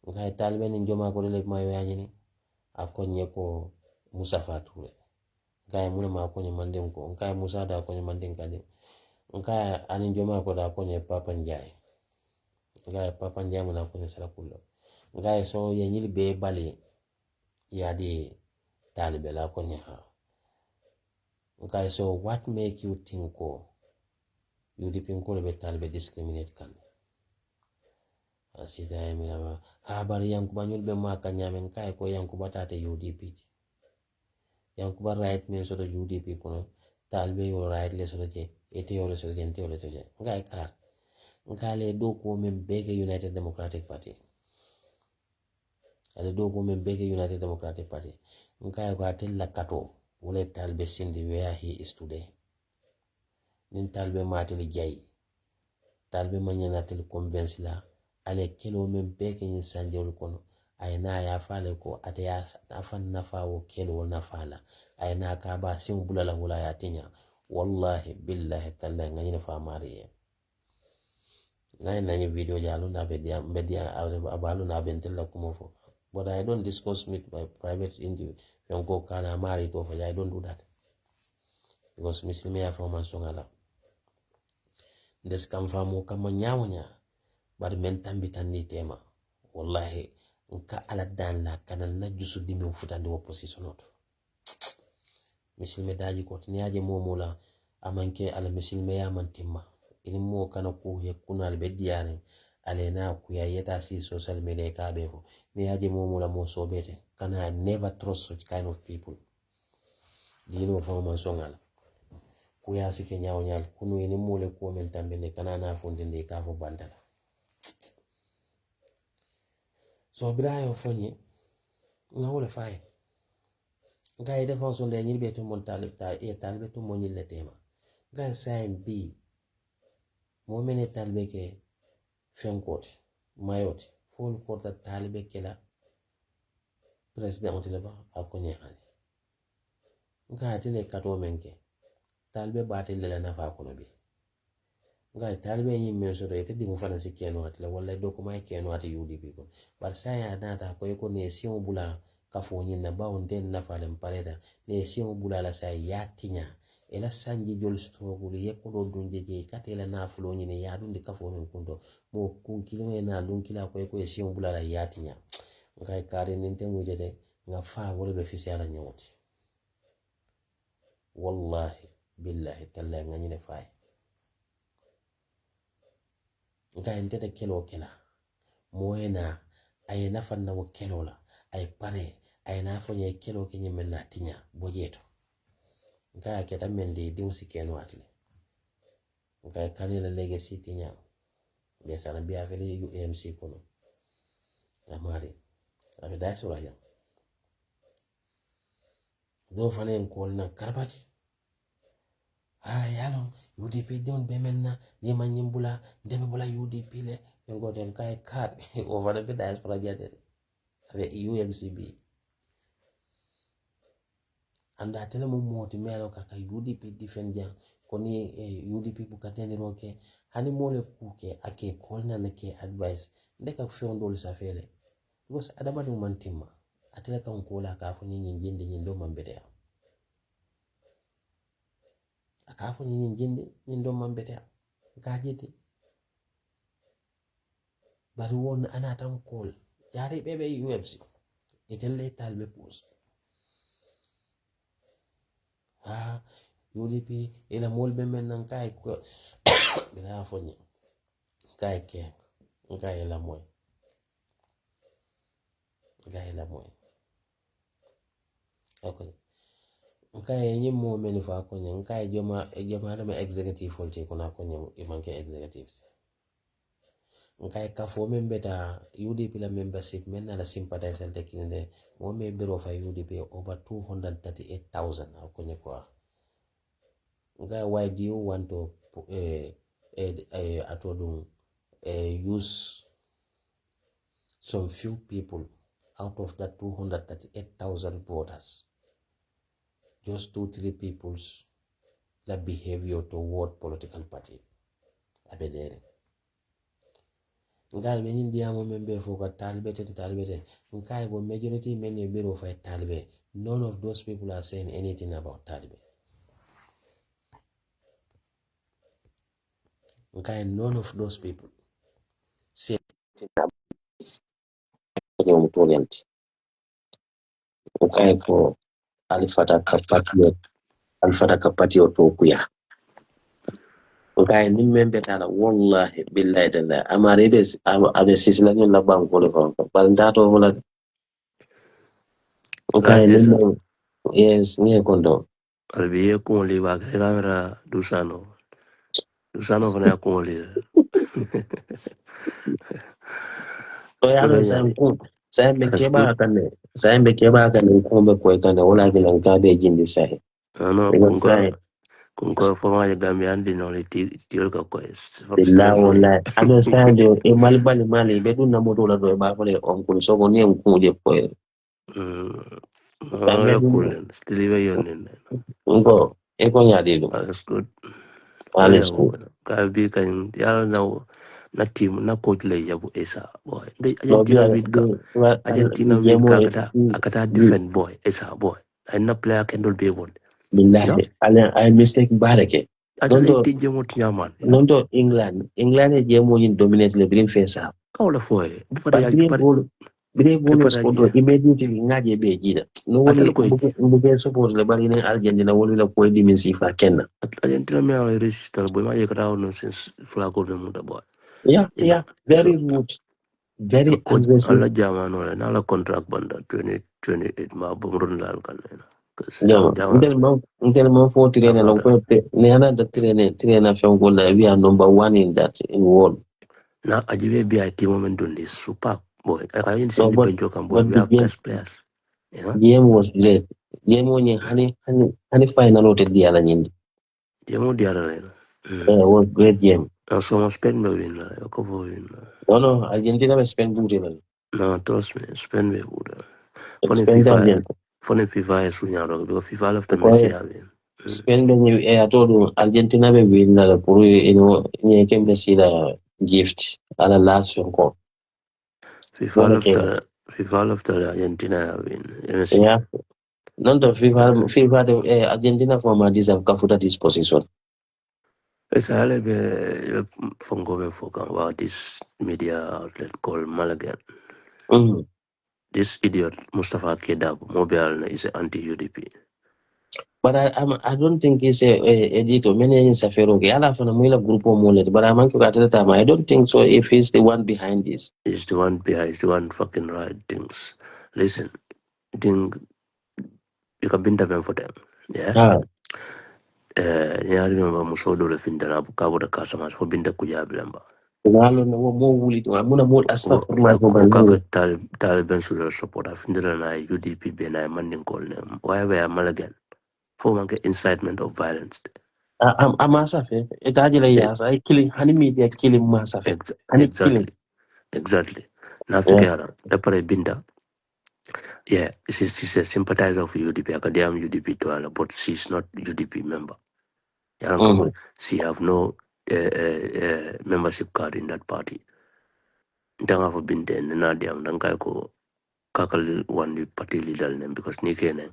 ngai talbe ni joma ko le mayo yanyini akonye ko Musa Fature ngai mune ma akonye mandem ko ngai Musa da akonye mandem kadi ngai ani joma ko da akonye Papa Njai ngai Papa Njai muna akonye Sarakulo ngai so yenyili be bali yadi talbe la akonye ha ngai so what make you think ko UDP ko le talbe discriminate kan asita emina habari yankuba nyulbe maka nyamen kai ko yankuba tate UDP yankuba right men soto UDP kono talbe yo right le soto je ete yo le soto je ente yo le soto je ngai kar ngale do ko men bege United Democratic Party ale do ko men bege United Democratic Party ngai ko atella kato wala talbe sindi where he is today nin talbe matel jay talbe manyana tel convince la ale kelo men beke ni sanjol kono ayna ya fale ko ate ya afan nafa wo kelo nafala ayna ka ba sim bulala wala ya tinya wallahi billahi talla ngani fa mariye nani video jalo na media abalu na bentella kumofo but I don't discuss with my private interview yonko kana mari to for I don't do that because muslimi ya from songala ndes kam famu kama nyawonya bar men tambi tanni tema wallahi nka ala dan la kana na jusu dimi futande opposition oto misilme daji ko tiniaje momola amanke ala misilme ya mantimma ini mo kana ko ye kunal be diare ale na ku ya yeta si social media ka be fo ni aje momola mo sobete kana never trust such kind of people dino fa man songala ku ya sike nyaaw nyaal kunu ini mole ko men tambe ne kana na fondinde ka fo bandala so bidayo fonye ngawle fay ngay defense on de ñi be to mon talib ta e talbe to mon le tema ngay sain bi mo mene talbe ke fenkot mayot fon ko ta talbe ke la president on le ba akonye hani ngay tele kato menke talbe batel le na fa kono bi ngay talbe ñi men so de te dingo fana sikeno atle wala do ko may keno ati UDP ko bar saya nata ko ne simu bula kafo nyina bawo den na falem pareda ne simu bulala say yatinya ela sanji jol struggle yekodo dunje je katela na fulo nyine ya dunde kafo men kundo mo kun kilime na lun kila ko simu bulala yatinya ngai kare ninte mujede nga fa wala be fisi ala nyoti wallahi billahi talla nga nyine fay ngai ndete kelo kela moena ay nafanna wo kelo la ay pare ay na fo ye kelo ke nyimen na tinya bojeto nga ke tamen de diusi keno atle nga kanela legacy tinya de sana biya fele UMC kono amari abe dasura ya do fane ko na karbati yalo UDP don bemenna ni manyimbula ndebe bula UDP le ngo den kay card over the diaspora jade abe UMCB anda tele mo moti melo kaka UDP defend jang koni UDP bukateni roke hani mole kuke ake kolna nake advice ndeka fewndol sa fele because adama dum mantima atele kan kola ka fo nyin jinde nyin do mambete aka fo nyin jinde nyin do mambete gajete bari won ana tan kol yare bebe UFC itelle talbe pos UDP ila molbe men nan kay ko bila fonye kay ke kay la moy okay kay nyim mo men fa ko nyen kay joma dama executive fonte ko na ko nyem e manke executive kay ka fo men beta UDP la membership men na la sympathizer de kinde mo me biro fa UDP over 238,000 ko nye ko why do you want to use some few people out of that 238,000 voters, just 2-3 people's la behavior toward political party abedere ngal be nyindi amo membe fo ka talbete nkai go majority men e biro fa talbe none of those people are saying anything about talbe nkai none of those people say nkai ko alifata kapatio to kuya Okay, ni membe tala wallahi billahi tala amare abe Sizzla ni la banko le ko bandato wala okay ni Essa. yes ni kondo Albiye kumuli wa kamera Dusano. Dusano fana kumuli. to yalo sai me That's keba good. kan ko be ko kan wala bi lan ka be jindi sai Ano because sai kunko forma ya Gambian di no tiol ka ko billahi stress free. wallahi understand you e mali be dun na moto la do ba ko le on ko so ko ni en ko je ko No me ya dun cool. Still even yonin. ngo e ko nya de do That's good. all Waya school ka bi kan ya na team na coach le yabu Essa boy. The no bi Argentina bi win jemo ka akata defend boy Essa boy. And na player can do be able. Yeah. billahi I mistake barake Ajala nondo DJ mo tiyaman. Yeah. nondo England e jemo yin dominate le green face up Kawla foye. but bire bol Bifada squad immediately ngaje be jida no ajala woni ko mbuke suppose le bari ne Argentina woni la ko di min sifa kenna Argentina me ala resistal boy ma yekata no since flaco be muta boy. You know. yeah very So rude the very coach aggressive alla jama no la la contract banda 2028 ma bumrun lal kan na. Cuz no jama until man for trainer long afada. ko ne ana da trainer fe ngol la we are number 1 in that in world Na ajibe bi ay team men dun this super boy. I can see no the benjo kan boy. but We the have best players. Yeah. game was great game woni hani final o te diala nyindi Jamo diara la. was great game So mo spend me win la. Ko win la. no Argentina be spend booty man No, trust me, spend me good. Funny spend FIFA, Argentina funny FIFA is winning because FIFA left the because Messi having. spend be I told you Argentina be win la pour ni kembe si la gift ala last film ko wala ke FIFA left the Argentina having. Messi. yeah non to FIFA de Argentina for ma deserve ka futa this position It's a hell from going for about this media outlet called Malagan. mm. This idiot Mustafa Kedab mobile is anti-UDP. But I don't think it's a edito. Many is a fair okay. Ala fana muila grupo mulet. But I'm anki at the time. I don't think so. If he's the one behind this. He's the one behind, he's the one fucking right things. Listen, think you can bend them for them. Yeah. Ah, Nyari memba musodo le findana kabo da kasa mas fo binda kujablamba. nalo na mo wuli to. Muna mo astaghfirullah ko Kaka banalo. Taliban should support afindana na UDP be na manding call them. Why we are malagan? For man get incitement of violence. I'm masafe. Itaji la E- yasa. I killing honey media killing masafe. Honey killing. Exactly. Exactly. Yeah. Nafikara dapare binda. Yeah, she's a sympathizer of UDP. Akadiyam UDP to her, but she's not UDP member. Mm-hmm. She have no membership card in that party. Danga for been there na diam danga ko kakal one the party leader name because ni kene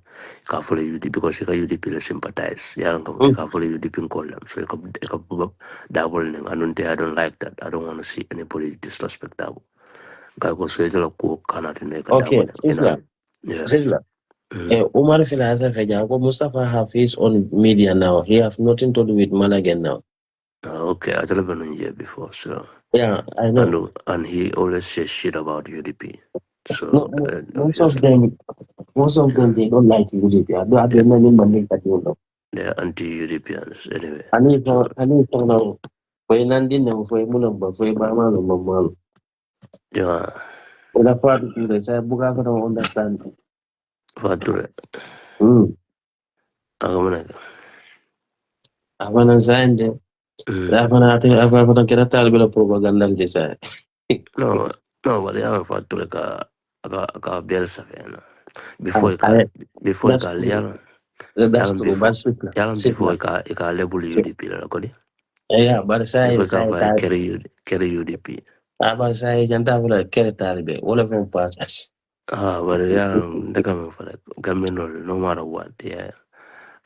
ka follow UDP because ka UDP le sympathize yaran ka Mm. ka follow UDP in call them so ka double name anunte I don't like that. I don't want to see anybody disrespect that ka ko so jalo ko kana tene ka double Okay. you know. Sizzla. Yes. Sizzla. Umar Fila has a feja. Mustafa have his own media now. He have nothing to do with Malagan now. Okay, I told him here before, so Yeah, I know. and he always says shit about UDP, No, so most obviously, of them they don't like UDP. I yeah, don't know many that you know. they're anti-Europeans anyway. So Ani now. Foi nandi na foi mulamba foi ba malu mamalu. yeah, Ila part kule saya buka ko don't understand. Fature, Hmm. agamana. Avana zaende. Avana kira tal bila propaganda de saya. No, no, but yeah, Fature ka Bielsa fan. Ah, Before that's ka true. yalan That's yalan true. before But Sitla. yalan before Sitla. ka label UDP la kodi. Yeah, but Before ka saya vai carry UDP. but saya janta wala kira tal be. Wala from pass. But yeah, they coming for like government no matter what, yeah.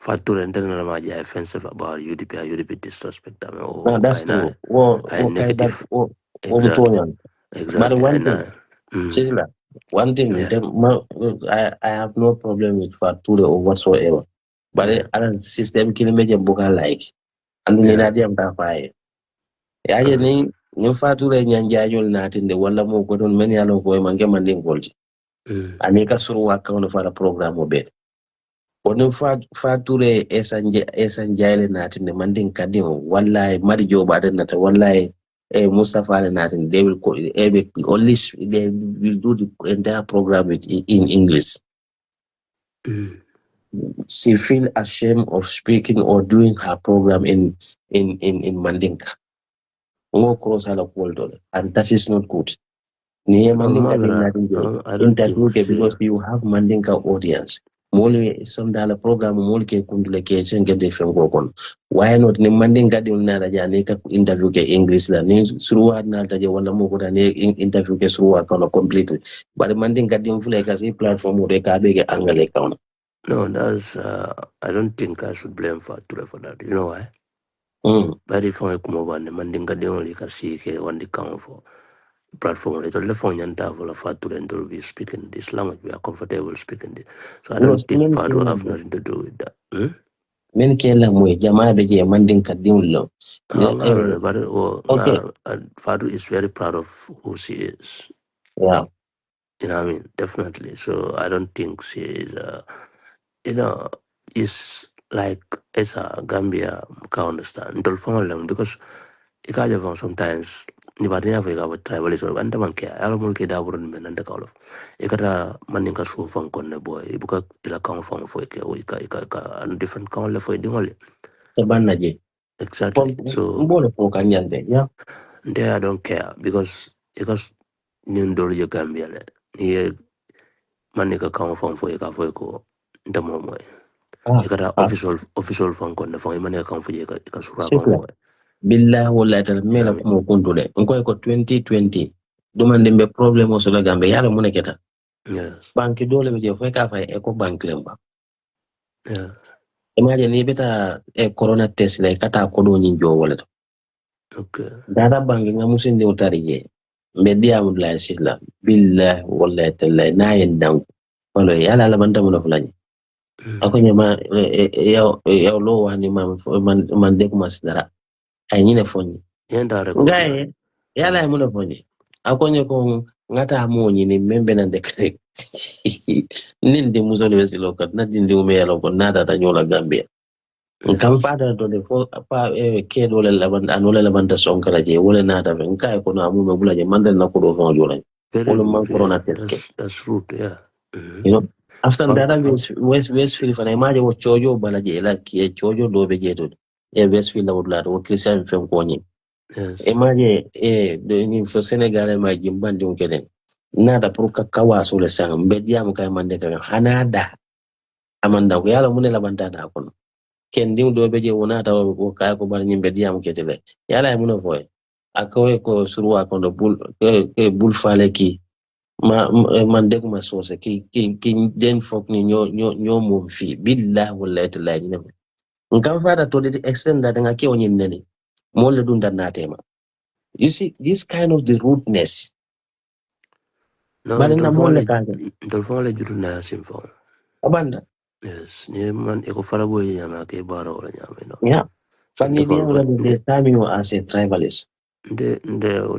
Fatura and then my offensive about UDP, UDP disrespect them. No, Oh, that's true. I Wo kai that negative. wo Exactly, mutuanya. But exactly. one And thing, Sizzla, one thing, yeah, I have no problem with Fature or whatsoever. But yeah. I don't system kilometer book I like. andu ni Yeah. na diam ta faye yaje ni fature nyanjajol natinde wala mo ko don men yalo ko manke mandin golti ani ka suru wa ka fara program o be woni fature 𝒂𝒂𝒔 natinde mandin kadin wallahi mari joba den nata wallahi Mustafa natinde they will they will do the entire program in English. She feel ashamed of speaking or doing her program in Mandinka. Cross and that is not good. Near Mandinka I don't think interview so. because you have Mandinka audience. Moli some dollar program moli ke kunduleke get the film go. Why not ni Mandinka di unna raja ne ka interview ke English la ni suruwa na taje wala mo ko ne interview ke suruwa kono completely. But Mandinka di unfule ka si platform re ka be ke angale kono. No, that's I don't think I should blame Fature for that. You know why? Very fun kumobane mandinga de only kasi ke one the count for platform. It's all phone and table of Fature and will be speaking this language. We are comfortable speaking this. So I don't think Fature have nothing to do with that. Men kela mo jamaa beje Mandinka diulo. Okay. Fature is very proud of who she is. Yeah. You know what I mean? Definitely. So I don't think she is is like Essa Gambia can understand. Don't follow them because you can't sometimes nibadi na fika with tribalism anda man kaya ala mun ke da burun men anda kaulo ikata manin ka su fan konne boy ibuka ila kan fan fo ke o ika and different kan le fo dingole Sabana je. exactly. So Mbolo po kanyande. Yeah. there I don't care because ni ndolo je Gambia le ni manin ka kan fan fo ko ndamo moy ikata official fan konne fan manin ka kan fo ka sura kan boy billahi wallahi tal mela kuma kundule ngoy ko 2020 dumande be problem o so la Gambia yala mun keta. Yes. Banki dole be je fo ka fa eco bank lemba. Yeah. Imagine ni beta corona test le kata ko do nyinjo wala. Okay. Data banki ngamusin de utarije. Media mudla Sizzla billahi wallahi tal na yendang. Wala yala la banta mun fulani. Ako nyama ya lo wani man de kuma sidara. Ay nyine fonyi. Ngai yala muna fonyi. Akonye ko ngata amonyi ni membe na dekre. Nindi muzoli wesi lokat na dindi umeya lokot nada ta nyola Gambia. Nkam fada to de fo pa ke dole laban anole laban ta sonkala je wole nada fe nkai ko na amume bula je mandal na ko do fon jola. Wole man corona test. That's rude, yeah. You know, after that Westfield fana imagine wo chojo balaje la ki chojo do be je to. Westfield la wudla to Christian fem ko nyi. Yes. Imagine ni fo Senegal ma jimbandi on keden. Nada pour kawa so le sang mbedia mo kay mande ka hanada amanda ko yala mun la banta da kono. Ken dim do be je wona ta ko kay ko bar nyimbe diam ketele yala mun foy akoy ko surwa ko do bul fale ki man de ma sose ki den fok ni nyo mo fi billahi wallahi taala ni ngam fata to the extent that ngake onyin nene mo le dun dan natema. You see this kind of the rudeness. No, But na mo le kan ndolfole juru na simfo. abanda. Yes, ni man eko farabo yama ke bara wala nyama no. Yeah. So But the time you are as a tribalist. The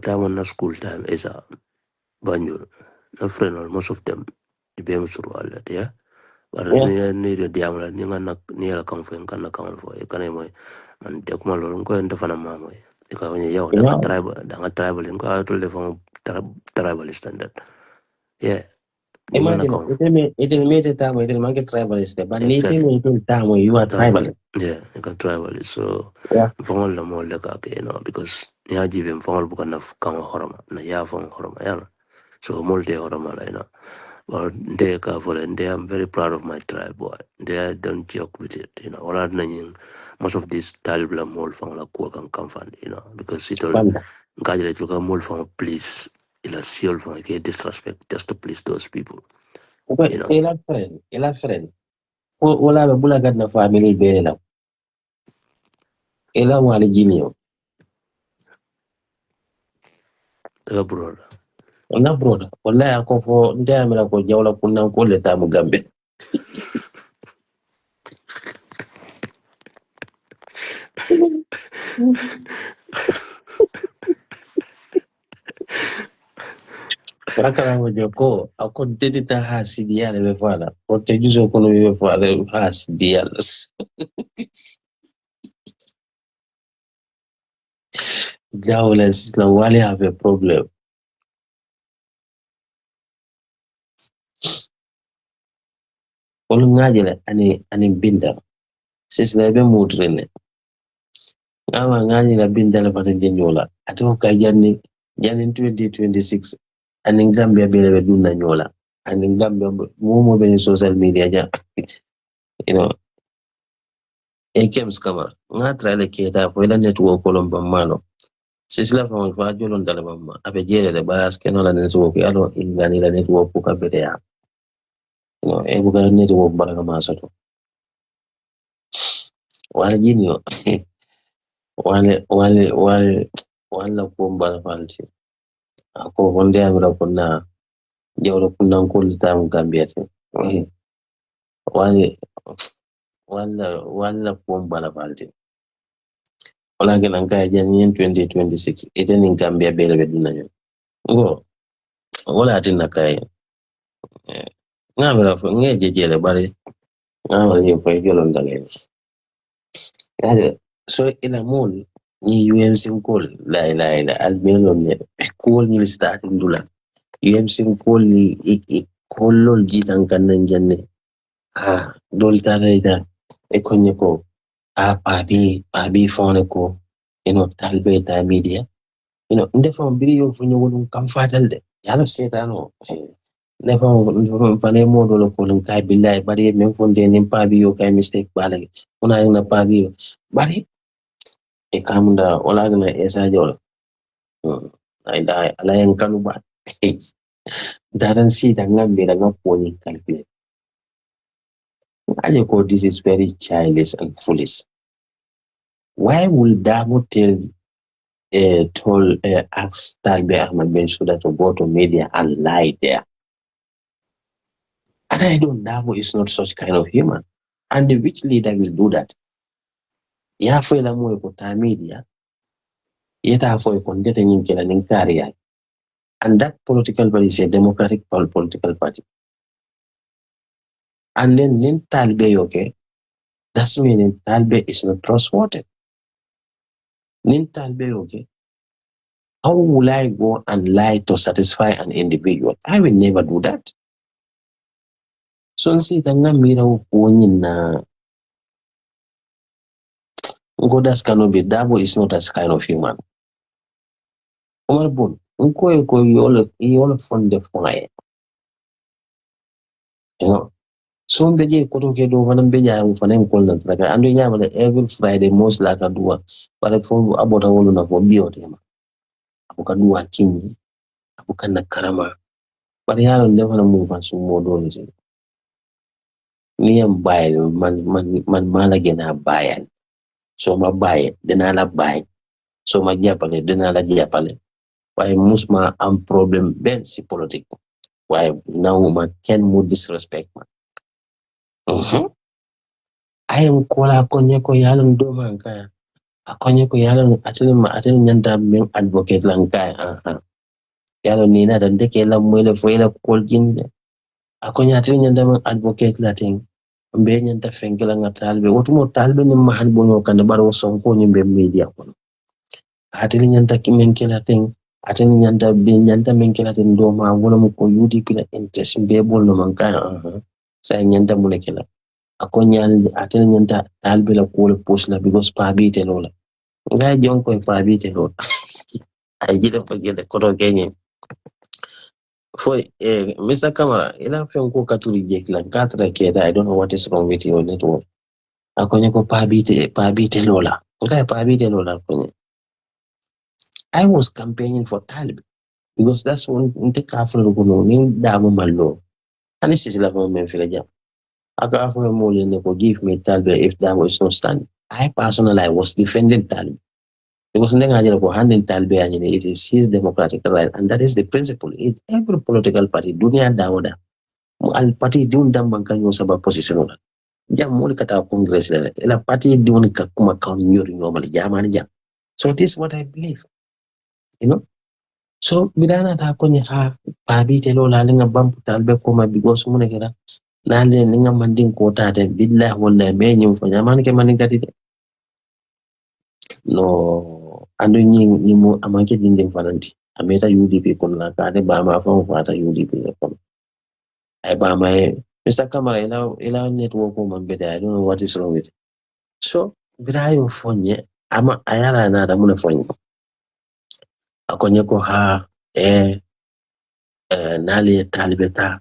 time na school time is a banjur. Na friend most of them the be musurual yeah. But ni the diamla ni ngana ni la kan fo kan na kan fo e kan moy man de kuma lo ko enta fana mamo e ka woni yaw da tribal ko to le fo tribal standard. Yeah. Imagine it will make a time it will make a tribalist, but exactly. Time when you are tribalist. Yeah, you can tribalist. So phone la mo le ka ke no because ya jibe phone bu kan kan horoma na ya phone horoma ya. So multi horoma la ina. But they ka for and they I'm very proud of my tribe boy. They don't joke with it, you know. All most of these talibla mol phone la ko kan come fund, you know, because it all gajale to come mol phone please ila seal phone ke disrespect just to please those people. You know. Ela friend. Wala be bula gad na family be la. Ela wali jinio. Ela brother. Na brother. Wala ako fo ndia amela ko Jawla kunna ko le tamu Gambe. Rakala mojoko akon dedita hasidia le fala. Pote juzo kono be fala hasidia. Jawla Sizzla wale have a problem. Olu ngajele ani binda. Sizzla be mutrene. Ngama ngajele binda le pata nyola. Ato ka jani 2026 ani Gambia bele dunna nyola. Ani Gambia mo be social media ja. You know, 𝒂𝒄𝒄𝒏 nga trale keta fo ila network kolomba malo. Sizzla fa fa jolon dale mamma. Abe jere de baras kenola network alo ingani la network ka bede ya. You know, buka network baraka masato. Wale jinio. wale kuomba falti ako wonde amira kunna jawla kunna ko tam Gambia te wale kuomba falti wala gena kay jani 2026 eten in Gambia bele be dunanyo ngo wala tin nakay ngamira fo ngeje jele bari ngamira yo fay jolon dale so ila mol ni UMC kol la albelo ne kol ni start ndula UMC kol ni kollol jitan kannan janne dol talaita e konye ko pabi fone ko talbe ta media ndefo biri yo funyo wonum kam fatalde yalo setano ndefo pane modo lo ko kay billahi bari men fonde nim pabi yo kay mistake balage una na pabi yo bari e kamunda wala na Essa Jawla ala yan kanu ba daran si da ngambe da ngaponi calculate this is very childish and foolish. Why will Dabo ask 𝒕𝒉𝒊𝒏 to go to media and lie there? And I know Dabo is not such kind of human. And which leader will do that? Ya fue la mo ko ta media. Yeta fo ko ndete nyinkela ninkari. And that political party is a democratic political party. And then nin talbe okay, that's meaning talbe is not trustworthy. Nin talbe okay. How will I go and lie to satisfy an individual? I will never do that. So nsi tanga mira uponyi na Godas cannot be Dabo is not that kind of human. Umar Unko yolo fund the fire. You know. So mbeje koto kedo wana mbeja ufana mkolna traka. Ando nyama every Friday most like adua. But for abota wolo na fobio tema. Abukadua kinyi. Abukana karama. But yalo never na move and so modo nisi. Niyam bayal man mala gena bayal. So ma bayal denala bayal. So ma japale denala japale. Why musma am problem ben si politik. Why now ma can more disrespect ma. I am kola konye ko yalan do man kaya. Akonye ko yalan atin nyanda men advocate lang kaya. Yalan ni na dan deke la mwele fo ila kol jinde. Akonye atin nyanda men advocate lating. Mbe nyanda fengela nga talbe. Wotumo talbe ni mahal bonyo kanda baro sonko nyimbe media kono. Atin nyanda kimenkela ting. Atin nyanda menkela ting do ma wala mo ko UDP la interest mbe bol no man kaya. Sa nyanda mulekela. Akonyal atin nyanda talbe la ko post la because pabi te lola. Ngai jonko e pabi te lola. Ay jida forget koto kenye. For Mr. Camera, ila fenko katuri jekla katra keda. I don't know what is wrong with your network. Akonye ko pabi te lola. Ngai pabi te lola konye. I was campaigning for Talib because that's one inte kafro kuno ni Dabo malo. And this is la mo men filaja. Aka afro mo le ne ko give me Talib if Dabo is not standing. I personally was defending Talib. Because for handing Talbe it is his democratic right, and that is the principle. In every political party, dunia dauda, al party diun dambankan yung sabab position na. Jam mo kata congress na, ila party diun kakuma kaun nyuri normal jaman jam. So this is what I believe, you know. So bidana ta konye ha babi te lo la linga bampu talbe koma because mune kira na le linga mandin kota te billahi wallahi me nyum fo nyamani ke mandin katite no ando nyi mo amanke dindin fananti ameta UDP kon la ka de ba ma fa fata UDP kon ay ba ma Mr. Kamara ila network ko man bede I don't know what is wrong with it. So birayo fonye ama ayala na da mune fonye akonye ko ha nali talibe ta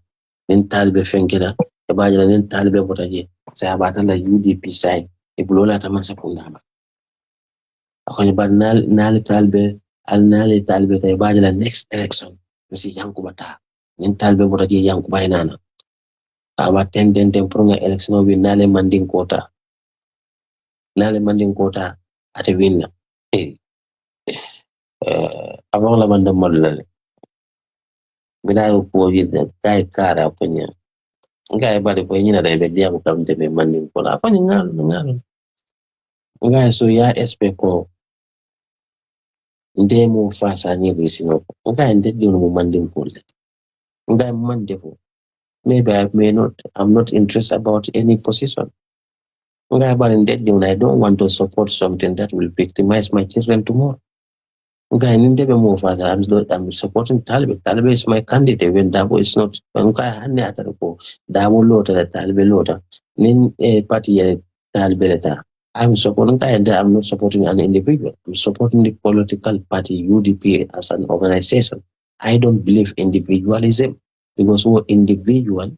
nin talibe fenkida e bajira nin talibe botaje sa abata la UDP sai e bulola ta man sakunda ma akonye ba nali talibe ta e bajira next election si yankuba ta nin talibe botaje yankuba inana aba ten pronga election wi nale mandin kota ate winna avant la banda mollale bilayo poji de kai kara punya ngai bari ko nyina da be dia ko kam de be mandin kola ko ngal ngai so ya espeko ndemo fasa ni risino ngai ndedde no mandin kola ngai mandefo maybe I'm not interested about any position ngai bari ndedde I don't want to support something that will victimize my children tomorrow. Okay, I'm supporting Taliban. Taliban is my candidate when Dabo is not. Dabo Lota, Taliban Lota. Nin party Taliban. I'm supporting and I'm not supporting an individual. I'm supporting the political party UDP as an organization. I don't believe individualism because we're individual,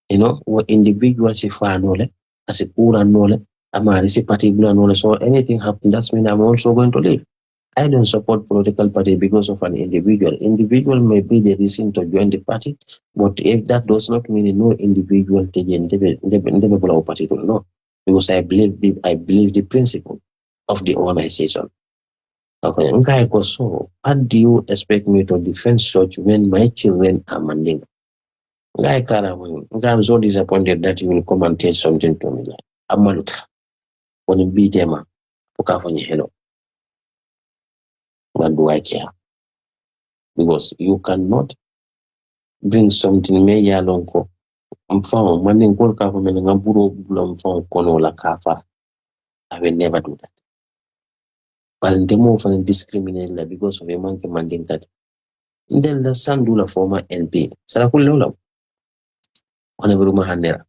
we're individual si fanole, as a pura nole, amari si particular nole. So anything happen, that's mean I'm also going to leave. I don't support political party because of an individual. Individual may be the reason to join the party, but if that does not mean no individual to join the party, no, because I believe the principle of the organization. Okay, so what do you expect me to defend such when my children are manding? I'm so disappointed that you will come and tell something to me like Amaluta when you beat them up, hello. What do I care? Because you cannot bring something me ya lonko mfano manding call ka men ngaburo bula mfano kono la kafa. I will never do that. But the more of discriminate la because of a monkey manding that. Then the son do la former NP. Sarakulola Rbrima Handera.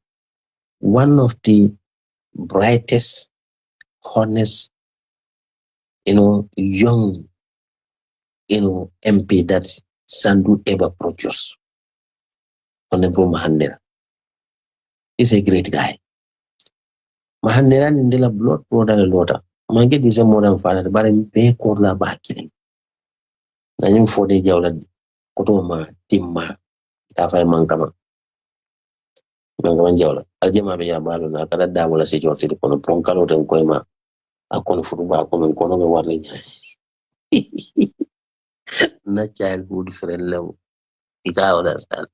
One of the brightest, honest, young, MP that Sandu ever produced. Rbrima Handera. He's a great guy. Mahandera nindela blood brother lota. Mangi dise more than father, but I'm pay korla baki. Nanyum for the Jawla kotoma timma kafa mangkama Jawla. Aljama be ya balu na kada dawola si jorti kono ponkalo ten koyma akon furuba ko men kono be warle nya. Na childhood friend level. Ika understand.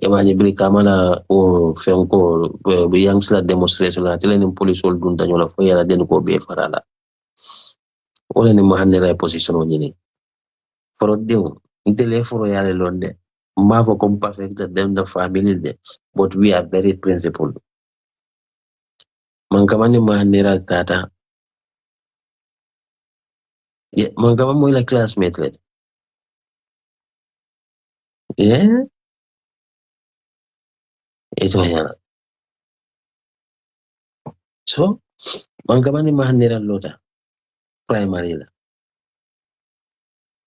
Imagine bri kamala o fenko be youngsla demonstration na tele police ol dun tanyola fo yara den ko be farala. Wala ni mahandera position o nyini. For dew intele foro yale londe mavo comme perfect them the family de but we are very principled mankamani mahandera tata mankama mo ila classmate let ito yana so mankamani mahandera lota primary la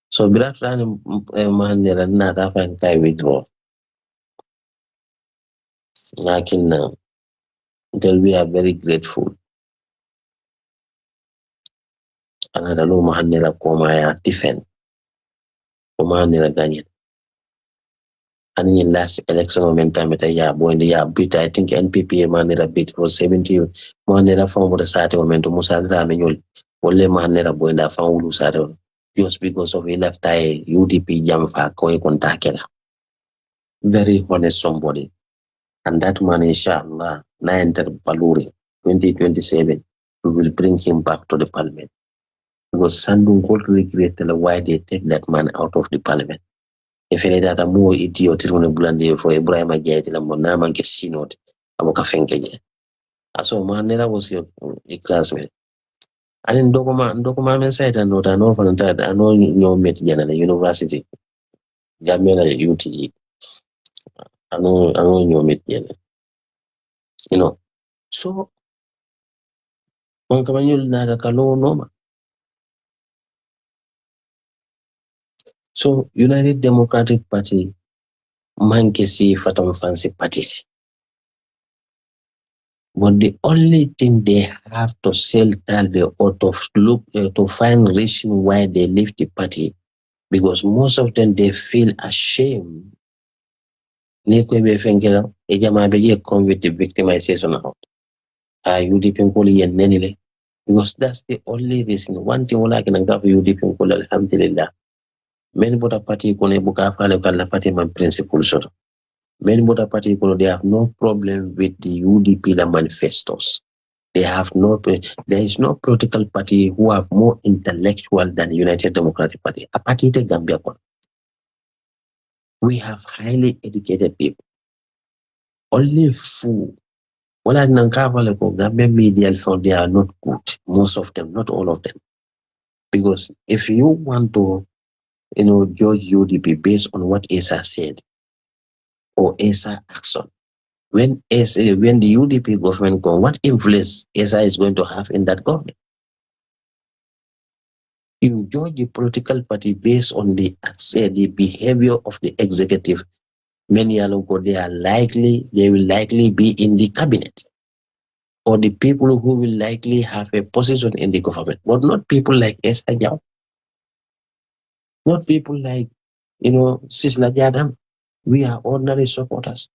so birat rani mahandera na ta fan kai withdraw lakin until we are very grateful another lo mahandera koma ya defend mahandera ganyan and in last election momentum ya bondi ya bit I think NPP manera bit for 70 manera from the side momentum musadra menyol wolle manera boinda fa ulu sare just because of he left UDP jam fa ko e kontakela very honest somebody and that man inshallah na enter baluri 2027 we will bring him back to the parliament because Sandung could regret why they take that man out of the parliament. If any that a more idiot bulande for Rbrima get la monama get sinot amoka fenkeje. So man nera was your classmate. And in dokuma men site and not an often that I know your mate at the university. Gamela UTE. I know your mate. You know. So on kamanyul na kalo noma. So United Democratic Party mankesi fatam fancy parties. But the only thing they have to sell Talbe or to look to find reason why they leave the party, because most of them they feel ashamed. Nikwe fengela ejama beje come with the victimization out. UDP nkoli yen nenile, because that's the only reason. One thing wala kinanga for UDP nkoli alhamdulillah. Many voter party kone buka fale kala party man principle sort. Many voter party kone they have no problem with the UDP la manifestos. They have there is no political party who have more intellectual than United Democratic Party. A party te Gambia. We have highly educated people. Only few. Well, I Gambia media found they are not good. Most of them, not all of them. Because if you want to, judge UDP based on what Essa said or Essa action, when the UDP government go, what influence Essa is going to have in that government? You judge the political party based on the behavior of the executive. Many alongo they will likely be in the cabinet, or the people who will likely have a position in the government, but not people like Essa, not people like Sizzla Jadama. We are ordinary supporters.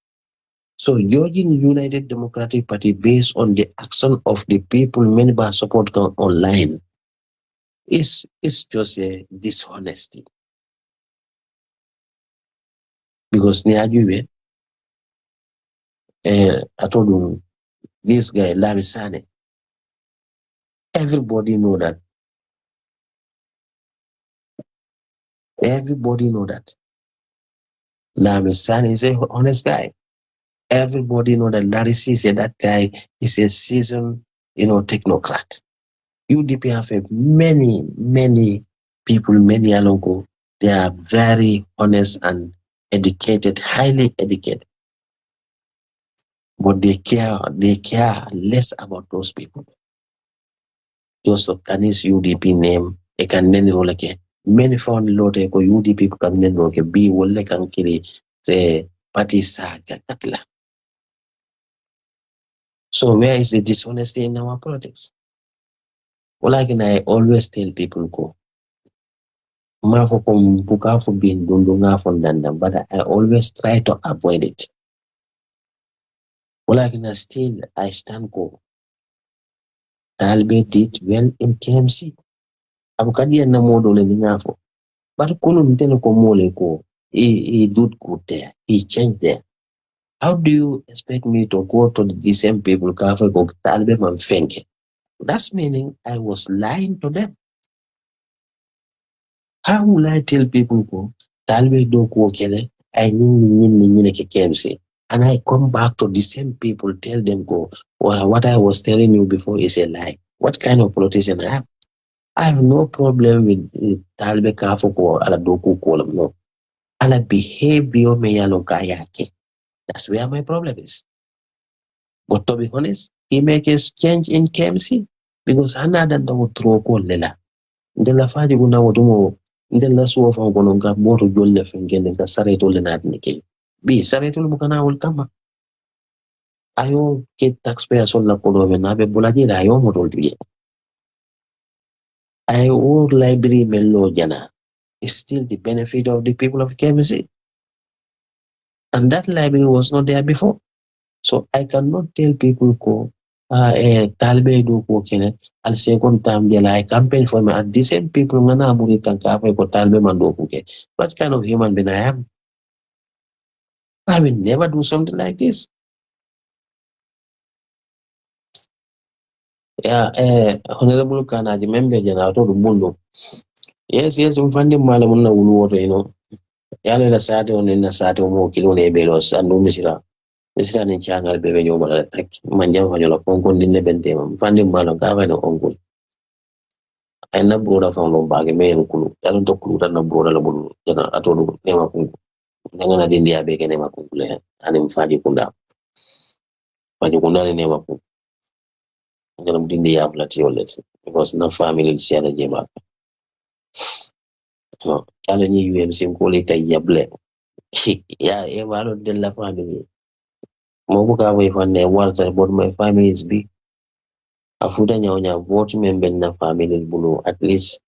So judging United Democratic Party based on the action of the people many by support online is just a dishonesty. Because I told you, this guy, Larisane, everybody know that. Everybody know that. Larisane is a honest guy. Everybody know that Larry said that guy is a seasoned, technocrat. UDP have many people, many alongo. They are very honest and educated, highly educated. But they care less about those people. Just can his UDP name, a can name like many found lot ko UDP can name like be wole kan kiri the party saga katla. So where is the dishonesty in our politics? Well, I always tell people go. Mafo kom buka for being dundunga from dandam, but I always try to avoid it. Well, I stand go. Talbe did well in KMC. Abukadi na model in Nafo. But Kulu Nteleko Moleko, he did good there. He changed there. How do you expect me to go to the same people, Kafe Kok Talbe Man Fenke? That's meaning I was lying to them. How will I tell people go Talbe do ko kele I need KMC? And I come back to the same people, tell them go, well, what I was telling you before is a lie. What kind of politician I am? I have no problem with Talbe Kafo ko ala doku kolam, no. Ala behavior me yake. That's where my problem is. But to be honest, he make a change in KMC because another don't throw ko lela. Ndela faji guna wotumo ndela suwa fa kono nga moto jolle fengende nga sareto le na nike. Bi sareto bukana wol kama. Ayo ke taxpayer son la kono me na be bulaji la ayo moto diye. Ayo library mello jana is still the benefit of the people of KMC. And that library was not there before. So I cannot tell people ko talbe do ko kene al second time de I campaign for me at the same people ngana muri kan ka ko talbe man do ko ke. What kind of human being I am? I will never do something like this. Yeah, honorable Kanaji member jana to bundo. Yes, mfandi mala munna wulu woto Yalo la sate on na sate mo kilo ne belos andu misira ni changal bebe nyoba la tak manjam fa jola konkon dinne bente ma mfandi mala ka fa no onkol. Ay na broda fa no bage me en kulu. Yalo to kulu tan na broda la bulu jana atodu ne ma kunku. Nanga na dindi abe ke ne ma kunku le ani mfandi kunda. Fandi kunda ne ma kunku. Ngala mdindi ya flati olet because na family si ana jema. No, yalo ni UMC mkole ka yable. Yeah, e malo de la family. Mobuka way for ne water but my family is big. Afuta nyaonya vote member na family bulu at least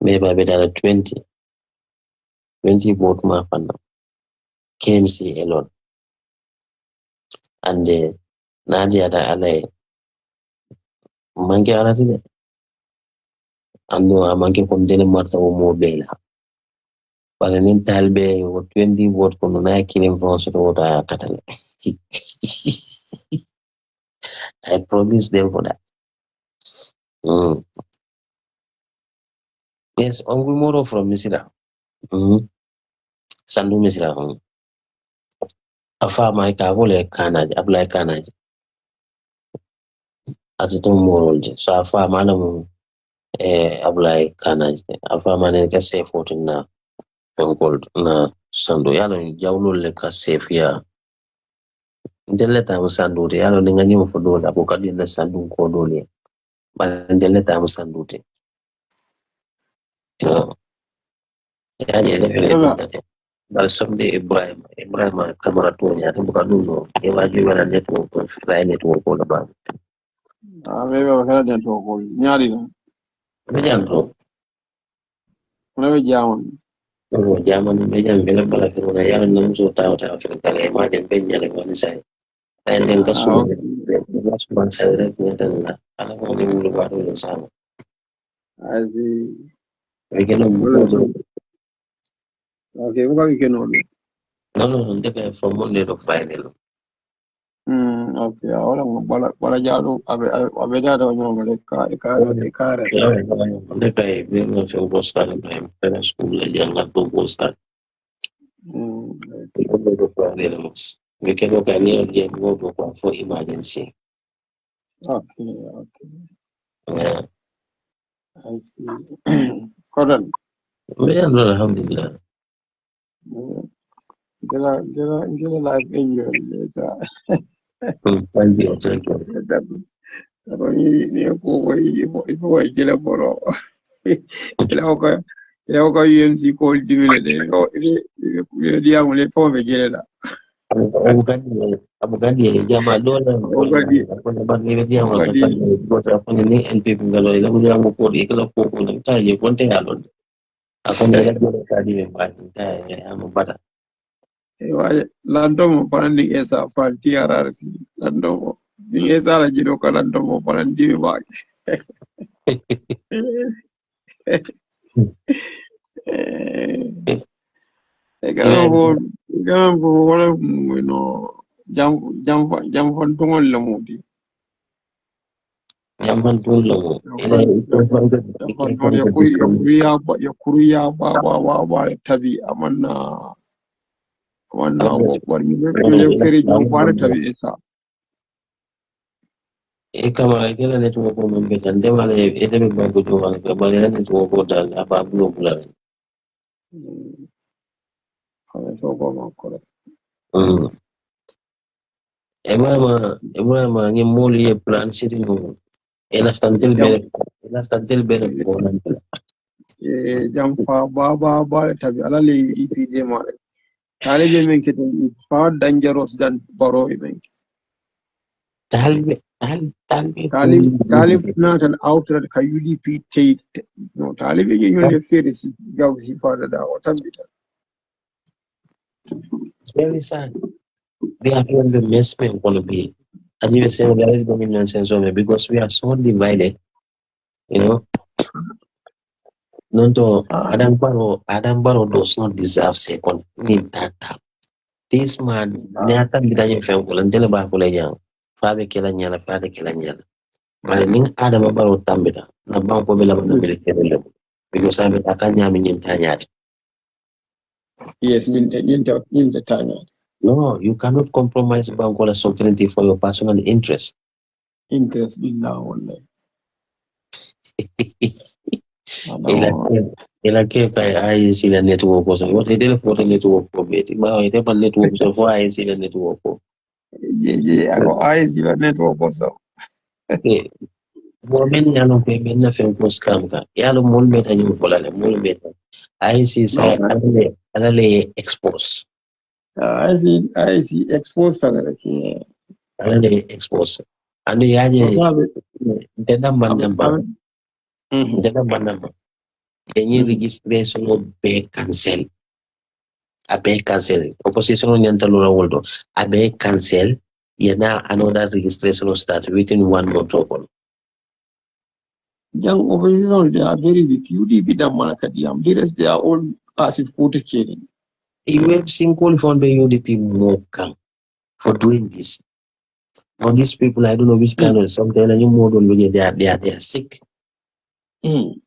maybe better 20 vote ma fana KMC alone and Nadia da alay manke alatine ando amanke kondele marta o mo bela bala nin talbe o 20 vote kono na kilim fonso to da katale. I promise them for that. Mm. Yes, Uncle Moro from Misira. Sandu Misira. Afa mai ka vole kanaj apply kanaj atuto morolje so afa mana mu apply kanaj afa mana ka safe vote na gold na sandu yalo jawlo le ka safe ya ndele ta sandu de yalo ni ngani mo fodo la ko kadi na sandu ko dole ba ndele ta sandu de yo yani ele fele de bal somde Ibrahim kamara to ya to ka duno e waji wala network ko fly network ko la ba Maybe I can attend to a call. Nyari na. be jangro Kuna jaman. Zaman mejan bela bala firuna yala nam so taw kala ma dem ben nyale woni sai ay den ka sulu Okay. was man sai rek ne tan la ala ko ni mu ba do sama I see. we gelo mu Well, ko do okay, what we can order. no de be from Monday to Friday lo Okay. Ahora bala jalo abe da no male ka resa. de be be no so go start be pera school le janga to go start Monday to Friday lo we can go can you go for emergency Okay. yeah I see. Cotton. we alhamdulillah Get a life injury. Yes. thank you Pero ni ko ipo kila poro. Kila ko UMC ko dimile de ko ile dia mule fo be gele la. abukadi jama dola Ogadi kuna bagi dia ogadi maka bota kuna ni NP ngalo ila kuja ko di kala ko kuna ta je konte alon ako ne la dola kadi me ba ta am bata waje landomo panandi esa fal TRRC landomo ni esa la jido ka landomo panandi me ba garan bo wala no jam fan tongol la mudi jamban tulo ila jam fan ton ya kuriya ba tabi amanna wo war ñu fere ñu bare tabi esa e kama kila netu ko mo be tan de wala e de ba ko do wala ba le netu ko dal aba bulo bula kala so ko ma ko Ibrahima ngi moli e plan city no ela stantel bere ko nan jam fa ba tabi ala le EPJ mare talibe men keten is far dangerous than baro men talbe talib not an outright ka UDP take no talibe je nyole fere si gaw si fada da o tambita it's very sad we are doing the mess we want to be and you say there is dominance and so on because we are so divided you know non to Adam Baro does not deserve second need that this man ne atan bitaje fe ko lan tele ba ko le jang fa be kala nyala But ning Adama Baro Tambita, na banko vela na military because I bet akanya minyintanyat. Yes, in the time. No, you cannot compromise bankola sovereignty for your personal interest. Interest in now only. Ila ke kai ai sila network ko so what ide for the network ko beti ba ide pa network so for ai sila network ko. Yeah, I got eyes your network also. Mo men ya no pe men na fe ko scam ka. Ya lo mol meta ni ko la le mol meta. Ai si sa alale expose. I see exposed to Alale expose. Ando yaje ndenda manamba. Ndenda manamba. Yenye registration o be cancel. Abe cancel. Opposition on yanta lora woldo. Abe cancel. Yana another registration will start within 1 month open. Young opposition, they are very weak. UDP da Malakadiam. The rest they are all as if 𝒂𝒂𝒂𝒂. You have seen call for the UDP more come for doing this. Now these people, I don't know which kind of something any model when they are sick. UDP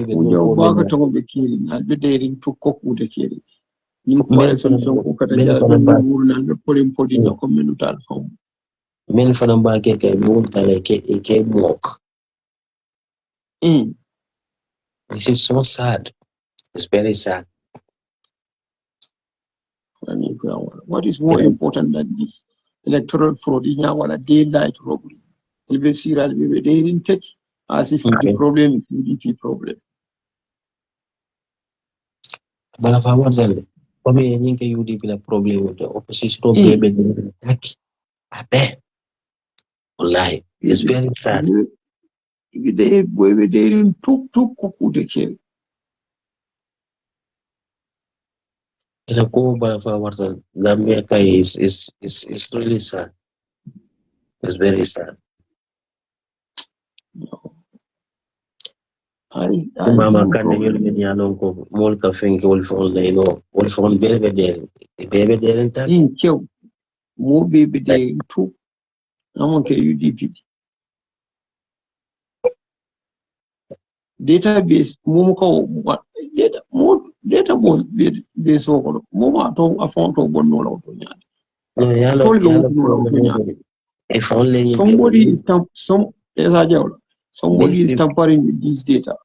will Uja no ubaga to be killing. I'll be daring to cook with the killing. In men solution, Ukataja, when we were and putting no community home. Men for number get a walk. This is so sad. It's very sad. What is more important than this? Electoral fraud in our daylight robbery. Will be seen as we daring take as if the problem is UDP problem. But if I was there, for me, I think UDP a problem with the opposition baby attack. I bet. Wallahi, it's very sad. They were daring took cook the kill. The core of our Gambia is really sad. It's very sad. Mama can you mean Yanoko, Molka think will fall lay low, will fall baby there in time. In kill more baby day took. I won't care UDP. Database Mumko what data more database base over Muma to a font of one no If only somebody is somebody is tampering with this data.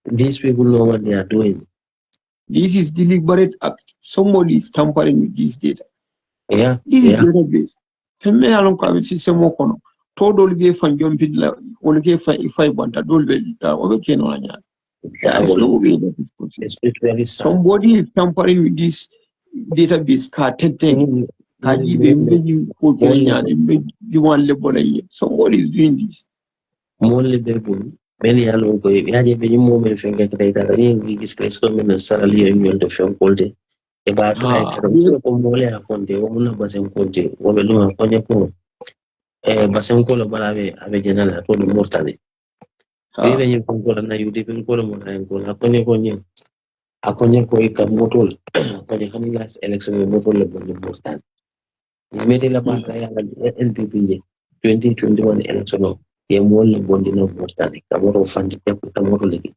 These people know what they are doing. This is deliberate act. Somebody is tampering with this data. Yeah. This is database. Femme along with system okono. Todo be fan jumping la or get 5 banta dolbe okay no anya. There's no way that is possible. Somebody is tampering with this database card 10. Somebody is doing this. Mole bebul many along go yaje be moment finger kata ni discuss ko men sarali yo to film kolde e ba try ko mole a fonde o mun basen kolde o be lo ko ne ko e basen ko lo bala be abe jenala to no mortale be be ni ko na yudi bin ko mo na ko na ko ne ko ni akonye ko e kam motol ko ne kan last election motol le bon mortale ni mete la ba try ala NPP 2021 election ye mole bondi no mortale kamoro fandi kamoro legi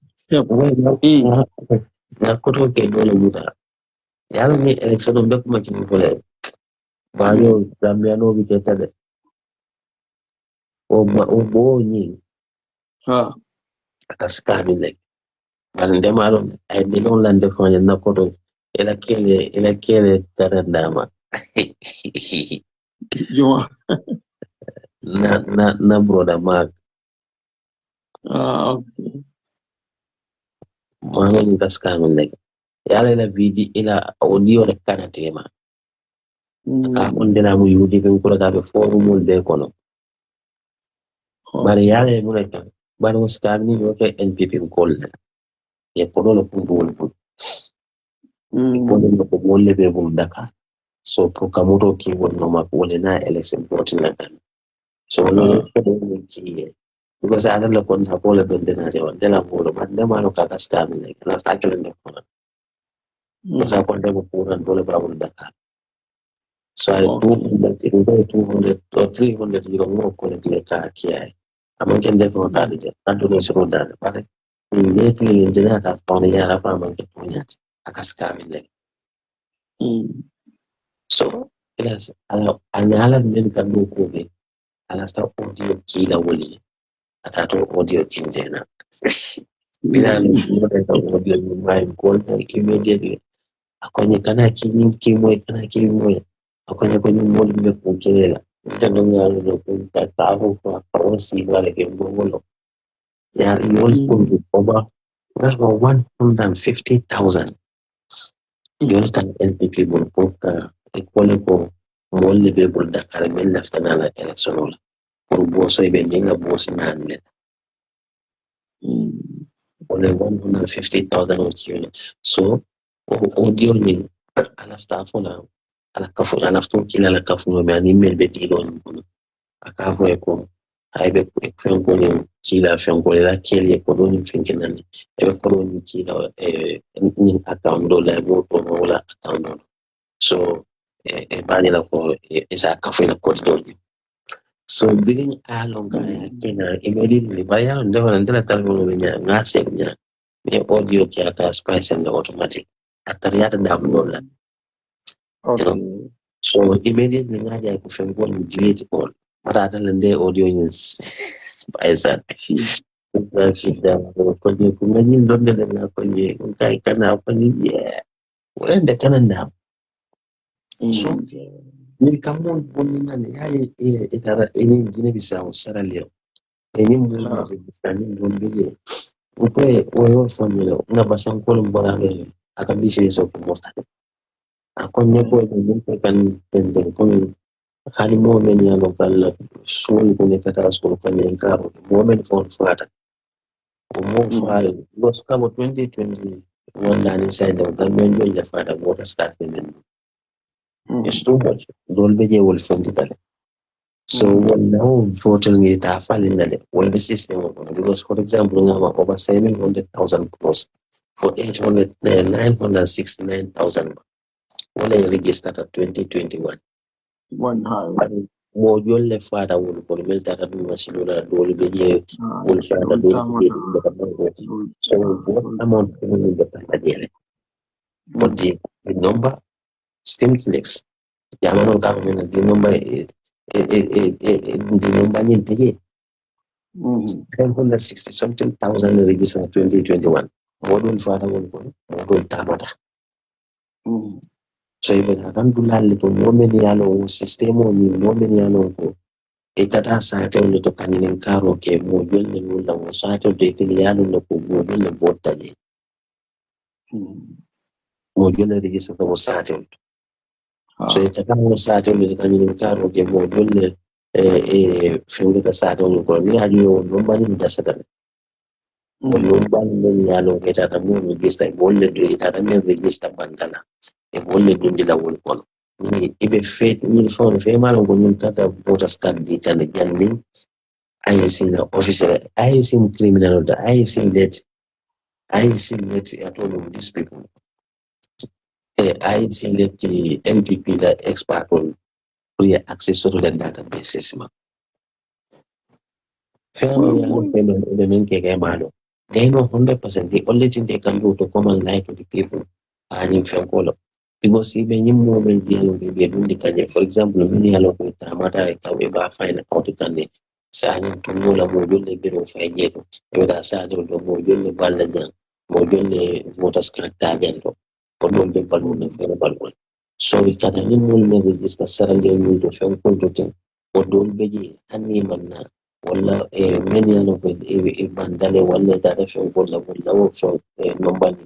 na koto ke dole muda yalo ni election be kuma kin fole bayo zamiano bi tede o bo ni ataskami leg bazende malon ay de non lande fanya na koto ela kele tarandama yo na broda Mark okay mano ni taskami leg yala la vidi ila audio le kana tema ka kundina mu yudi kan kula ka be forumul be kono bari yala mu ne kan bari muskami ni ke NPP kol e kono lo pundu wol kono ko wolle be bul Dakar so pour kamoto ki wonno ma wole na election voting na kan so no ko do ki because ana la kon ha pole bendena de on de la bolo bande ma no ka skami ne na takele ne kono so sa kon de ko puran dole ba bul Dakar So I 200 or 300 euro more collect letter here. I'm going to go down there. I don't know if you're down there. Lately, in the other town, I have a man get me at a cascaming leg. So, yes, an island medical no COVID, and I start audio killer Willie. I thought audio king Jena. Milan, audio in mind, called immediately. Akonyekana kimwe akonyekana moli mekukelela mtandonga lokunta taho kwa parosi wale kembolo ya yoli kundu over 150,000 yolta NPP bulpoka ekwole ko moli bebul dakar men laftana la electionola pour boso ibe jenga bosi nanle only 150,000 on so audio ni alastafu na alafu kila la kafu na email betilo akavo eko aibe kwenko ni kila fenko la kile ko ni finkina ni ebe ko ni kila ni account dola go to wala account so bani la ko isa kafu na ko doli so billing alonga ya kena immediately baya ndo ndala talo nya ngase nya me audio kya ka spice and automatic atariata download so immediately ngaja kufungua ni delete all mara atalende audio is spice shida kwenye kungaji ndonde na kwenye kai kana kwenye wende kana nda so nilikamua mbona nani hali itara ini jine bisao sara leo ini mbona bistani ndonde ukwe wewe familo ngabasa nkolo mbona wewe akabisha hizo kumota akonye ko ni kan tende ko hali moment ya lokal soul ko ne kata so kan yen karo moment for fata mo fare los kamo 2020 wala ni side of the manual ya fata water start men it's too much dol beje wol fonditale so now total ni ta fali nale wol the system because for example ngama over 700,000 plus for 969,000 wala registered at 2021 one high mo jolle fata wol ko mel tata dum masinola dol beje wol fata dol so what amount of the package but the number still next jamano government the number the number ni tege 760 something thousand registered 2021 modul fata wol ko modul tamata so ibe alhamdulillah le to nomeni yalo system ni nomeni yalo ko e kata sa ta le to kaninen karo ke mo jolle no la mo sa ta de tili yalo no ko mo jolle votta je mo jolle register ko sa ta so e kata mo sa ta le kaninen karo ke mo jolle fenge ta sa ta ko ni ajo no bani da sa ta no bani yalo ke ta mo register bolle de ta me register bandana e bolle dundi la wol kono ni ibe fet ni fon fe malo ko min tata voters card di tan janni ay sin officer ay sin criminal da ay sin let at all of these people ay sin let the MPP the expert on free access to the databases ma family and payment the men ke malo they know 100% the only thing they can do to come and lie to the people and in fact because even in moment dealing with the kanye, for example, many allow with Amata Kawe find out the signing to Mola Mojule Biro Fayeto, with a side of the Mojule Balajan, Mojule Voters Crack or no big balloon and balloon. So we can only register Sarah to film content or don't be any man. Wala many allow with a bandale one that I feel good level for number.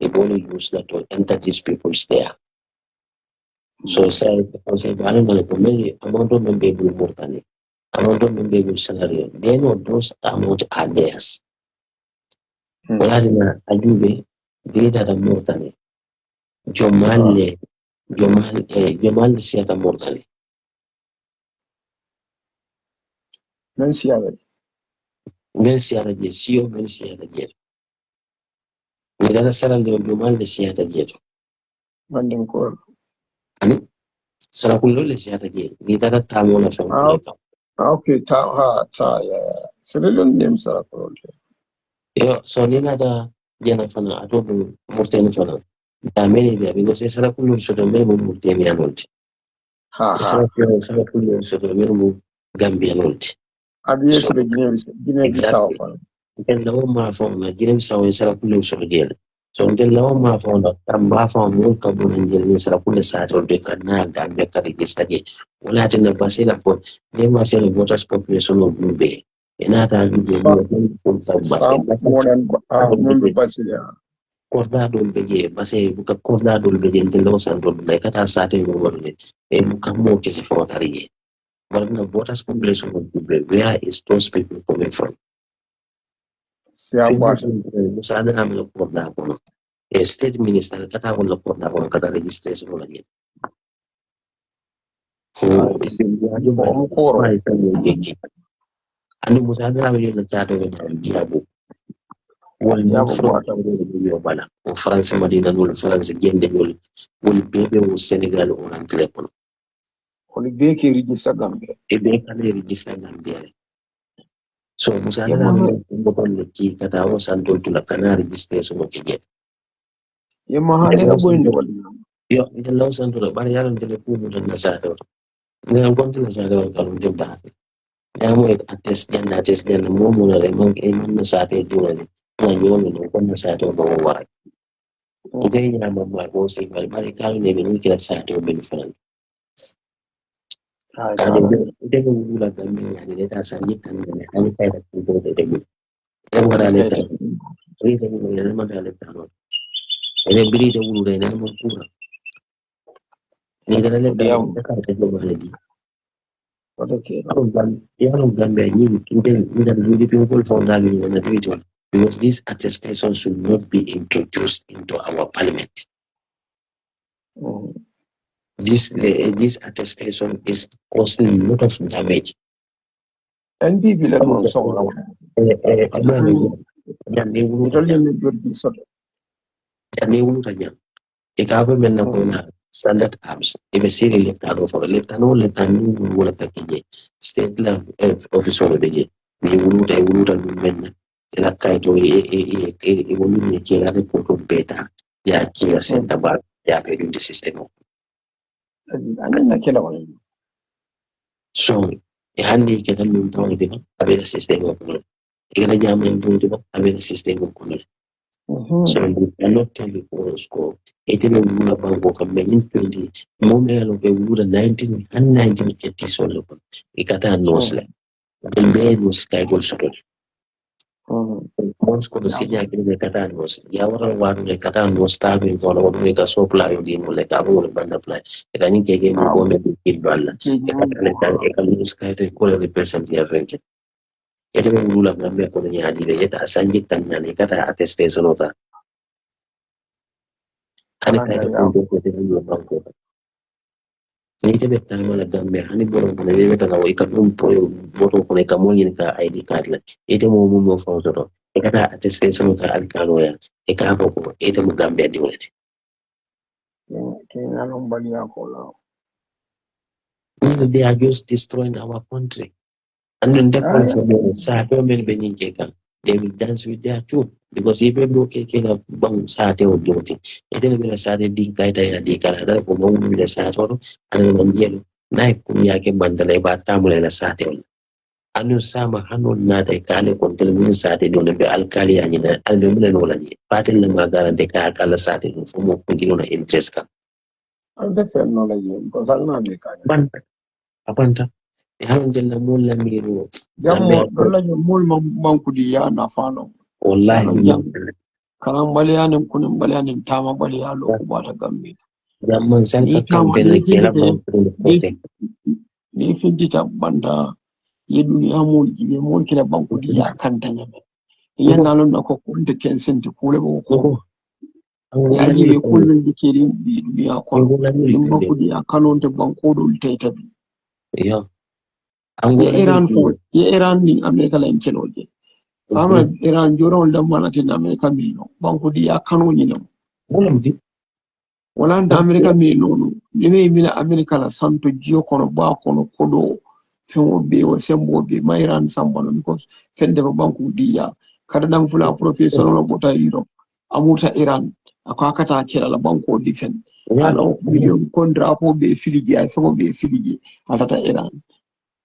They only use that to enter these people's there. So say because if I don't know the amount of member more than amount of member salary, they know those amount are theirs. Wala I do be greater than more than Jomal siata more than Mensiare Mensiara de Sio Mensiara jet. Without a salary of Jomal siata jet. Vandencore Sarakullo le siata ke ni tara tamo la fa Ah, okay, yeah. So they don't name Sarakullo. yo so ni na da jana fana ato bu murteni fana da meni dia because sarakullo so to me mu murteni anolti Ha. sarakullo so to me mu gambia anolti Abi so yesu be Guinea Bissau exactly fan. ken lawo ma fa na ginem sawo sarakullo so gel so ken lawo ma fa na tamba fa mu ka bu ngel sarakullo sa to de kana gambia ka register ge wala tan basila ko ne ma sel voters population of be ina ta bi de ni full sa basel More than Mundu Basilia. korda dol beje base buka korda dol beje ndelo sandol le kata sate go wonde e buka mo ke se fotari but the voters population of people where is those people coming from Siabata. musada na mo korda ko e state minister kata ko lo korda ko kata registration wala ni so Nice. Mkoro. anu musada na mo le chato ko diabo wol no Diabo France Bata. yo bala o France madina no France gende wol bebe o Senegal o angle ko Only Beki register Gambia. e be kan register Gambia so musada na Yamaha. mo ko le ki kata o santo to la kana registration o ke Yamaha nega boyndi wali. yo ite law santo la bari yaron tele ku mo na sato ne on konti na sato ka mo dem ba ya mo attest janna mo mo na le mo e mo na sato di wali na yo no ko na sato mo wara o gay na mo ma ko se bari ka ne be ni kila sato be ni fan Hai ka de kala. de mo wula ga mi ya de ta san ni kan ne ani ka da ku do de mo e mo Only ra le ta Kaita. ri de mo ne ma da le ta no e biri de wulu de ne mo ku ni da le ta no Odiam. ka de mo le What a kid. yaron Gambia in the people from that individual because this attestation should not be introduced into our parliament. This attestation is causing a lot of damage. NPP le mon song la wala. Standard apps. If a serial left out of a left and all left and will attack state level officer of the day. We would amend la kaito e woni ne ke la report beta ya kila center back ya pe the system. Anya na kila wala. So e handi ke tan dum taw ni abe the system ko. E la jam en dum to abe the system ko. So you cannot tell me for score. It is a rule about what can be in 20. Moment of a rule 19 and 1980 solo. Ikata nosle. The main was title solo. Most could see the Katan was Yawara one the Katan was starving for a make a supply of the Molekabo butterfly. A can get him go to kid Balla. A can sky to equal represent the adventure. It is a rule of Gambia Colonia, yet a Sanjit and Kata attestation of that. Hani kaita kunde kote hiyo banko. Nite beta mala Gambia hani boro kuna lele kana wa ikadum poyo boto kuna ikamoni nika ID card la. Ite mo mo fawto. Ekata attestation ta alkalo ya. Eka ko ite mo Gambia diwleti. Kenya lombali yako la. They are just destroying our country. And then they call for the Sato men benin keka. They will dance with their too. Because even though keke na bang sate o duty. Ite na bila sate di kaita ya di kala. Dala ko mo bila sato ano na yelo. Na kunya ke bandala iba tamula na sate o. Ano sama hano nata ikale kontel mun sate do na be alkali ya nyina. Ano mun no la ni. Patil na magara de ka kala sate do. Fumo kuntino na interest ka. Ante fer no la ye. Because alna be kanya. Banta. Apanta. Haron jella mun la miru. Jammo dolla je mul mankudi ya na fano. Wallahi Jam. Kanan baliyanin kunin baliyanin tama baliya loku ba ta gambe. Zaman Ni santa kama campaign ni kera bantu ni findita banda ye duniya mo jibe mo kila bankudi ya kanta nyame. Yan nalon na ko kunde kensen ti kule ko. Ya jibe kullun dikeri bi duniya ko. Yin bankudi ya kanon te bankodo taitabi. Yo. Ye Iran ni America la inkeloje. Fama Iran joron da manati na America mino. Bankudi ya kanon nyine. Wala da America mino no. Nene mina America la santo jio kono ba kono kodo fengo be o sembo be mayran sambano because fende ba banku diya kada dan fula professional bota Europe amuta Iran akakata kera la banko difen ala million kontra po be filiji ay fengo be filiji atata Iran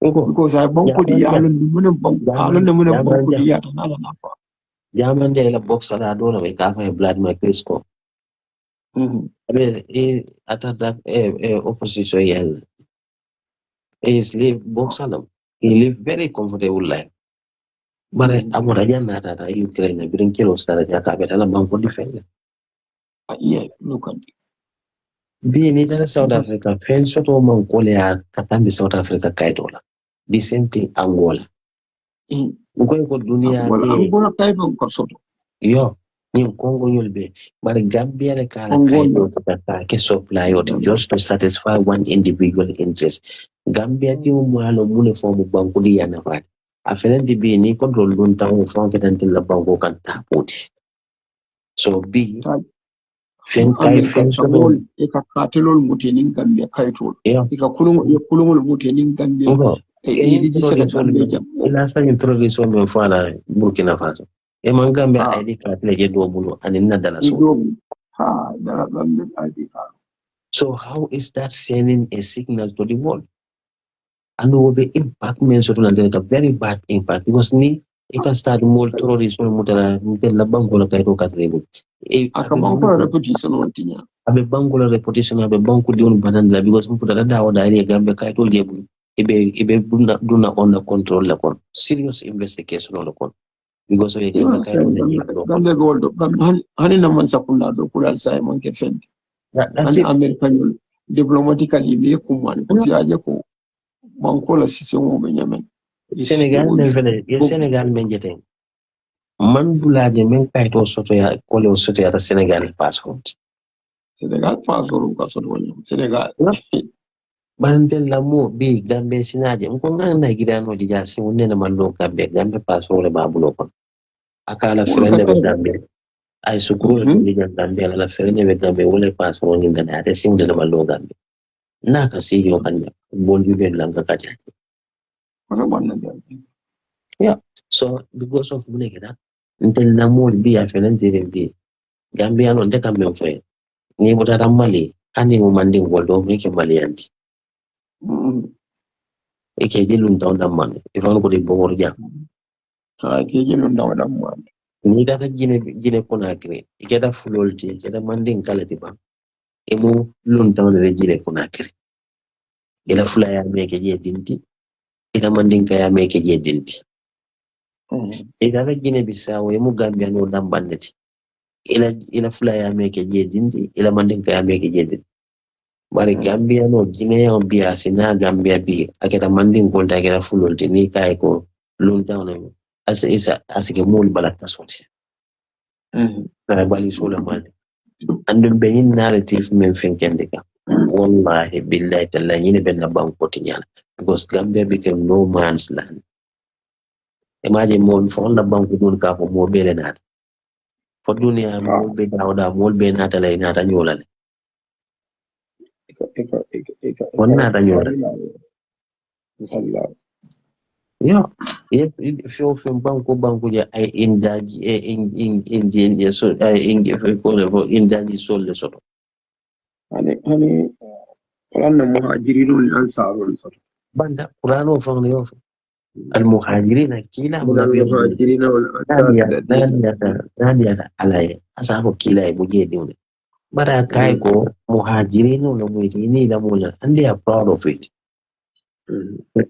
because ay banko diya alon mun banko diya tan ala nafa Jaman de la box ala do we ka fa blood my crisco atata opposition yel is live box alam he live very comfortable life but amora janna tata Ukraine birin kilo stara ja ka beta la banko defend yeah look at bi ni tara South Africa fen soto man ko le katambi South Africa kaitola the same thing Angola ko dunia Angola kaito ko soto yo ni Congo yulbe but Gambia le kala kaito ta ke supply just to satisfy one individual interest Gambia di umalo mune form banko di yana fa afelen di bi ni control dun tawo fon ke tan la banko kan tapoti so bi fen kai fen so e ka katelol mutenin Gambia kaitol e ka kulungol mutenin Gambia e di sala Gambia jam ila sa introduction me fala Burkina Faso e man Gambia ID card le je do bulo anin na dala so dala Gambia ID card. So how is that sending a signal to the world? And will be impact means a very bad impact because it can start more terrorism mutala la bangola kaito katrebo akabangola reputation wantinya abe bangola reputation abe banku di on bananda because mutala dawo da area Gambia kaito lebu ibe duna under control la kon serious investigation on kon because of Gambia kaito Gambia gold hani na man sakunda do kula sai man ke fendi that's it American diplomatically be kumani ko siaje ko bankola sisi mo benyamin Senegal men vele Senegal men jeten man bulaje men kaito soto ya kole soto ya Senegal passport Senegal passport ko soto woni Senegal banten la mo bi Gambia sinaje ko ngana girano di jasi wonne na mallo Gambia passport le babulo kon akala frende be Gambia ay sukuru ko di Gambia la frende be Gambia wala passport ngi ndana ate simde na mallo Gambia naka siyo kanya bonju be langa kaja yeah so because of munegeda ntel na mo bi a frende be Gambia no de kambe fo ni mutata Mali ani mo mandi ngoldo meke Mali anti eke jilun taw damman ifan ko di bogor ja ke jilun taw damman ni data jine Conakry ike da fulolti ike da mandin kalati ba emu lun taw de jine Conakry ila fula ya meke je dinti ila mandin ka ya meke je dinti ila da jine Bissau emu Gambia no dambanneti ila fula ya meke je dinti ila mandin ka ya meke je dinti bari Gambia no Guinea biya sina Gambia bi aketa mandin konta aketa fulolti ni kai ko lun taw no asike mul balata soti na bali sola mali andum be yin narrative men fenkendika wallahi billahi tallahi yini ben na banko tinyala because Gambia became no man's land imagine mon fon la banko dun ka ko mo bele nat fo dunia mo be dawda mo be nata lay nata nyolale wonna ta nyolale yeah if you banko ja ay indaji in so indaji sol le soto hani wala muhajirun ansarun soto banda qur'ano fon yo المهاجرين كلا منافقين المهاجرين والأنصار نادي على أصحاب كلا مجيدون bara kai ko muhajirin no muitini da mula and they are proud of it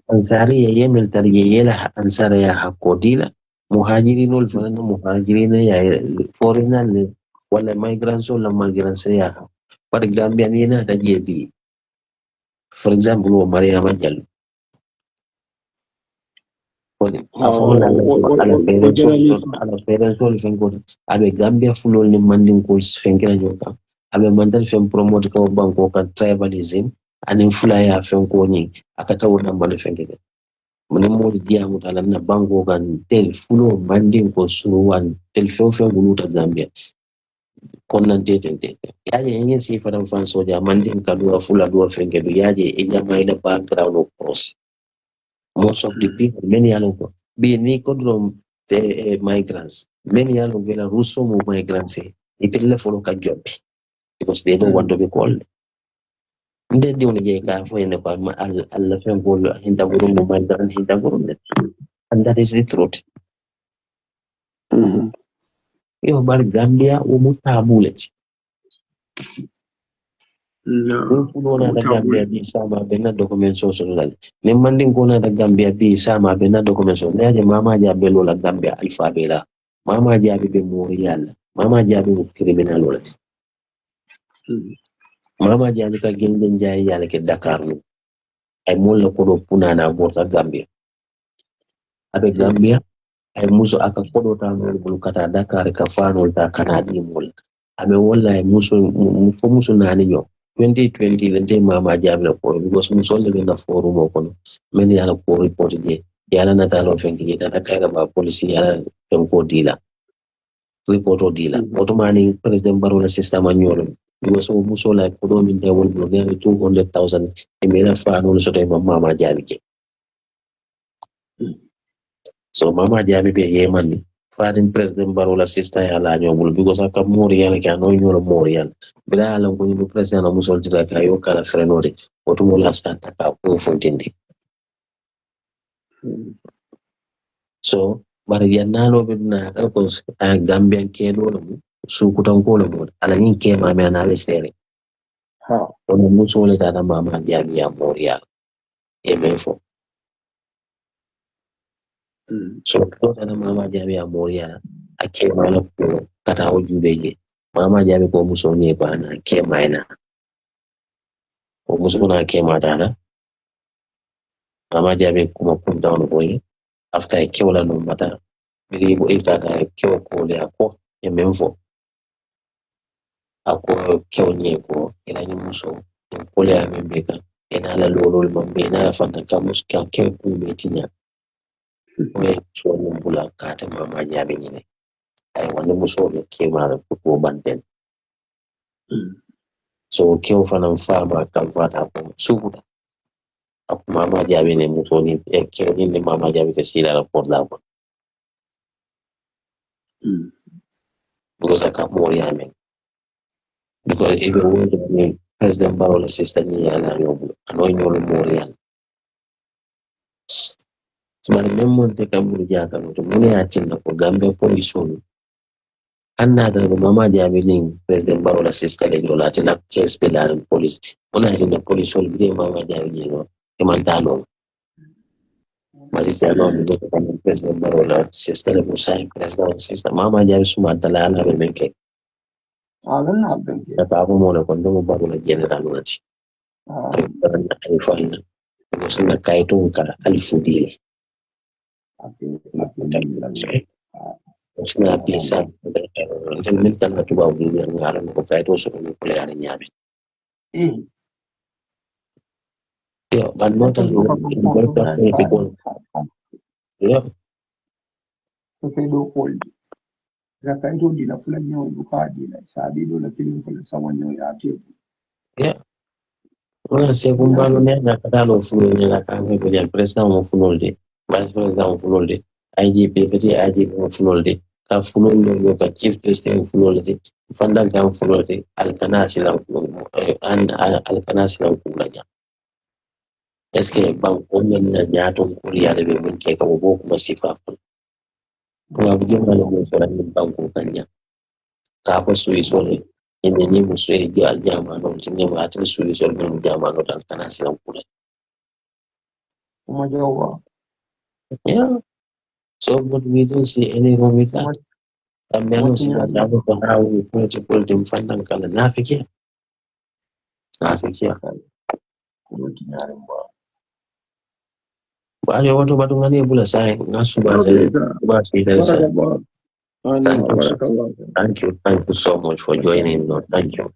ansari ya yemel tariye la ansari ya hakodila muhajirin ul fana muhajirin ya foreigner le wala migrants wala migrants ya but Gambia ni na da jebi for example o Mariama Jallo ala fere sol fengo abe Gambia fulol ni mandin ko fenkena nyoka abe mandal fen promote ko banko kan tribalism anin fulaya fenko ni akata wona mbale fenkena mun mo diya mutala na banko kan tel fulo mandin ko suwan tel fen guluta Gambia Konan tete. Yaje yenye sifa na mfano soja mandin kadua fula dua fengedu yaje ijama ile background of course. Most of the people, many along be ni kodrom the migrants. Many along vela russo mu migrants. Itille follow ka job because they don't want to be called. Nde di woni je ka fo ene ba alla fen gol hinda gurum mu migrant hinda gurum. And that is the truth. Yo bar Gambia umutabuleti. No. Kuna da Gambia bi sama bena document social. Ne mandin kuna da Gambia bi sama bena document social. Ne mama ja belo la Gambia alfa bela. Mama ja be Montreal. Mama ja be criminal wala. Mama ja ka genden jaay yalla ke Dakar no. Ay molla ko do puna na bota Gambia. Abe Gambia ay muso aka kodo ta no bulu kata Dakar ka fano ta kanadi mol. Abe wala ay muso nani nyo. 2020 lente mama jabla ko because muso le na forum ko men yala ko report je yala na talo fenki ta kayra ba police yala fen ko dila report o dila automani president baro la system anyolo because muso la ko do min de wol no 200,000 e mena fa no so tay mama jabi je so mama jabi be yeman Fadin president baro la sister yala nyobul because aka mori yala ka no nyolo mori yala bila ala ko ni president na musol tira ka yo kala frenode oto mola santa ka ko fontindi so bari yanalo bidna kala ko gambian kedo lo su kutan ko lo ala ni ke ma me na besere ha on musol ta da mama dia ya mori yala e befo so ko ta da mama dia ya mori yala ake mala ko kata o jubeje mama jabe ko muso ne ba na ke maina ko muso na ke mata na mama jabe kuma kun down boy after ke wala no mata biri bo ita da ke ko le ako e memfo ako ke onye ko ila ni muso ko le ambe ka ina la lolo mambe na fanta kamus ka ke ku betinya ko e so no bula ka ta mama jabe ni ai wani muso ne ke ma ko banden so keo fana mfama akamfuata hapo sukuta hapo mama jabe ne mutoni keo ni mama jabe tesila la porla hapo because akamori ame because even when president baro la sister ni ala yobu anoinyo lo mori ame so bali memmo te kamuri jaka no to mune atinda ko gambe police on anna da mama jabe ni president baro la sister le yola atinda case pela police ona atinda police on bi mama jabe ni no kemantalo Malaysia no do ko kan president barola sister le musai president sister mama jabe suma dala ala be menke ala na benke ta ko mo le ko do barola general wati ay fa'ina ko sina kayto ka alfudile sina pisa min tan na tuba bu ngara ko kayto so ko le ala nyabe yo ban nota ko yeah. Okay, do hold. Zaka ito di na pula nyo bukadi na sabi do na piling pala sa wanyo yati. Yeah. Wala se kumbalo ne na katalo fulo ne la kange ko ya president mo fulolde vice president mo fulolde IGP peti IGP mo fulolde ka fulolde yo ka chief president mo fulolde fanda ga mo fulolde alkanasi la an alkanasi la kulanya eske ban ko men na nyato ko riale be mun ke ka bo kuma sifa ko abu jema le mo fara min ban ko kanya ka fa su iso ne ine ni musu e ga jama no tinne ma atin su iso ne jama no dan kana silan kula Kuma Jawla. yeah so but we don't see any wrong with that and then also that I don't know how we put to put them fandan kala nafiki ba ya wato ba ngani bula sai ngasu ba sai ba sai da sai thank you so much for joining. No, thank you.